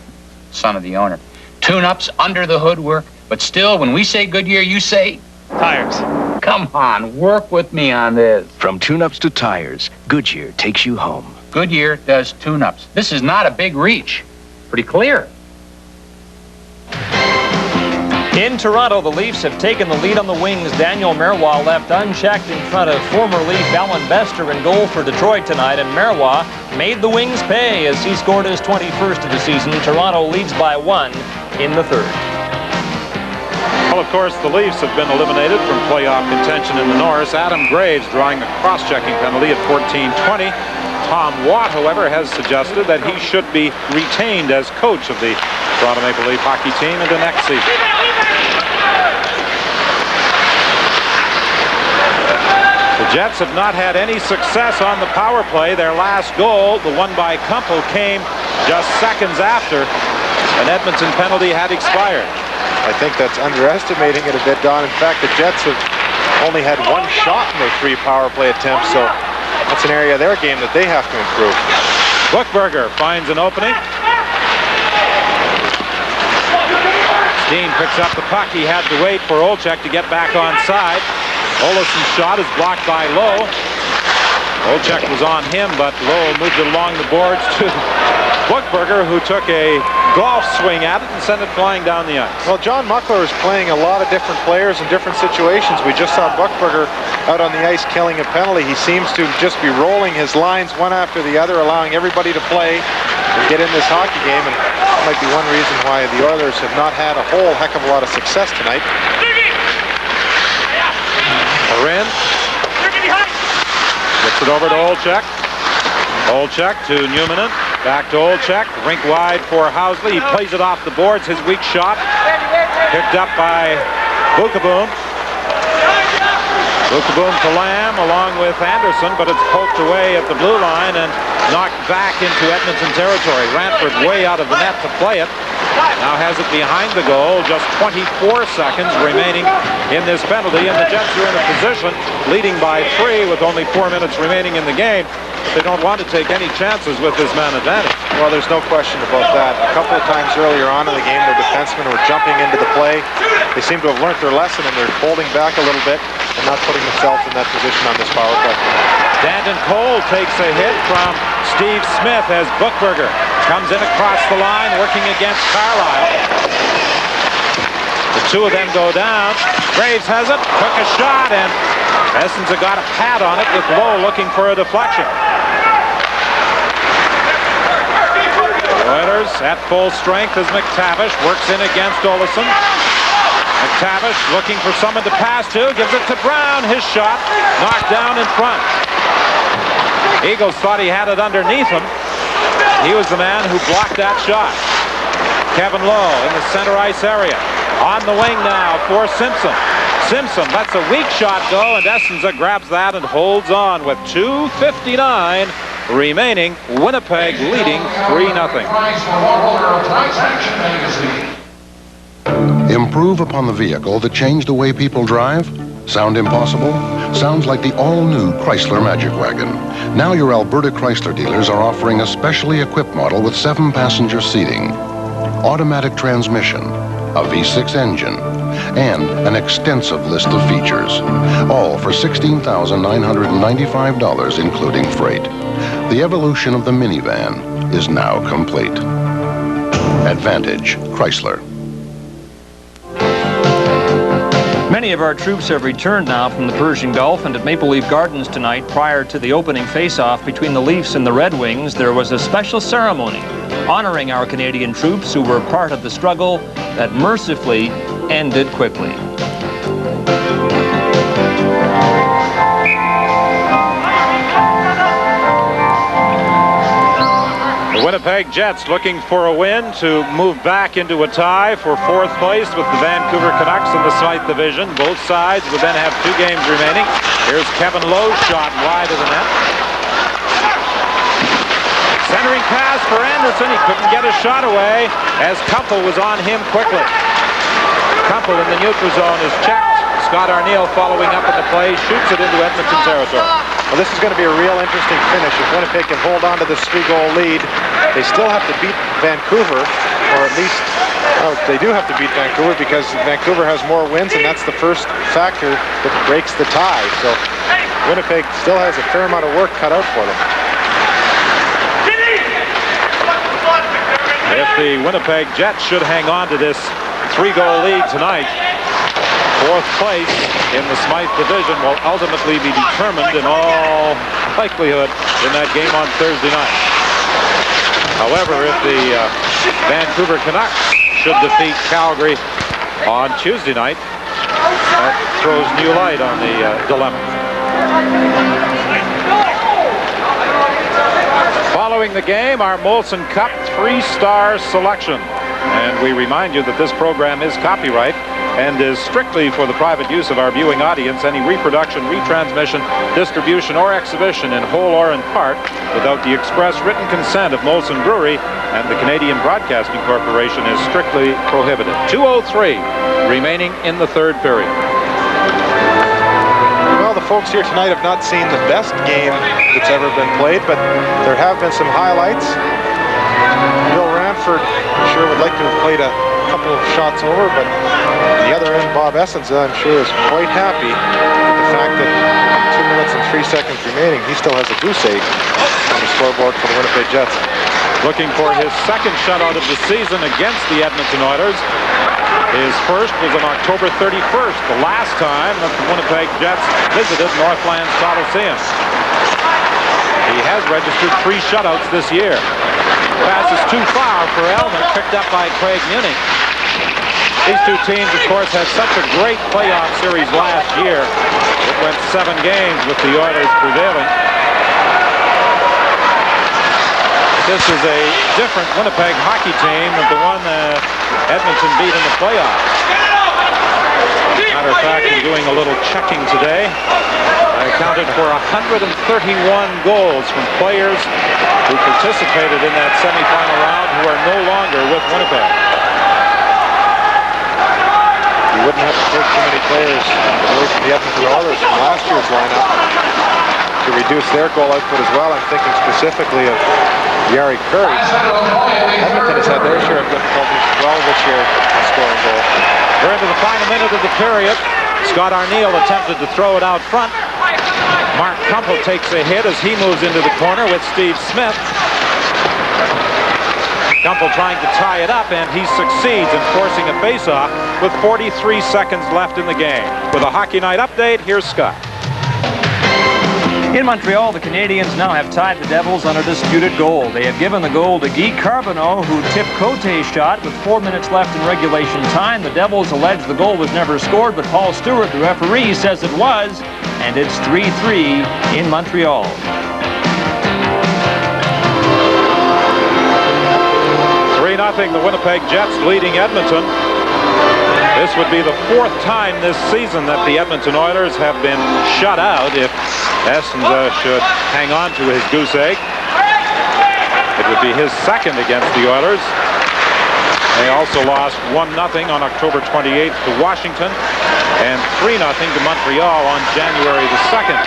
son of the owner. Tune-ups, under the hood work, but still, when we say Goodyear, you say tires. Come on, work with me on this. From tune-ups to tires, Goodyear takes you home. Goodyear does tune-ups. This is not a big reach. Pretty clear. In Toronto, the Leafs have taken the lead on the wings. Daniel Marois left unchecked in front of former Leaf Alan Bester in goal for Detroit tonight, and Marois made the Wings pay as he scored his 21st of the season. Toronto leads by 1 in the third. Well, of course, the Leafs have been eliminated from playoff contention in the Norris. Adam Graves drawing a cross-checking penalty at 14:20. Tom Watt, however, has suggested that he should be retained as coach of the Toronto Maple Leaf hockey team into next season. The Jets have not had any success on the power play. Their last goal, the one by Kumpel, came just seconds after an Edmonton penalty had expired. I think that's underestimating it a bit, Don. In fact, the Jets have only had one shot in their 3 power play attempts, so that's an area of their game that they have to improve. Buchberger finds an opening. Steen picks up the puck. He had to wait for Olczyk to get back on side. Olsson's shot is blocked by Lowe. Olczyk was on him, but Lowe moved it along the boards to Buchberger, who took a golf swing at it and sent it flying down the ice. Well, John Muckler is playing a lot of different players in different situations. We just saw Buchberger out on the ice killing a penalty. He seems to just be rolling his lines one after the other, allowing everybody to play and get in this hockey game, and that might be one reason why the Oilers have not had a whole heck of a lot of success tonight. Marin gets it over to Olczyk. Olczyk to Newmanen. Back to Olczyk. Rink wide for Housley. He plays it off the boards. His weak shot picked up by Bukaboom. Bukaboom to Lamb along with Anderson, but it's poked away at the blue line and knocked back into Edmonton territory. Ranford way out of the net to play it. Now has it behind the goal. Just 24 seconds remaining in this penalty, and the Jets are in a position leading by 3 with only 4 minutes remaining in the game. They don't want to take any chances with this man advantage. Well, there's no question about that. A couple of times earlier on in the game, their defensemen were jumping into the play. They seem to have learned their lesson, and they're holding back a little bit and not putting themselves in that position on this power play. Danton Cole takes a hit from Steve Smith as Buchberger comes in across the line, working against Carlisle. The two of them go down. Graves has it, took a shot, and Essenza got a pad on it with Lowe looking for a deflection. The Oilers at full strength as McTavish works in against Olsson. McTavish looking for someone to pass to, gives it to Brown. His shot knocked down in front. Eagles thought he had it underneath him. He was the man who blocked that shot. Kevin Lowe in the center ice area. On the wing now for Simpson. Simpson lets a weak shot go, and Essenza grabs that and holds on with 2:59 remaining. Winnipeg leading 3-0. Improve upon the vehicle that changed the way people drive? Sound impossible? Sounds like the all-new Chrysler Magic Wagon. Now your Alberta Chrysler dealers are offering a specially equipped model with 7-passenger seating, automatic transmission, a V6 engine, and an extensive list of features, all for $16,995, including freight. The evolution of the minivan is now complete. Advantage Chrysler. Many of our troops have returned now from the Persian Gulf, and at Maple Leaf Gardens tonight, prior to the opening face-off between the Leafs and the Red Wings, there was a special ceremony honoring our Canadian troops who were part of the struggle that mercifully ended quickly. The Winnipeg Jets looking for a win to move back into a tie for 4th place with the Vancouver Canucks in the Smythe division. Both sides would then have 2 games remaining. Here's Kevin Lowe's shot wide of the net. Centering pass for Anderson. He couldn't get a shot away as Kumpel was on him quickly. Kumpel in the neutral zone is checked. Scott Arniel following up in the play, shoots it into Edmonton territory. Well, this is going to be a real interesting finish. If Winnipeg can hold on to this 3-goal lead, they still have to beat Vancouver, or at least, they do have to beat Vancouver because Vancouver has more wins, and that's the first factor that breaks the tie. So Winnipeg still has a fair amount of work cut out for them. If the Winnipeg Jets should hang on to this 3-goal lead tonight, 4th place in the Smythe division will ultimately be determined in all likelihood in that game on Thursday night. However, if the Vancouver Canucks should defeat Calgary on Tuesday night, that throws new light on the dilemma. Following the game, our Molson Cup 3-star selection. And we remind you that this program is copyright and is strictly for the private use of our viewing audience. Any reproduction, retransmission, distribution, or exhibition in whole or in part without the express written consent of Molson Brewery and the Canadian Broadcasting Corporation is strictly prohibited. 2:03 remaining in the 3rd period. Well, the folks here tonight have not seen the best game that's ever been played, but there have been some highlights. Bill Ranford sure would like to have played a couple of shots over, but on the other end, Bob Essenza, I'm sure, is quite happy with the fact that 2 minutes and 3 seconds remaining, he still has a goose egg on the scoreboard for the Winnipeg Jets. Looking for his 2nd shutout of the season against the Edmonton Oilers. His first was on October 31st, the last time that the Winnipeg Jets visited Northlands Coliseum. He has registered 3 shutouts this year. Pass is too far for Elman, picked up by Craig Muning. These two teams, of course, had such a great playoff series last year. It went 7 games with the Oilers prevailing. This is a different Winnipeg hockey team than the one Edmonton beat in the playoffs. Matter of fact, in doing a little checking today, I accounted for 131 goals from players who participated in that semifinal round who are no longer with Winnipeg. You wouldn't have to take too many players away from the Edmonton Oilers from last year's lineup to reduce their goal output as well. I'm thinking specifically of Yari Curry. Edmonton has had their share of difficulties as well this year in scoring goals. We're into the final minute of the period. Scott Arniel attempted to throw it out front. Mark Kumpel takes a hit as he moves into the corner with Steve Smith. Kumpel trying to tie it up, and he succeeds in forcing a face-off with 43 seconds left in the game. With a Hockey Night update, here's Scott. In Montreal, the Canadiens now have tied the Devils on a disputed goal. They have given the goal to Guy Carbonneau, who tipped Cote's shot with 4 minutes left in regulation time. The Devils allege the goal was never scored, but Paul Stewart, the referee, says it was, and it's 3-3 in Montreal. Nothing. The Winnipeg Jets leading Edmonton. This would be the 4th time this season that the Edmonton Oilers have been shut out if Essenza should hang on to his goose egg. It would be his 2nd against the Oilers. They also lost 1-0 on October 28th to Washington and 3-0 to Montreal on January the 2nd.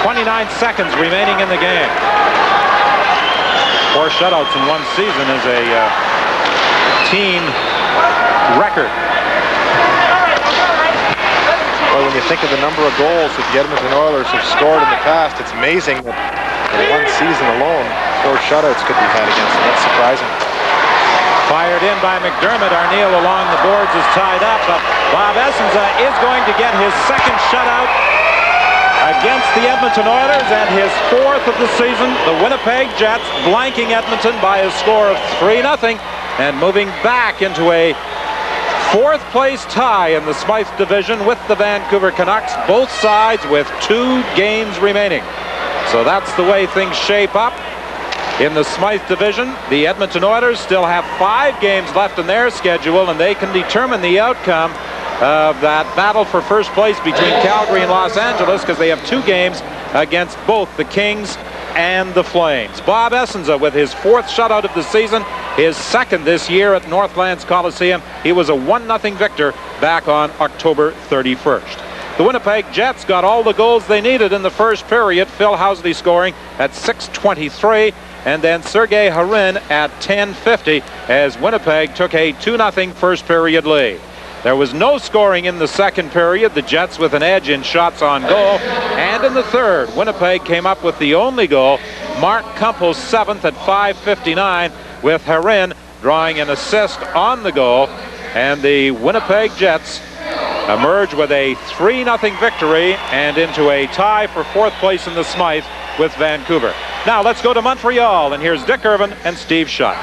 29 seconds remaining in the game. 4 shutouts in one season is a team record. Well, when you think of the number of goals that the Edmonton Oilers have scored in the past, it's amazing that in one season alone, 4 shutouts could be had against them. That's surprising. Fired in by McDermott. Arniel along the boards is tied up. Bob Essenza is going to get his second shutout against the Edmonton Oilers and his fourth of the season. The Winnipeg Jets blanking Edmonton by a score of 3-0 and moving back into a fourth place tie in the Smythe division with the Vancouver Canucks, both sides with 2 games remaining. So that's the way things shape up in the Smythe division. The Edmonton Oilers still have 5 games left in their schedule, and they can determine the outcome of that battle for first place between Calgary and Los Angeles, because they have 2 games against both the Kings and the Flames. Bob Essenza with his 4th shutout of the season, his 2nd this year at Northlands Coliseum. He was a 1-0 victor back on October 31st. The Winnipeg Jets got all the goals they needed in the first period. Phil Housley scoring at 6:23, and then Sergei Harin at 10:50 as Winnipeg took a 2-0 first period lead. There was no scoring in the second period. The Jets with an edge in shots on goal. And in the third, Winnipeg came up with the only goal. Mark Kumpel's 7th at 5:59, with Harin drawing an assist on the goal. And the Winnipeg Jets emerge with a 3-0 victory and into a tie for 4th place in the Smythe with Vancouver. Now let's go to Montreal, and here's Dick Irvin and Steve Shutt.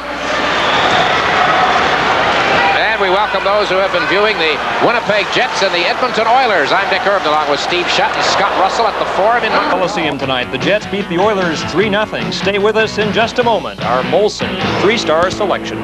And we welcome those who have been viewing the Winnipeg Jets and the Edmonton Oilers. I'm Dick Irvin along with Steve Shutt and Scott Russell at the Forum in Coliseum tonight. The Jets beat the Oilers 3-0. Stay with us in just a moment. Our Molson 3-star selection.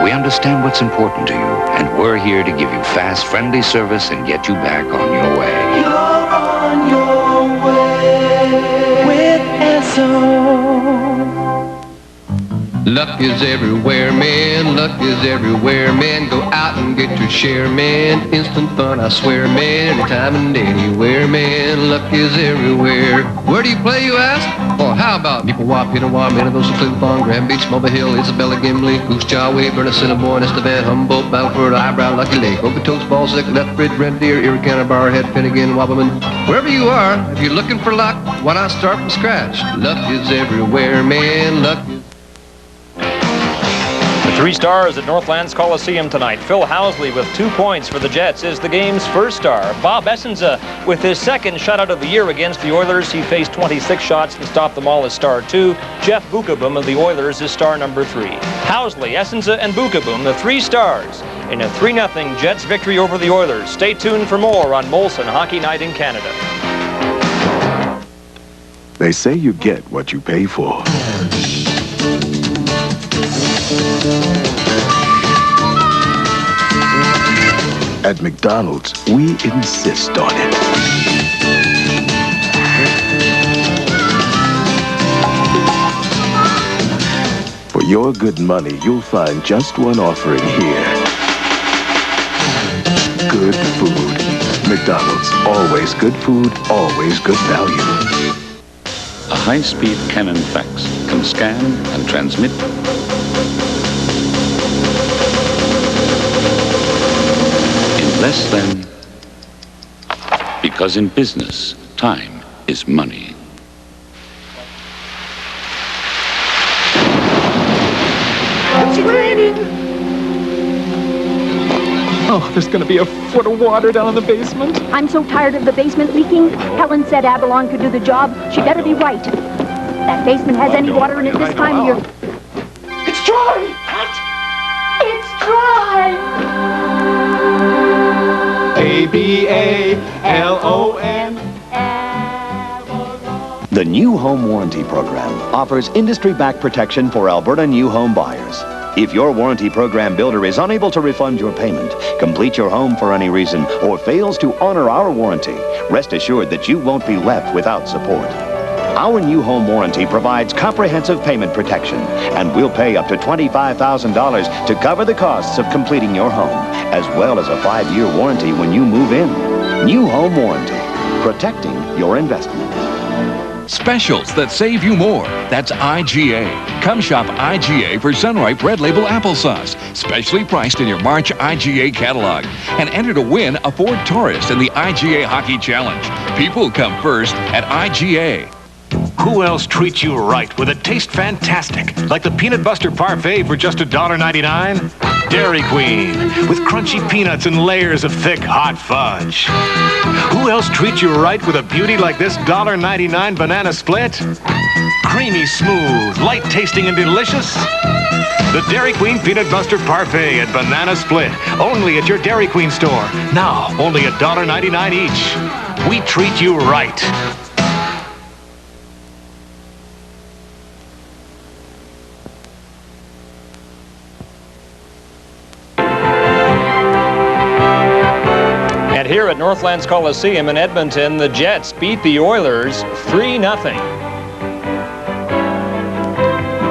We understand what's important to you, and we're here to give you fast, friendly service and get you back on your way. You're on your way with Esso. Luck is everywhere, man. Luck is everywhere, man. Go out and get your share, man. Instant fun, I swear, man. Anytime and anywhere, man. Luck is everywhere. Where do you play, you ask? Or how about Nipawah, Pinawa, Manitoba, Clue Farm, Grand Beach, Mobile Hill, Isabella, Gimli, Goose Jaw, Weyburn, Assiniboine, Estevan, Humboldt, Battleford, Eyebrow, Lucky Lake, Okotoks, Balzac, Lethbridge, Red Deer, Erie County, Barrhead, Finnegan, Wabaman. Wherever you are, if you're looking for luck, why not start from scratch? Luck is everywhere, man. Luck is... The 3 stars at Northlands Coliseum tonight. Phil Housley with 2 points for the Jets is the game's first star. Bob Essenza with his 2nd shutout of the year against the Oilers. He faced 26 shots and stopped them all as star 2. Jeff Bukaboom of the Oilers is star number 3. Housley, Essenza, and Bukaboom, the 3 stars in a 3-0 Jets victory over the Oilers. Stay tuned for more on Molson Hockey Night in Canada. They say you get what you pay for. At McDonald's, we insist on it. For your good money, you'll find just one offering here. Good food. McDonald's, always good food, always good value. A high-speed Canon fax can scan and transmit less than, because in business, time is money. It's raining. Oh, there's gonna be a foot of water down in the basement. I'm so tired of the basement leaking. Helen said Avalon could do the job. She better be right. That basement has any water in it this time of year. It's dry. What? It's dry. ABALON. The New Home Warranty Program offers industry-backed protection for Alberta new home buyers. If your warranty program builder is unable to refund your payment, complete your home for any reason, or fails to honor our warranty, rest assured that you won't be left without support. Our new home warranty provides comprehensive payment protection, and we'll pay up to $25,000 to cover the costs of completing your home, as well as a 5-year warranty when you move in. New Home Warranty, protecting your investment. Specials that save you more. That's IGA. Come shop IGA for Sunripe Red Label applesauce, specially priced in your March IGA catalog. And enter to win a Ford Taurus in the IGA Hockey Challenge. People come first at IGA. Who else treats you right with a taste fantastic, like the Peanut Buster Parfait for just $1.99? Dairy Queen, with crunchy peanuts and layers of thick, hot fudge. Who else treats you right with a beauty like this $1.99 banana split? Creamy smooth, light tasting and delicious? The Dairy Queen Peanut Buster Parfait at Banana Split, only at your Dairy Queen store. Now, only $1.99 each. We treat you right. And here at Northlands Coliseum in Edmonton, the Jets beat the Oilers 3-0.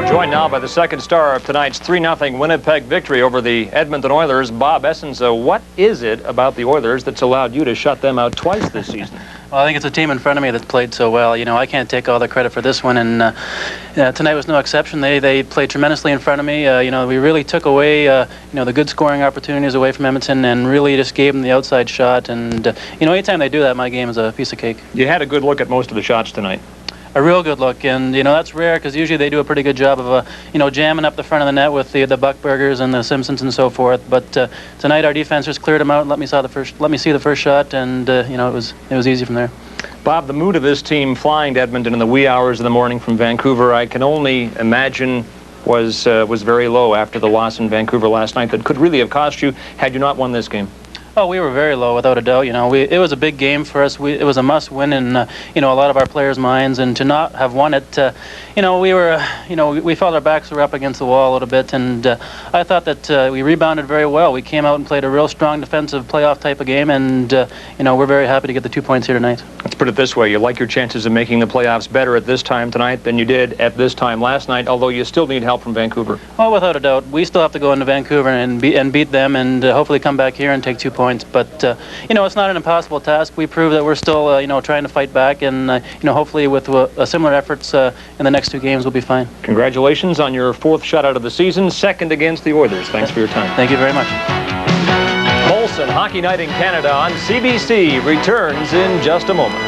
Joined now by the second star of tonight's 3-0 Winnipeg victory over the Edmonton Oilers, Bob Essensa. So what is it about the Oilers that's allowed you to shut them out twice this season? Well, I think it's a team in front of me that's played so well. You know, I can't take all the credit for this one, and tonight was no exception. They played tremendously in front of me. You know, we really took away, the good scoring opportunities away from Edmonton and really just gave them the outside shot. And, anytime they do that, my game is a piece of cake. You had a good look at most of the shots tonight. A real good look, and that's rare because usually they do a pretty good job of jamming up the front of the net with the Buckbergers and the Simpsons and so forth. But tonight our defense just cleared them out and let me see the first shot, and it was easy from there. Bob, the mood of this team flying to Edmonton in the wee hours of the morning from Vancouver, I can only imagine was very low after the loss in Vancouver last night that could really have cost you had you not won this game. Oh, we were very low, without a doubt. It was a big game for us. It was a must-win in, a lot of our players' minds, and to not have won it, we felt our backs were up against the wall a little bit, and I thought that we rebounded very well. We came out and played a real strong defensive playoff type of game, and we're very happy to get the 2 points here tonight. Let's put it this way: you like your chances of making the playoffs better at this time tonight than you did at this time last night, although you still need help from Vancouver. Oh, without a doubt, we still have to go into Vancouver and beat them, and hopefully come back here and take 2 points. But it's not an impossible task. We prove that we're still trying to fight back, and hopefully with similar efforts in the next 2 games we'll be fine. Congratulations on your 4th shutout of the season, second against the Oilers. Thanks for your time. Thank you very much. Molson Hockey Night in Canada on CBC returns in just a moment.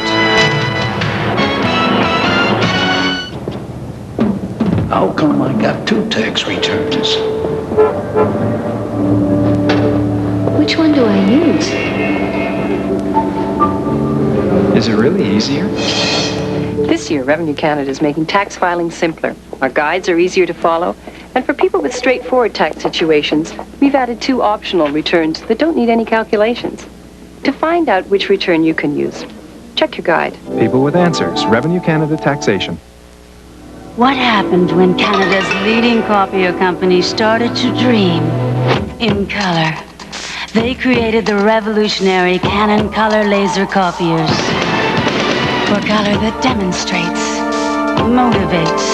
How come I got 2 tax returns? Which one do I use? Is it really easier? This year, Revenue Canada is making tax filing simpler. Our guides are easier to follow, and for people with straightforward tax situations, we've added 2 optional returns that don't need any calculations. To find out which return you can use, check your guide. People with answers. Revenue Canada Taxation. What happened when Canada's leading copier company started to dream in color? They created the revolutionary Canon color laser copiers for color that demonstrates, motivates,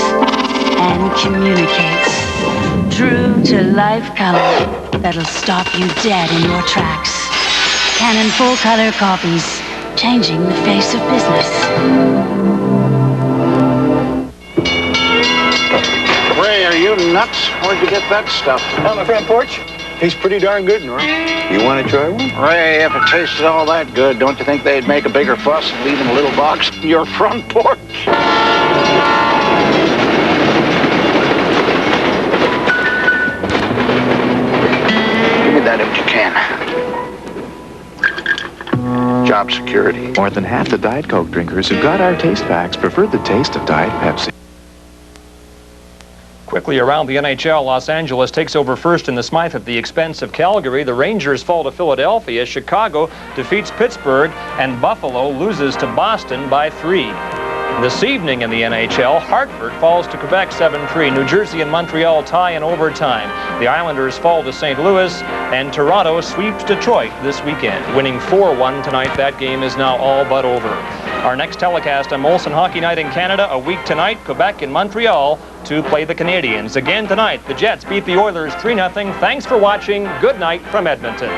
and communicates. True to life color that'll stop you dead in your tracks. Canon full color copies, changing the face of business. Ray, are you nuts? Where'd you get that stuff? On my front porch. Tastes pretty darn good, Nora. You want to try one? Ray, if it tasted all that good, don't you think they'd make a bigger fuss and leave in a little box on your front porch? Give me that if you can. Job security. More than half the Diet Coke drinkers who got our taste packs prefer the taste of Diet Pepsi. Quickly around the NHL, Los Angeles takes over first in the Smythe at the expense of Calgary. The Rangers fall to Philadelphia. Chicago defeats Pittsburgh, and Buffalo loses to Boston by 3. This evening in the NHL, Hartford falls to Quebec 7-3. New Jersey and Montreal tie in overtime. The Islanders fall to St. Louis, and Toronto sweeps Detroit this weekend. Winning 4-1 tonight, that game is now all but over. Our next telecast on Molson Hockey Night in Canada, a week tonight, Quebec and Montreal to play the Canadiens. Again tonight, the Jets beat the Oilers 3-0. Thanks for watching. Good night from Edmonton.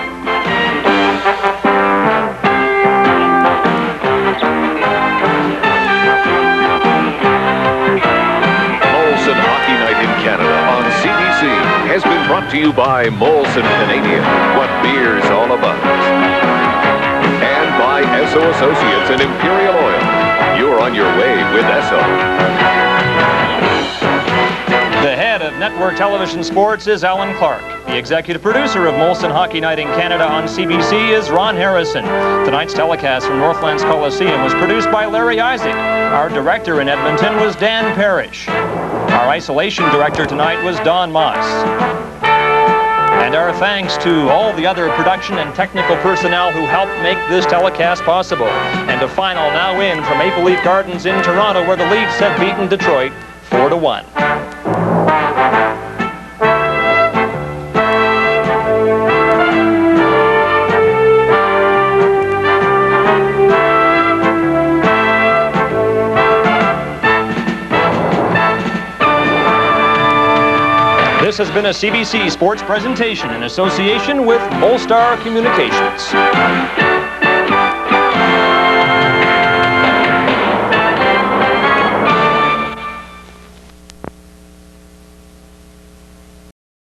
brought to you by Molson Canadian, what beer's all about. And by Esso Associates and Imperial Oil. You're on your way with Esso. The head of Network Television Sports is Alan Clark. The executive producer of Molson Hockey Night in Canada on CBC is Ron Harrison. Tonight's telecast from Northlands Coliseum was produced by Larry Isaac. Our director in Edmonton was Dan Parrish. Our isolation director tonight was Don Moss. And our thanks to all the other production and technical personnel who helped make this telecast possible. And a final now in from Maple Leaf Gardens in Toronto, where the Leafs have beaten Detroit 4-1. This has been a CBC Sports presentation in association with Molstar Communications.